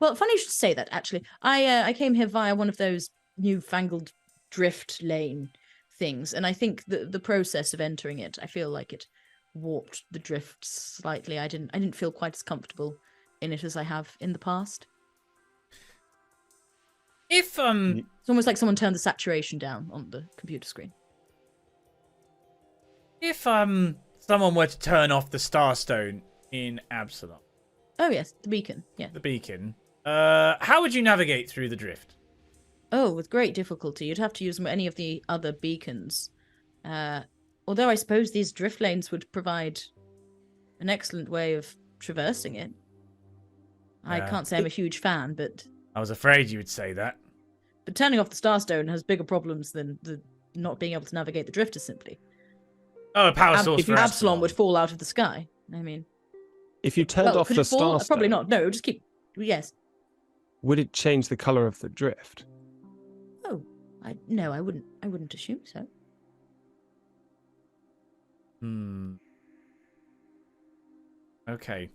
funny you should say that, actually. I came here via one of those newfangled drift lane things, and I think the process of entering it, I feel like it warped the drift slightly. I didn't feel quite as comfortable in it as I have in the past. If It's almost like someone turned the saturation down on the computer screen. If someone were to turn off the Starstone in Absalom, Oh yes, the beacon. Yeah. the beacon, how would you navigate through the drift? Oh, with great difficulty. You'd have to use any of the other beacons. Although I suppose these drift lanes would provide an excellent way of traversing it. I Yeah. can't say I'm a huge fan, but I was afraid you would say that. turning off the Starstone has bigger problems than the not being able to navigate the drift, simply. Oh, a power source If for Absalom would fall out of the sky. I mean, If you turned off could the it fall? Starstone, Probably not. No, it would just keep. Yes. would it change the colour of the drift? Oh, no, I wouldn't. I wouldn't assume so. Okay.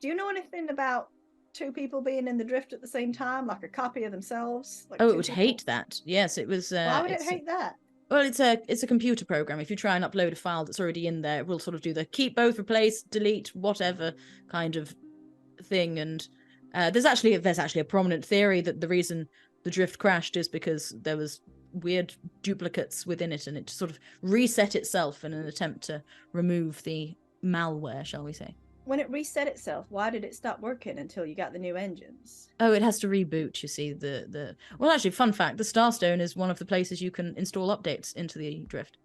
Do you know anything about two people being in the drift at the same time, like a copy of themselves? Like Oh, two it would people? hate that. Yes, it was. Why would it hate that? Well, it's a computer program. If you try and upload a file that's already in there, it will sort of do the keep both, replace, delete, whatever kind of thing. And there's actually a prominent theory that the reason the drift crashed is because there was weird duplicates within it, and it sort of reset itself in an attempt to remove the malware, shall we say. When it reset itself, why did it stop working until you got the new engines? Oh, it has to reboot, you see. Well, actually, fun fact, the Starstone is one of the places you can install updates into the drift.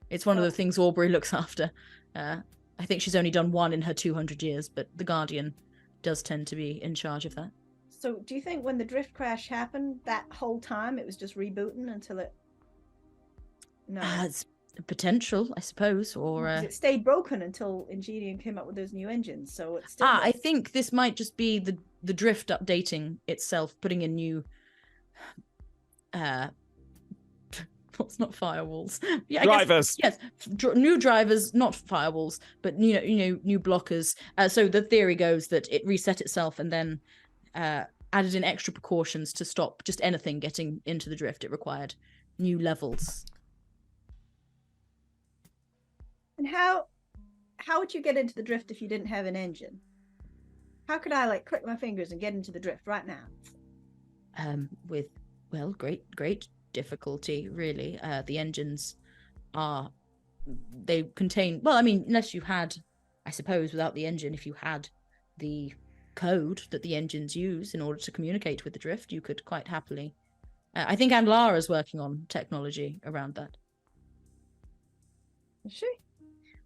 It's one of the things Aubrey looks after. I think she's only done one in her 200 years, but the Guardian does tend to be in charge of that. So do you think when the drift crash happened, that whole time it was just rebooting until it... No. It's potential, I suppose, or... 'Cause it stayed broken until Ingenium came up with those new engines, so it's still... I think this might just be the drift updating itself, putting in new what's not firewalls? Yeah, Drivers. Yes, new drivers, not firewalls, but new blockers. So the theory goes that it reset itself and then added in extra precautions to stop just anything getting into the drift. It required new levels. And how would you get into the drift if you didn't have an engine? How could I like click my fingers and get into the drift right now? With great difficulty, really. The engines they contain, well, I mean, unless you had, I suppose, without the engine, if you had the code that the engines use in order to communicate with the drift, you could quite happily. I think Lara is working on technology around that. Is she?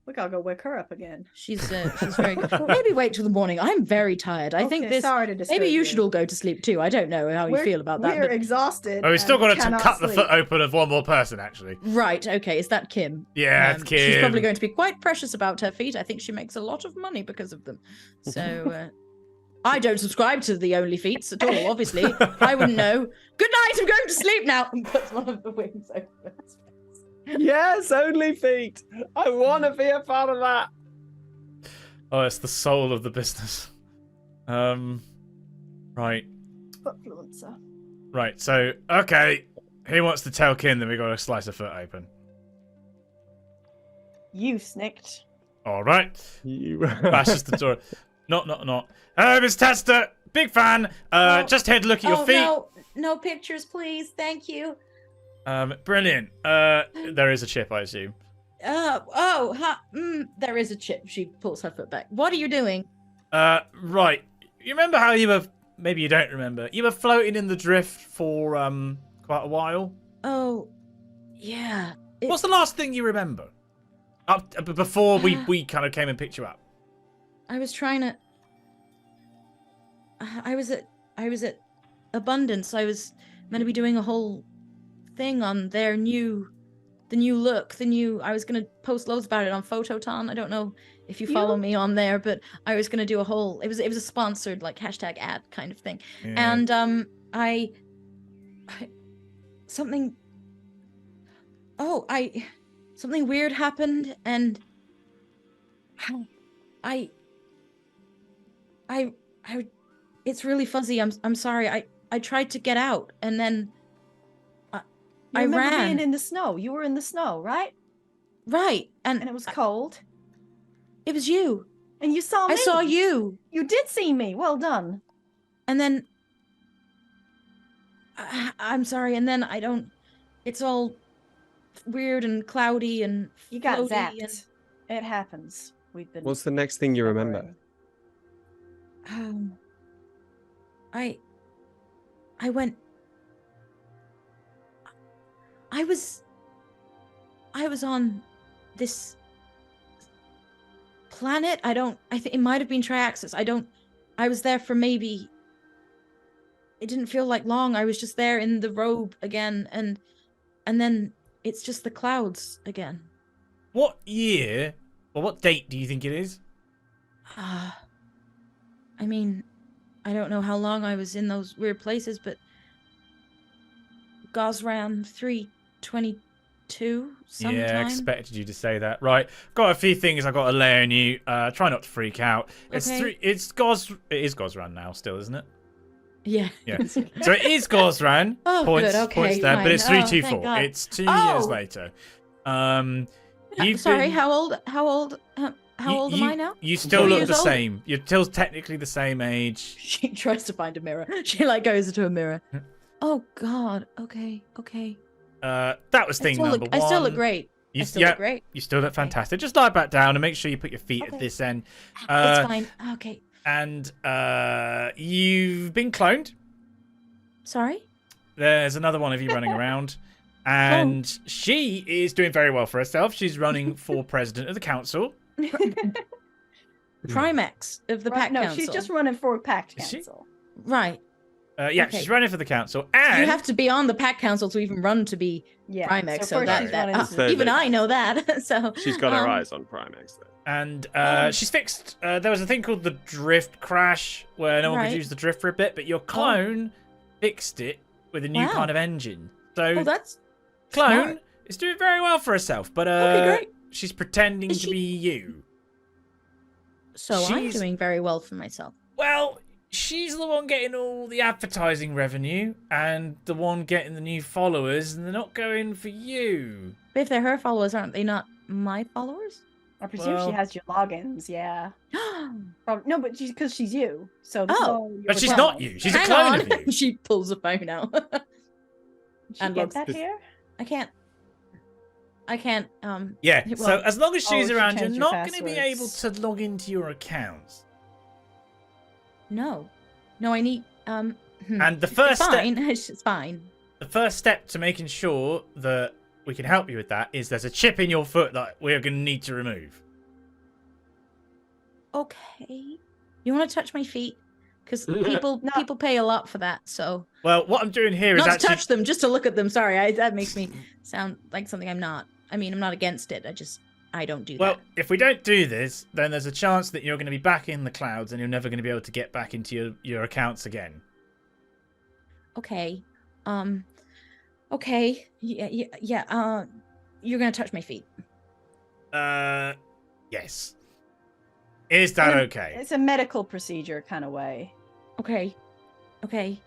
We gotta go wake her up again. She's very good. Maybe wait till the morning. I'm very tired. I think this. Sorry to disturb maybe you should all go to sleep too. I don't know how you feel about that. We're exhausted. Oh, we've still got to cannot cut the sleep. foot open of one more person, actually. Right. Okay. Is that Kim? Yeah, it's Kim. She's probably going to be quite precious about her feet. I think she makes a lot of money because of them. So. I don't subscribe to the Only Feats at all, obviously. I wouldn't know. Good night, I'm going to sleep now. And puts one of the wings over his face. Yes, Only Feet. I want to be a part of that. Oh, it's the soul of the business. Right. Footfluencer. Right, so, okay. Who wants to tell Kim that we got to slice a foot open? You snicked. All right. You. Bashes the door. Not. Miss Tester, big fan. Just here to look at your feet. No pictures, please. Thank you. Brilliant. There is a chip, I assume. There is a chip. She pulls her foot back. What are you doing? Right. You remember how you were? Maybe you don't remember. You were floating in the drift for quite a while. Oh, yeah. What's the last thing you remember? Before we kind of came and picked you up. I was trying to. I was at Abundance. I was meant to be doing a whole thing on the new look. I was gonna post loads about it on Phototon. I don't know if you follow me on there, but I was gonna do a whole. It was a sponsored like hashtag ad kind of thing, Yeah. and I something. Oh, something weird happened, and I it's really fuzzy. I'm sorry. I tried to get out, and then I ran. Being in the snow. You were in the snow, right? Right, And it was cold. it was you. And you saw me. I saw you, You did see me. Well done. and then I'm sorry. And then I don't. It's all weird and cloudy and You got floaty zapped. It happens. We've been. What's the next thing you remember? And, I went. I was on this planet. I think it might have been Triaxis. I was there for maybe. It didn't feel like long. I was just there in the robe again, and then it's just the clouds again. What year or what date do you think it is? I mean, I don't know how long I was in those weird places, but Gosram 322 sometime. Yeah, I expected you to say that. Right, got a few things I got to lay on you. Try not to freak out. It's Okay. It is Gosran now, still, isn't it? Yeah. Yeah. So it is Gosran. Oh, points, good. Okay, points there, fine. but it's Oh, thank 324. God. It's 2 years Oh! later. Sorry, how old am I now? You still 4 look years the old? same. You're still technically the same age. She tries to find a mirror. She like goes into a mirror. Oh God. Okay. That was thing number one. I still look great. You, I still look great. You still look fantastic. Just lie back down and make sure you put your feet at Okay. this end. It's fine. Okay. And you've been cloned. Sorry. There's another one of you running around. And she is doing very well for herself. She's running for president of the council. Primex of the Pact no, Council. she's just running for Pact Is she? Council. Right. Yeah, Okay. she's running for the council. And You have to be on the Pact Council to even run to be Yeah. Primex. So, first that, she's that running So even that- I know that. So She's got her um, eyes on Primex then. And she's fixed. There was a thing called the drift crash where no one could Right. use the drift for a bit, but your clone fixed it with a new Wow. kind of engine. So Oh, that's Clone smart. is doing very well for herself, but Okay, great. she's pretending Is to she- be you. So I'm She's- doing very well for myself. Well, she's the one getting all the advertising revenue and the one getting the new followers, and they're not going for you. But if they're her followers, aren't they not my followers? I presume Well- she has your logins, yeah. No, but because she's you. So this is Oh. all your But she's account. not you. She's a Hang clone on. of you. She pulls the phone out. Did she And get logs that this- here? I can't. Yeah, Well- so as long as she's she around, you're changed your not going to be able passwords. to log into your accounts. No. No, I need. And the It's first step, fine. It's fine. the first step to making sure that we can help you with that is there's a chip in your foot that we're going to need to remove. Okay. You want to touch my feet? Because No. people pay a lot for that. So Well, what I'm doing here is not to actually touch them, just to look at them. Sorry, that makes me sound like something I'm not. I mean, I'm not against it. I don't do well, that. if we don't do this, then there's a chance that you're going to be back in the clouds and you're never going to be able to get back into your accounts again. Okay. Okay. Yeah. You're gonna touch my feet. Yes. Is that In a- okay? It's a medical procedure kind of way. Okay. Okay.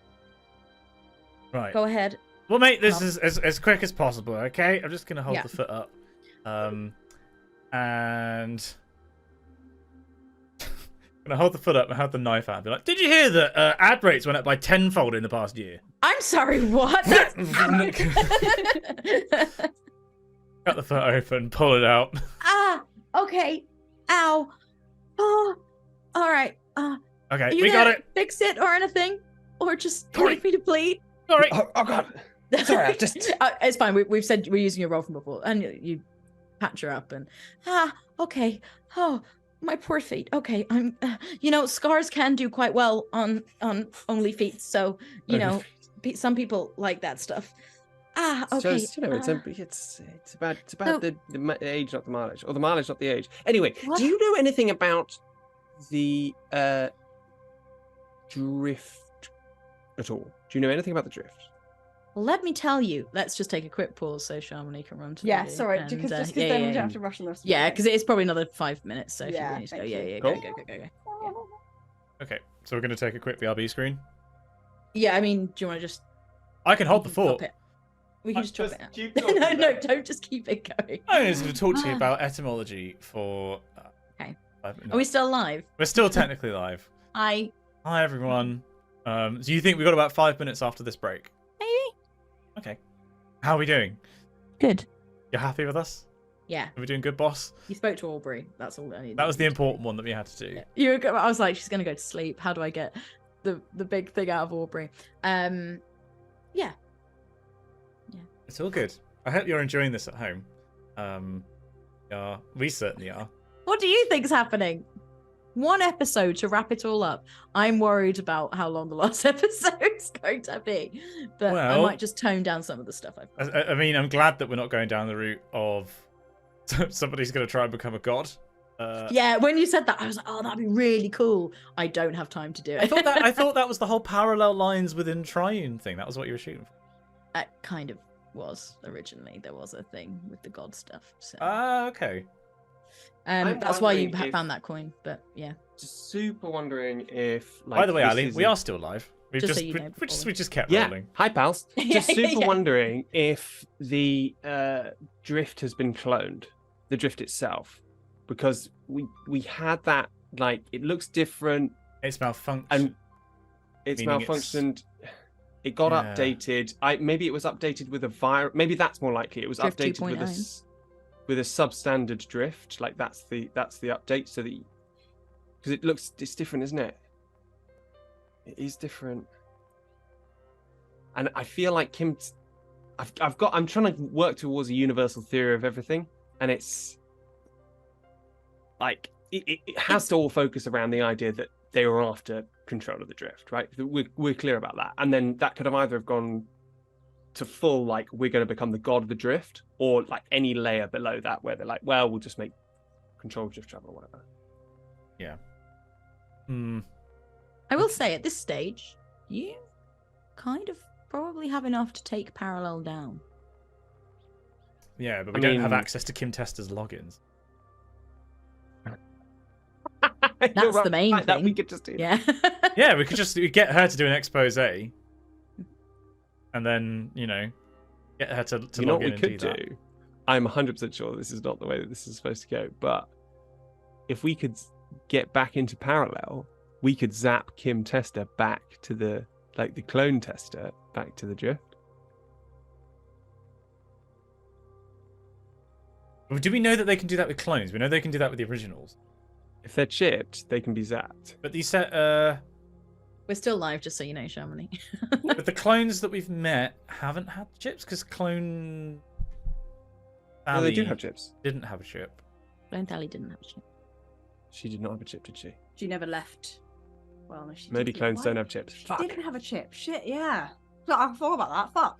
Right. Go ahead. We'll make this as quick as possible, okay? I'm just going to hold Yeah. the foot up. And... I'm going to hold the foot up and have the knife out and be like, did you hear that ad rates went up by tenfold in the past year? I'm sorry. What? Cut the foot open, pull it out. Okay. Ow. Oh. All right. Okay, Are you we got gonna it. fix it or anything, or just Sorry. leave me to bleed? Sorry. Oh God. Sorry, I've just. It's fine. We've said we're using your role from before, and you patch her up and okay. Oh, my poor feet. Okay, I'm. Scars can do quite well on only feet. So some people like that stuff. Okay. Just, it's about the age, not the mileage, or the mileage, not the age. Anyway, What? do you know anything about the drift at all? Do you know anything about the drift? Well, let me tell you. Let's just take a quick pause so Shamini can run to Yeah, the sorry, and, because just yeah, because then yeah, we don't yeah. have to rush on the rest of Yeah, it. because it's probably another 5 minutes. So if Yeah, you need to go, thank yeah, you. yeah, Cool. go. Okay, so we're going to take a quick BRB screen. Yeah, I mean, do you want to just? I can hold the we can drop fort. it. We can Just just drop it. keep Out. talking no, about it. don't just keep it going. I'm just going to talk to you Ah. about etymology for... Okay. 5 minutes. Are we still live? We're still technically live. Hi. Hi, everyone. So you think we've got about 5 minutes after this break? Maybe. Okay. How are we doing? Good. You're happy with us? Yeah. Are we doing good, boss? You spoke to Aubrey. That's all I needed. That was the important one that we had to do. I was like, she's gonna go to sleep. How do I get the big thing out of Aubrey? Yeah. It's all good. I hope you're enjoying this at home. Yeah, we certainly are. What do you think's happening? One episode to wrap it all up. I'm worried about how long the last episode's going to be, but I Well- might just tone down some of the stuff I've. I mean, I'm glad that we're not going down the route of somebody's going to try and become a god. Yeah, when you said that, I was like, oh, that'd be really cool. I don't have time to do it. I thought that was the whole parallel lines within Triune thing. That was what you were shooting for. It kind of was originally. There was a thing with the god stuff. So. Okay. I'm That's why you wondering if- found that coin, but yeah. Just super wondering if. By the way, this Ali, is we a- are still live. We've Just so just, you know, we just kept Yeah. rolling. Hi, pals. Just super Yeah. wondering if the drift has been cloned, the drift itself, because we had that, like, it looks different It's malfunctioned. and it's Meaning it's- malfunctioned. It got Yeah. updated. Maybe it was updated with a virus. Maybe that's more likely. It was Drift updated with 2.0. with a substandard drift. Like that's the update. So that because it's different, isn't it? It is different. And I feel like I'm trying to work towards a universal theory of everything, and it's like it has to all focus around the idea that they were after control of the drift, right? We're clear about that, and then that could have either have gone to full like we're going to become the god of the drift, or like any layer below that where they're like, well, we'll just make control of drift travel or whatever. Hmm. I will say at this stage, you kind of probably have enough to take Parallel down. Yeah, but we don't have access to Kim Tester's logins. That's the main thing. That we could just do. Yeah. Yeah, we could just get her to do an expose, and then get her to You know log what in we and could do that. do? I'm 100% sure this is not the way that this is supposed to go, but if we could get back into Parallel, we could zap Kim Tester back to the clone tester back to the drift. Do we know that they can do that with clones? We know they can do that with the originals. If they're chipped, they can be zapped. But these set, We're still live, just so you know, Chamonix. but the clones that we've met haven't had chips because Clone No, they do Sally have chips. didn't have a chip. Lone Tally didn't have a chip. She did not have a chip, did she? She never left. Well, no, she Maybe did. clones Why? don't have chips. She Fuck. didn't have a chip. Shit, yeah. Look, I thought about that. Fuck.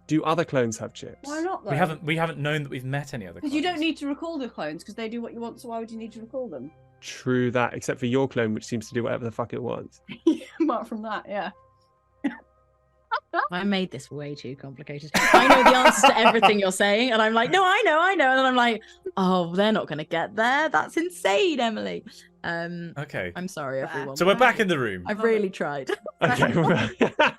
Do other clones have chips? Why not? Though? We haven't known that we've met any other. Because you don't clones. need to recall the clones because they do what you want. So why would you need to recall them? True that, except for your clone, which seems to do whatever the fuck it wants. Apart from that, yeah. I made this way too complicated. I know the answers to everything you're saying, and I'm like, no, I know. And then I'm like, oh, they're not going to get there. That's insane, Emily. Okay. I'm sorry, everyone. So we're back in the room. I've really tried. Okay.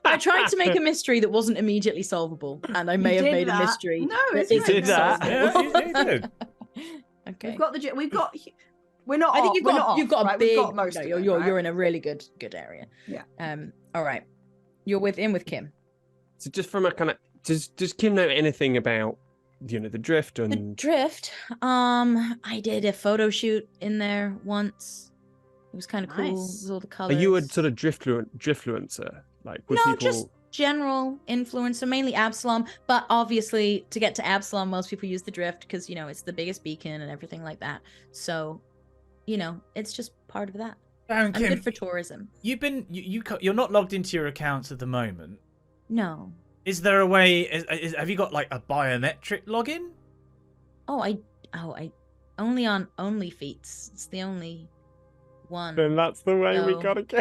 I tried to make a mystery that wasn't immediately solvable, and I may have did made a that. mystery. No, that it's isn't did that. solvable. Yeah, you did. Okay. We've got. We're not. I think off, we're not you've got off, a right? big. We've got most no, of you're it, you're right? you're in a really good area. Yeah. All right. You're with Kim. So just from a kind of does Kim know anything about the drift The and drift. I did a photo shoot in there once. It was kind of cool. Nice. With all the are colors. you a sort of driftfluencer? Like would No, people just general influencer, mainly Absalom. But obviously, to get to Absalom, most people use the drift because it's the biggest beacon and everything like that. So, it's just part of that. I'm Kim, good for tourism. you're not logged into your accounts at the moment. No. Is there a way? Have you got like a biometric login? I only on OnlyFeets. It's the only one. then that's the way we No. gotta go.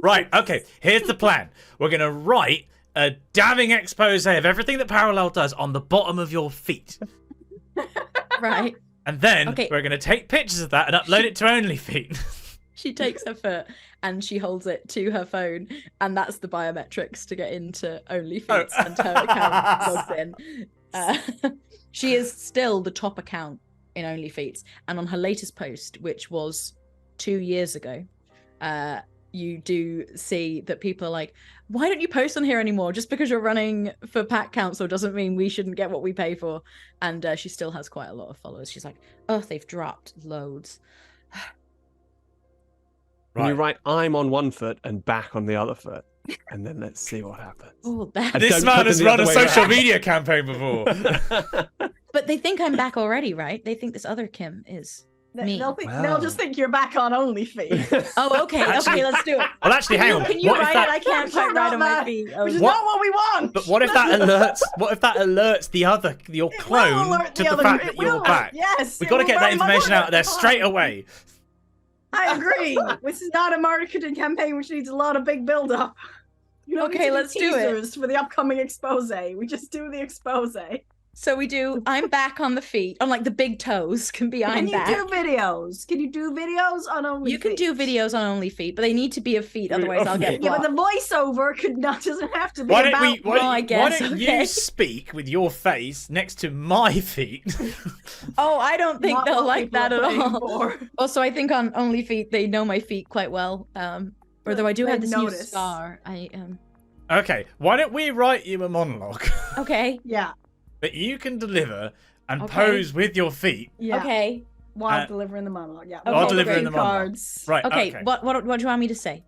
Right. Okay. Here's the plan. We're gonna write a damning expose of everything that Parallel does on the bottom of your feet, Right. and then Okay. we're gonna take pictures of that and upload it to OnlyFeet. She takes her foot and she holds it to her phone, and that's the biometrics to get into OnlyFeeds and her account logged in. She is still the top account in OnlyFeeds, and on her latest post, which was 2 years ago, you do see that people are like, why don't you post on here anymore? Just because you're running for Pact Council doesn't mean we shouldn't get what we pay for. And she still has quite a lot of followers. She's like, oh, they've dropped loads. When you Right. write I'm on one foot and back on the other foot, and then let's see what happens. Oh, that. And This don't man put has them the run a other way social around. media campaign before. But they think I'm back already, right? They think this other Kim is me. They'll just think you're back on OnlyFeet. Oh, okay. Actually- Okay, let's do it. Well, actually, hang on. Can you What if write that- it? I can't Sure quite write on my about feet. Which is What- not what we want. But what if that alerts? What if that alerts your It will clone alert to the the other- fact it that you're will, back? Yes. We it got to will get that burn my information order. out there straight away. I agree. This is not a marketing campaign which needs a lot of big build up. You don't Okay, need to let's do it. teasers for the upcoming expose. We just do the expose. So we do. I'm back on the feet, on like the big toes. Can be Can I'm you back. do videos? Can you do videos on OnlyFeet? You can do videos on OnlyFeet, but they need to be of feet, otherwise I'll get Yeah, but blocked. the voiceover doesn't have to be Why about. don't we? well, I guess, why don't okay. you speak with your face next to my feet? Oh, I don't think Not they'll what like people that are at paying all. for. Also, I think on OnlyFeet they know my feet quite well. Although I do have They'd this new notice. scar. Okay, why don't we write you a monologue Okay. Yeah. that you can deliver and Okay. pose with your feet? Yeah. Okay. While Uh, delivering the monologue. Yeah. While delivering Greeting the monologue. cards. Right. Okay. What do you want me to say?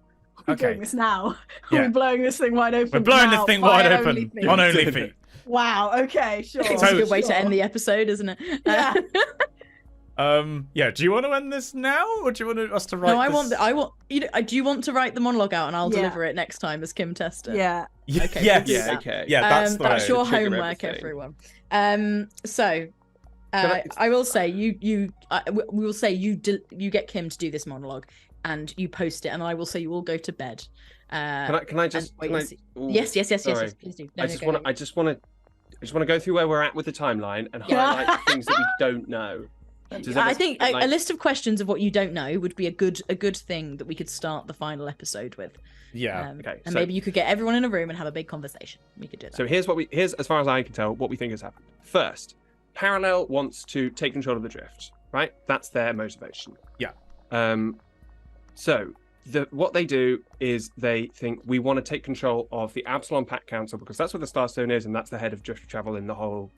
We're Okay. doing this now. Yeah. We're blowing this thing wide open. We're blowing now this thing via wide open OnlyFeet. on OnlyFeet. Wow. Okay. Sure. It's So- a good way to sure. end the episode, isn't it? Yeah. Yeah. Do you want to end this now, or do you want us to write? No, I this... want. Do you want to write the monologue out, and I'll Yeah. deliver it next time as Kim Tester? Yeah. Okay, yes. we'll do Yeah, that. okay. Yeah, that's the that's way. your Trigger homework, everything. everyone. So I will say we will say you get Kim to do this monologue, and you post it, and I will say you all go to bed. Can I just? Yes, sorry. please do. I just want to go through where we're at with the timeline and highlight the things that we don't know. I think a list of questions of what you don't know would be a good thing that we could start the final episode with. Yeah. Okay. And maybe you could get everyone in a room and have a big conversation. We could do that. So here's as far as I can tell what we think has happened. First, Parallel wants to take control of the drift, right? That's their motivation. Yeah. So what they do is they think we want to take control of the Absalom Pact Council because that's where the Starstone is and that's the head of drift travel in the whole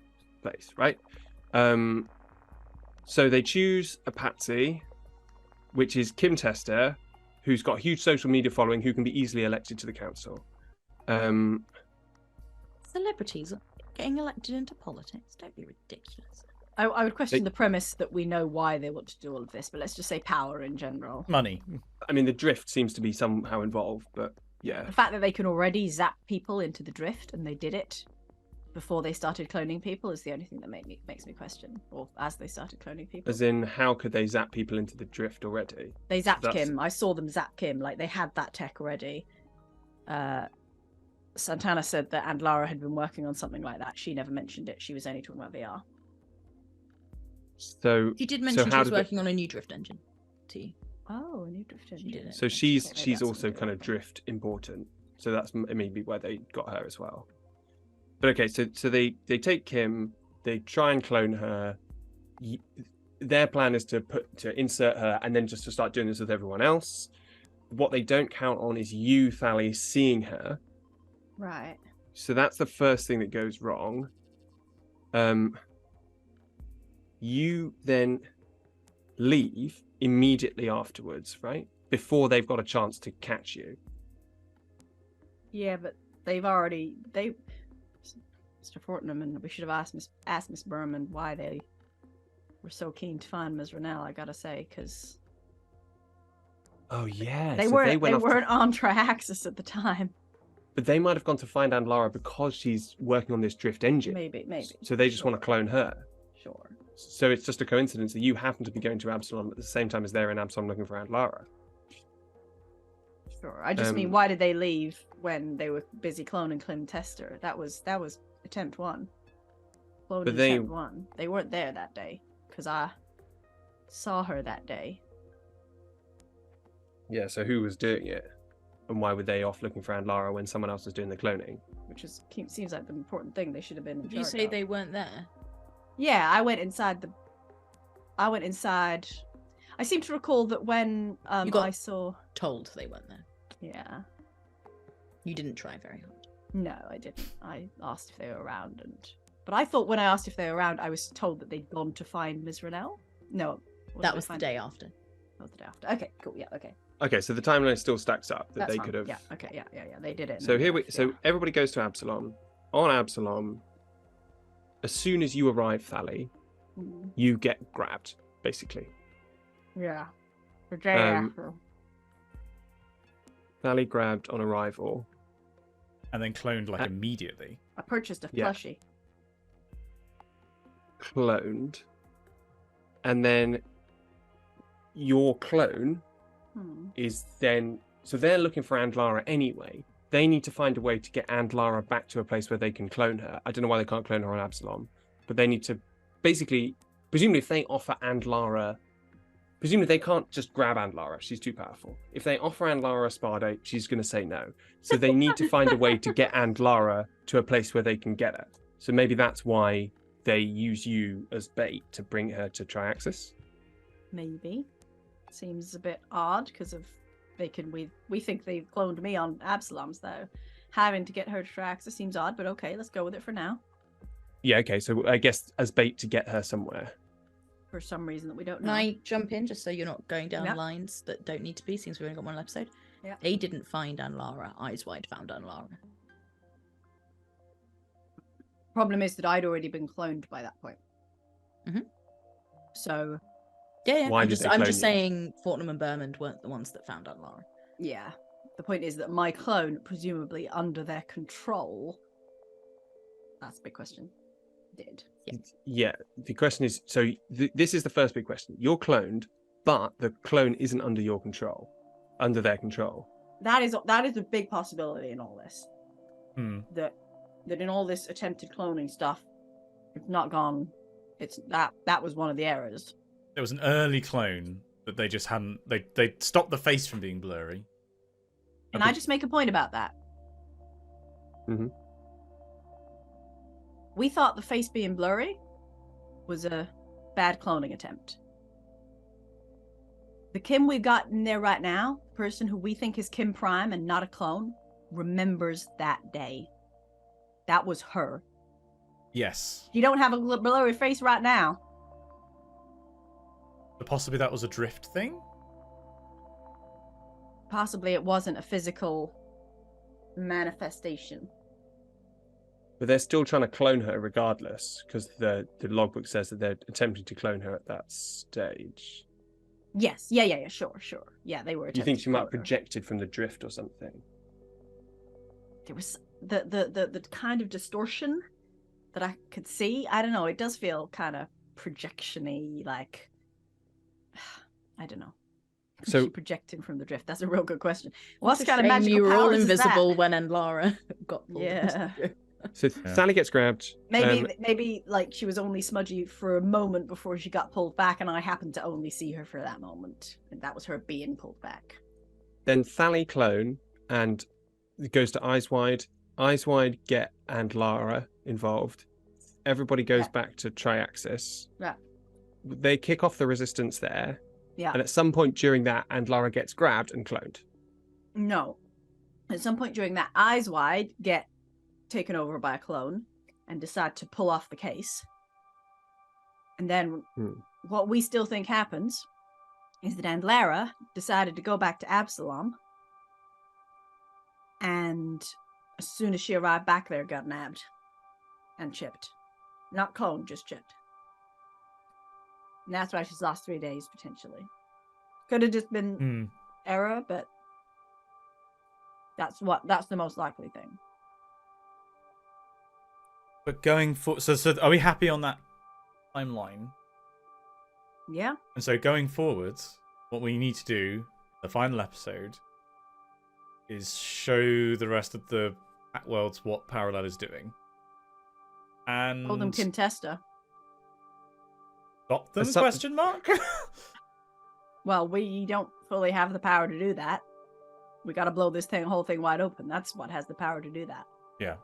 place, right? So they choose a patsy, which is Kim Tester, who's got a huge social media following, who can be easily elected to the council. Celebrities getting elected into politics. Don't be ridiculous. I would question the premise that we know why they want to do all of this, but let's just say power in general. Money. I mean, the drift seems to be somehow involved, but yeah. The fact that they can already zap people into the drift, and they did it before they started cloning people, is the only thing that makes me question. Or as they started cloning people. As in, how could they zap people into the drift already? They zapped Kim. I saw them zap Kim. Like, they had that tech already. Santana said that and Lara had been working on something like that. She never mentioned it. She was only talking about VR. So she did mention she was working on a new drift engine. Oh, a new drift engine. She did. So she's also kind of drift important. So that's maybe where they got her as well. But okay, so they take Kim, they try and clone her. Their plan is to insert her and then just to start doing this with everyone else. What they don't count on is you, Thali, seeing her. Right. So that's the first thing that goes wrong. You then leave immediately afterwards, right? Before they've got a chance to catch you. Yeah, but they've Mr. Fortnum, and we should have asked Miss Berman why they were so keen to find Ms. Rennell, I gotta say, because oh yeah, they weren't on Triaxis at the time. But they might have gone to find Aunt Lara because she's working on this drift engine. Maybe. So they just want to clone her. Sure. So it's just a coincidence that you happen to be going to Absalom at the same time as they're in Absalom looking for Aunt Lara. Sure. I just mean, why did they leave when they were busy cloning Kim Tester? That was attempt 1. Cloning attempt 1. They weren't there that day because I saw her that day. Yeah. So who was doing it? And why were they off looking for Aunt Lara when someone else was doing the cloning? Which seems like the important thing they should have been in charge of. You say they weren't there? Yeah, I went inside. I seem to recall that when I saw... told they weren't there. Yeah. You didn't try very hard. No, I didn't. I asked if they were around, but I thought when I asked if they were around, I was told that they'd gone to find Ms. Rennell. No. That was the day after. That was the day after. Okay, cool. Yeah, okay. Okay, so the timeline still stacks up that That's they fine. could have. Yeah. Okay. Yeah. They did it. So everybody goes to Absalom. On Absalom, as soon as you arrive, Thali, you get grabbed, basically. Yeah. The day after. Thali grabbed on arrival. And then cloned immediately. I purchased a plushie. Cloned. And then your clone is then... So they're looking for Aunt Lara anyway. They need to find a way to get Aunt Lara back to a place where they can clone her. I don't know why they can't clone her on Absalom. But they need to... Basically, presumably if they offer Aunt Lara... Presumably they can't just grab Aunt Lara. She's too powerful. If they offer Aunt Lara a spa date, she's going to say no. So they need to find a way to get Aunt Lara to a place where they can get her. So maybe that's why they use you as bait to bring her to Triaxis. Maybe. Seems a bit odd because we think they've cloned me on Absalom's though. Having to get her to Triaxis seems odd, but okay, let's go with it for now. Yeah, okay, so I guess as bait to get her somewhere. For some reason that we don't know. Can I jump in just so you're not going down lines that don't need to be, since we've only got one episode? Yeah. They didn't find Aunt Lara. Eyes Wide found Aunt Lara. Problem is that I'd already been cloned by that point. Mm-hmm. So... Yeah. Why I'm did just they clone you? saying Fortnum and Bermond weren't the ones that found Aunt Lara. Yeah. The point is that my clone, presumably under their control... That's a big question. did. Yeah. The question is, so this is the first big question. You're cloned, but the clone isn't under your control, under their control. That is a big possibility in all this. Hmm. That in all this attempted cloning stuff, it's not gone. It's that was one of the errors. There was an early clone that they just hadn't. They stopped the face from being blurry. Can I just make a point about that? Mm-hmm. We thought the face being blurry was a bad cloning attempt. The Kim we've got in there right now, the person who we think is Kim Prime and not a clone, remembers that day. That was her. Yes. You don't have a blurry face right now. But possibly that was a drift thing? Possibly it wasn't a physical manifestation. But they're still trying to clone her regardless, because the logbook says that they're attempting to clone her at that stage. Yes. Yeah. Sure. Yeah, they were. Do you think she might have clone her. projected from the drift or something? There was the kind of distortion that I could see. I don't know. It does feel kind of projection-y, like I don't know. So projecting from the drift. That's a real good question. What It's a kind of shame magical you were all powers is that? invisible when Lara got pulled. Yeah. So Sally gets grabbed. Maybe like she was only smudgy for a moment before she got pulled back, and I happened to only see her for that moment, and that was her being pulled back. Then Sally clone, and it goes to Eyes Wide. Eyes Wide and Lara involved. Everybody goes back to Triaxis. Yeah. They kick off the resistance there. Yeah. And at some point during that, and Lara gets grabbed and cloned. No. At some point during that, Eyes Wide get taken over by a clone and decide to pull off the case. And then what we still think happens is that Lara decided to go back to Absalom, and as soon as she arrived back there, got nabbed and chipped. Not cloned, just chipped. And that's why she's lost 3 days, potentially. Could have just been error, but that's the most likely thing. But going for so are we happy on that timeline? Yeah. And so going forwards, what we need to do, the final episode, is show the rest of the Pact Worlds what Parallel is doing. And Call them contester. stop them, question mark? Well, we don't fully have the power to do that. We got to blow this whole thing wide open. That's what has the power to do that. Yeah.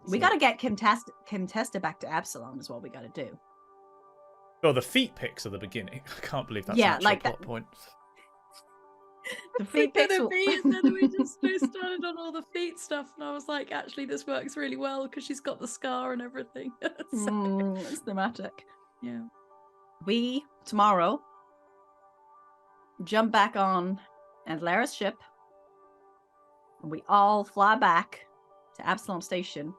We got to get Contesta back to Absalom is what we got to do. Oh, the feet pics are the beginning. I can't believe that's Yeah, an actual like plot that- point. The feet pics will... And then we just started on all the feet stuff, and I was like, actually, this works really well because she's got the scar and everything. it's thematic. Yeah. We, tomorrow, jump back on Lara's ship, and we all fly back to Absalom Station.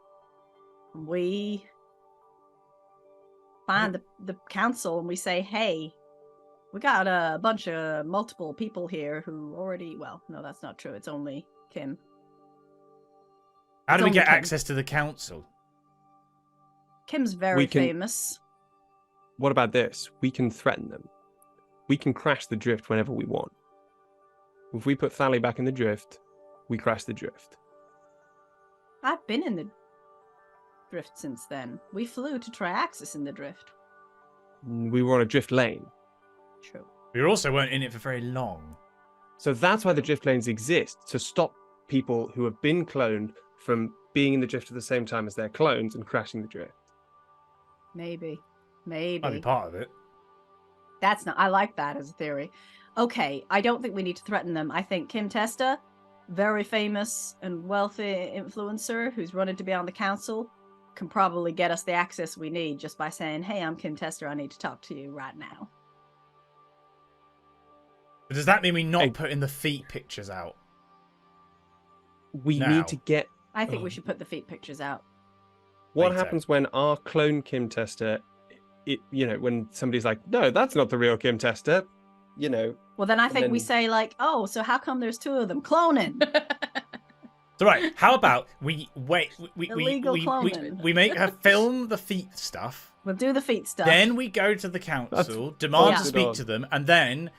And we find the council, and we say, hey, we got a bunch of multiple people here who already... Well, no, that's not true. It's only Kim. How do It's we only get Kim. access to the council? Kim's very famous. What about this? We can threaten them. We can crash the drift whenever we want. If we put Thali back in the drift, we crash the drift. I've been in the drift since then. We flew to Triaxis in the drift. We were on a drift lane. True. We also weren't in it for very long. So that's why the drift lanes exist, to stop people who have been cloned from being in the drift at the same time as their clones and crashing the drift. Maybe. Might be part of it. That's not... I like that as a theory. Okay, I don't think we need to threaten them. I think Kim Testa, very famous and wealthy influencer who's running to be on the council, can probably get us the access we need just by saying, hey, I'm Kim Testa, I need to talk to you right now. But does that mean we not putting the feet pictures out? We Now. need to get... I think we should put the feet pictures out. What Later. happens when our clone Kim Tester, when somebody's like, no, that's not the real Kim Tester, Well, then I think we then- say, like, oh, so how come there's two of them cloning? So right, how about we wait? Illegal cloning. We make her film the feet stuff. We'll do the feet stuff. Then we go to the council, demand to bolted speak on. to them, and then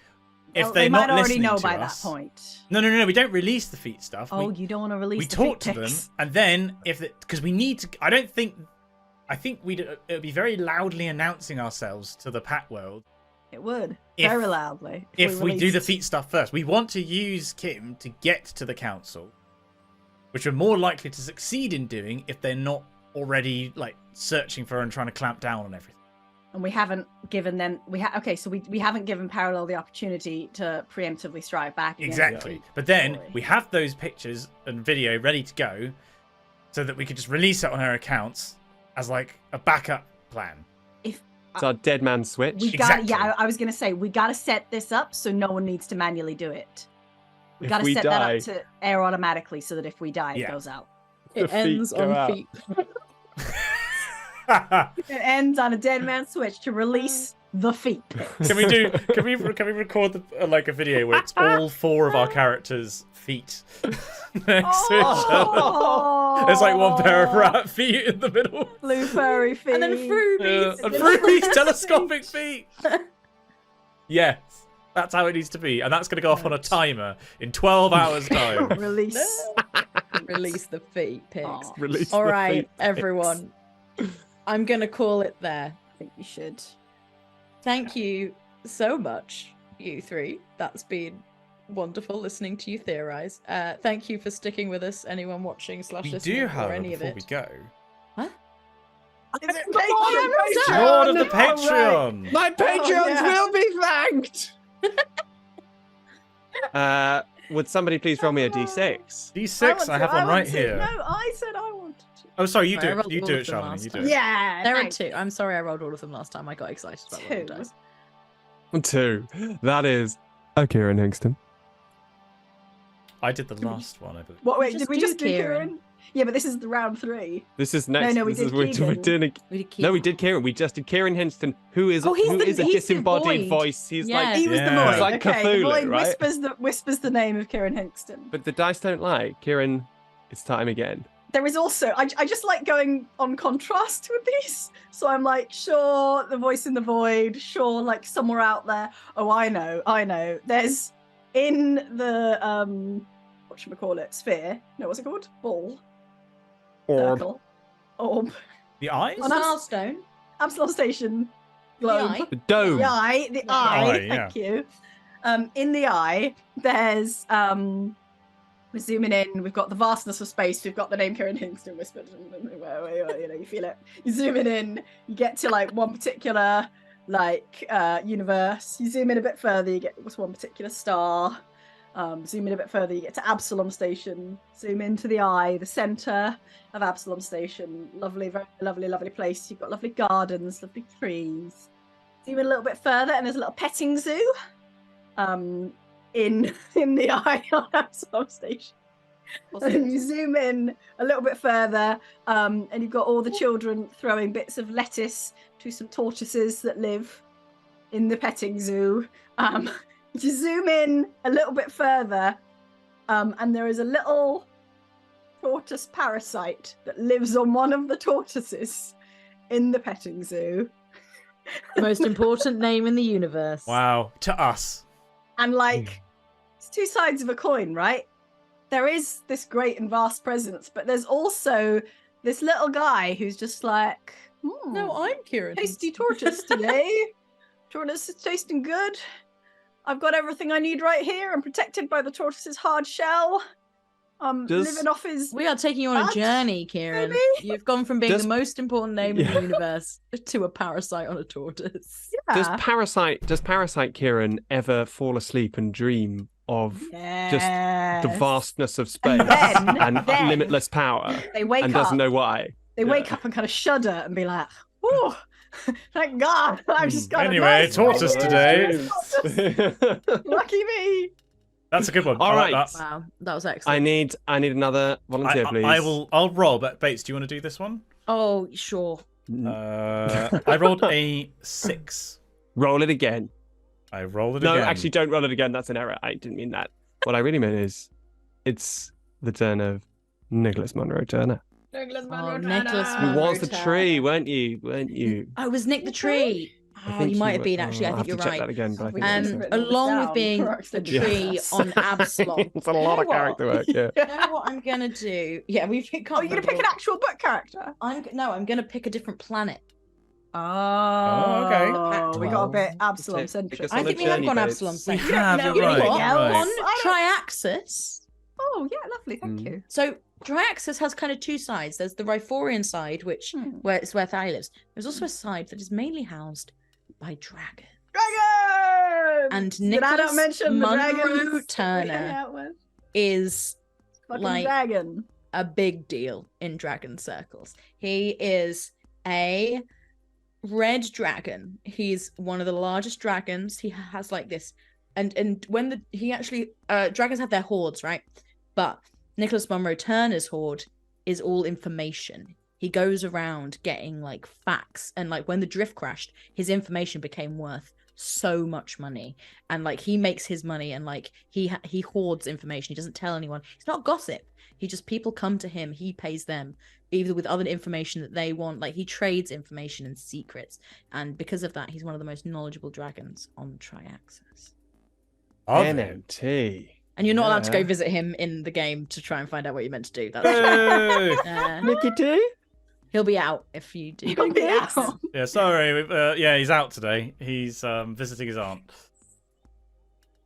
if Well, they're they not might already listening know to by us, that point. No, we don't release the feet stuff. Oh, you don't want to release We the talk feet to them, pics. and then because we need to. I think it would be very loudly announcing ourselves to the Pact World. It would If- very loudly If we do the released- feet stuff first, we want to use Kim to get to the council, which we're more likely to succeed in doing if they're not already like searching for her and trying to clamp down on everything. and we haven't given them. So we haven't given Parallel the opportunity to preemptively strike back. against Exactly. the But then story. we have those pictures and video ready to go, so that we could just release it on her accounts as like a backup plan. It's our dead man switch. We got. Exactly. Yeah, I was gonna say we got to set this up so no one needs to manually do it. We If got to we set die- that up to air automatically so that if we die, Yeah. it goes out. The It ends feet go on out. feet. It ends on a dead man switch to release the feet. Can we record like a video where it's all 4 of our characters' feet next to each other? Oh, There's like one pair of rat feet in the middle. blue furry feet. And then Frubies. And Ruby's telescopic feet. Yes, that's how it needs to be, and that's going to go off on a timer in 12 hours' time. Release. Release the feet pics. Oh, Release All the right, feet. everyone. I'm gonna call it there. I think you should. Thank you so much, you three. That's been wonderful listening to you theorize. Thank you for sticking with us, anyone watching / We listening do, or however, any of before it. we go, Is it Lord of the Patreon? Patreon. My Patreons yeah. will be thanked. Would somebody please roll me a d6? D6, I have one right here. No, I said I wanted to. Oh, sorry, you I do it. rolled You all do of it, them Charlene. last You do time. it. Yeah. There are thanks. 2. I'm sorry I rolled all of them last time. I got excited about rolling 2. dice. 2. That is a Kieran Hingston. I did the last one, I believe. What? Wait, Just did we do just do Kieran. Kieran? Yeah, but this is the round 3. This is next. no, we this did is, we're Keegan. doing a, We did no, we Keegan. did Kieran. We just did Kieran Hingston, who is Oh, he's who the- is a he's the disembodied void. voice. He's Yeah. like, He was the Yeah. void. It's like Okay, the Cthulhu, void right? whispers the name of Kieran Hingston. but the dice don't lie. Kieran, it's time again. There is also I just like going on contrast with these. So I'm like, sure, the voice in the void, sure, like somewhere out there. Oh, I know. There's in the whatchamacallit, sphere. No, what's it called? Ball. Orb. Circle. Orb. The eyes? Oh, no. Starstone. Absalom Station. Globe. eye. The dome. The eye. The The eye. eye, Thank you. In the eye, there's we're zooming in. We've got the vastness of space. We've got the name Kieran Hingston whispered. You know, you feel it. You zoom in. You get to like one particular universe. You zoom in a bit further. You get one particular star. Zoom in a bit further. You get to Absalom Station. Zoom into the eye, the center of Absalom Station. Lovely, very lovely place. You've got lovely gardens, lovely trees. Zoom in a little bit further, and there's a little petting zoo. In the eye on Absalom Station. And you zoom in a little bit further, and you've got all the children throwing bits of lettuce to some tortoises that live in the petting zoo. You zoom in a little bit further, and there is a little tortoise parasite that lives on one of the tortoises in the petting zoo. The most important name in the universe. Wow, to us. And like, it's 2 sides of a coin, right? There is this great and vast presence, but there's also this little guy who's just like, No, I'm Kieran. tasty tortoise today. Tortoise is tasting good. I've got everything I need right here. I'm protected by the tortoise's hard shell. Does- Living off his. We are taking you on a What? journey, Kieran. Maybe? You've gone from being Does- the most important name in Yeah. the universe to a parasite on a tortoise. Does Yeah. Parasite Kieran ever fall asleep and dream of the Yes. vastness of space then- then- limitless power They wake and up. doesn't know why? They wake up and kind of shudder and be like, "Oh, thank God! I've just got Anyway, a nice tortoise idea. today. Lucky me." That's a good one. All I like right. that. Wow, that was excellent. I need another volunteer, please. I'll roll, but Bates, do you want to do this one? Oh, sure. I rolled a 6. Roll it again. I rolled it No, again. actually, don't roll it again. That's an error. I didn't mean that. What I really meant is, it's the turn of Nicholas Munro Turner. Nicholas Who Munro was the Turner. tree, weren't you? Oh, it was Nick the Tree. I Oh, think you might have were- been actually. I I'll think have you're to check right. that again, but I think I've so. written all this Along with down being for the accident. tree Yes. on Absalom. It's a lot know of what? character work, yeah. You know what I'm gonna do? Yeah, we can't. Oh, you're gonna pick an actual book character? I'm gonna pick a different planet. Oh, okay. We got a bit Well, Absalom take centric. us I on think a we have journey, gone babes. Absalom We centric. have, know you're You know right. what? you're right. On Triaxis. Oh, yeah, lovely. Thank Mm. you. So Triaxis has kind of two sides. There's the Riforian side, which where Thalia lives. There's also a side that is mainly housed by dragons. Dragons! And Did I not Nicholas mention the Munro dragons? Turner is Fucking like dragon. a big deal in dragon circles. He is a red dragon. He's one of the largest dragons. He has like this, and when he actually dragons have their hordes, right? But Nicholas Munro Turner's horde is all information. He goes around getting like facts, and like when the drift crashed, his information became worth so much money, and like he makes his money, and like he hoards information. He doesn't tell anyone. He's not gossip. He just, people come to him, he pays them either with other information that they want. Like he trades information and secrets, and because of that, he's one of the most knowledgeable dragons on Triaxis. NMT. And you're not allowed to go Yeah. visit him in the game to try and find out what you're meant to do. That's Hey! Nicky T? he'll be out if you do. He'll be out. Yeah, sorry. Yeah, he's out today. He's visiting his aunt.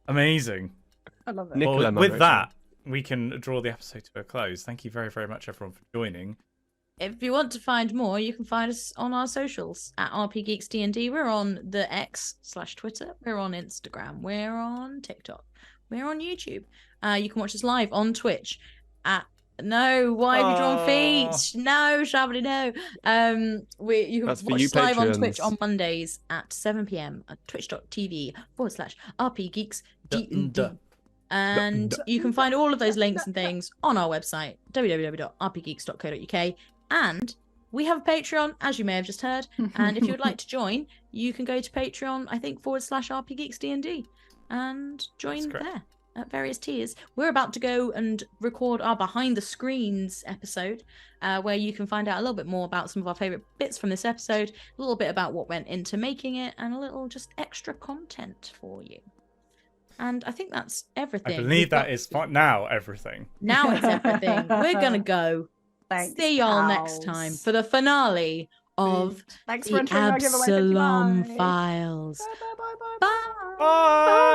Amazing. I love it. Nicola Well, Munro with that, we can draw the episode to a close. Thank you very, very much, everyone, for joining. If you want to find more, you can find us on our socials at RPGeeks D&D. We're on the X/Twitter. We're on Instagram. We're on TikTok. We're on YouTube. You can watch us live on Twitch at why have you drawn feet? No, Shabby, no. You can That's for watch you us live on Twitch patrons. on Mondays at 7 p.m. at twitch.tv/RPGeeks D&D. And you can find all of those links and things on our website, www.rpgeeks.co.uk. And we have a Patreon, as you may have just heard. And if you would like to join, you can go to Patreon, I think, /RPGeeksDND and join there at various tiers. We're about to go and record our behind the screens episode, where you can find out a little bit more about some of our favorite bits from this episode, a little bit about what went into making it, and a little just extra content for you. And I think that's everything. I believe that is now everything. Now it's everything. We're gonna go. Thanks, See y'all next pals. time for the finale of Thanks for the entering our giveaway. Thank you, Absalom bye. Files. Bye, bye, bye, bye, Bye. Bye!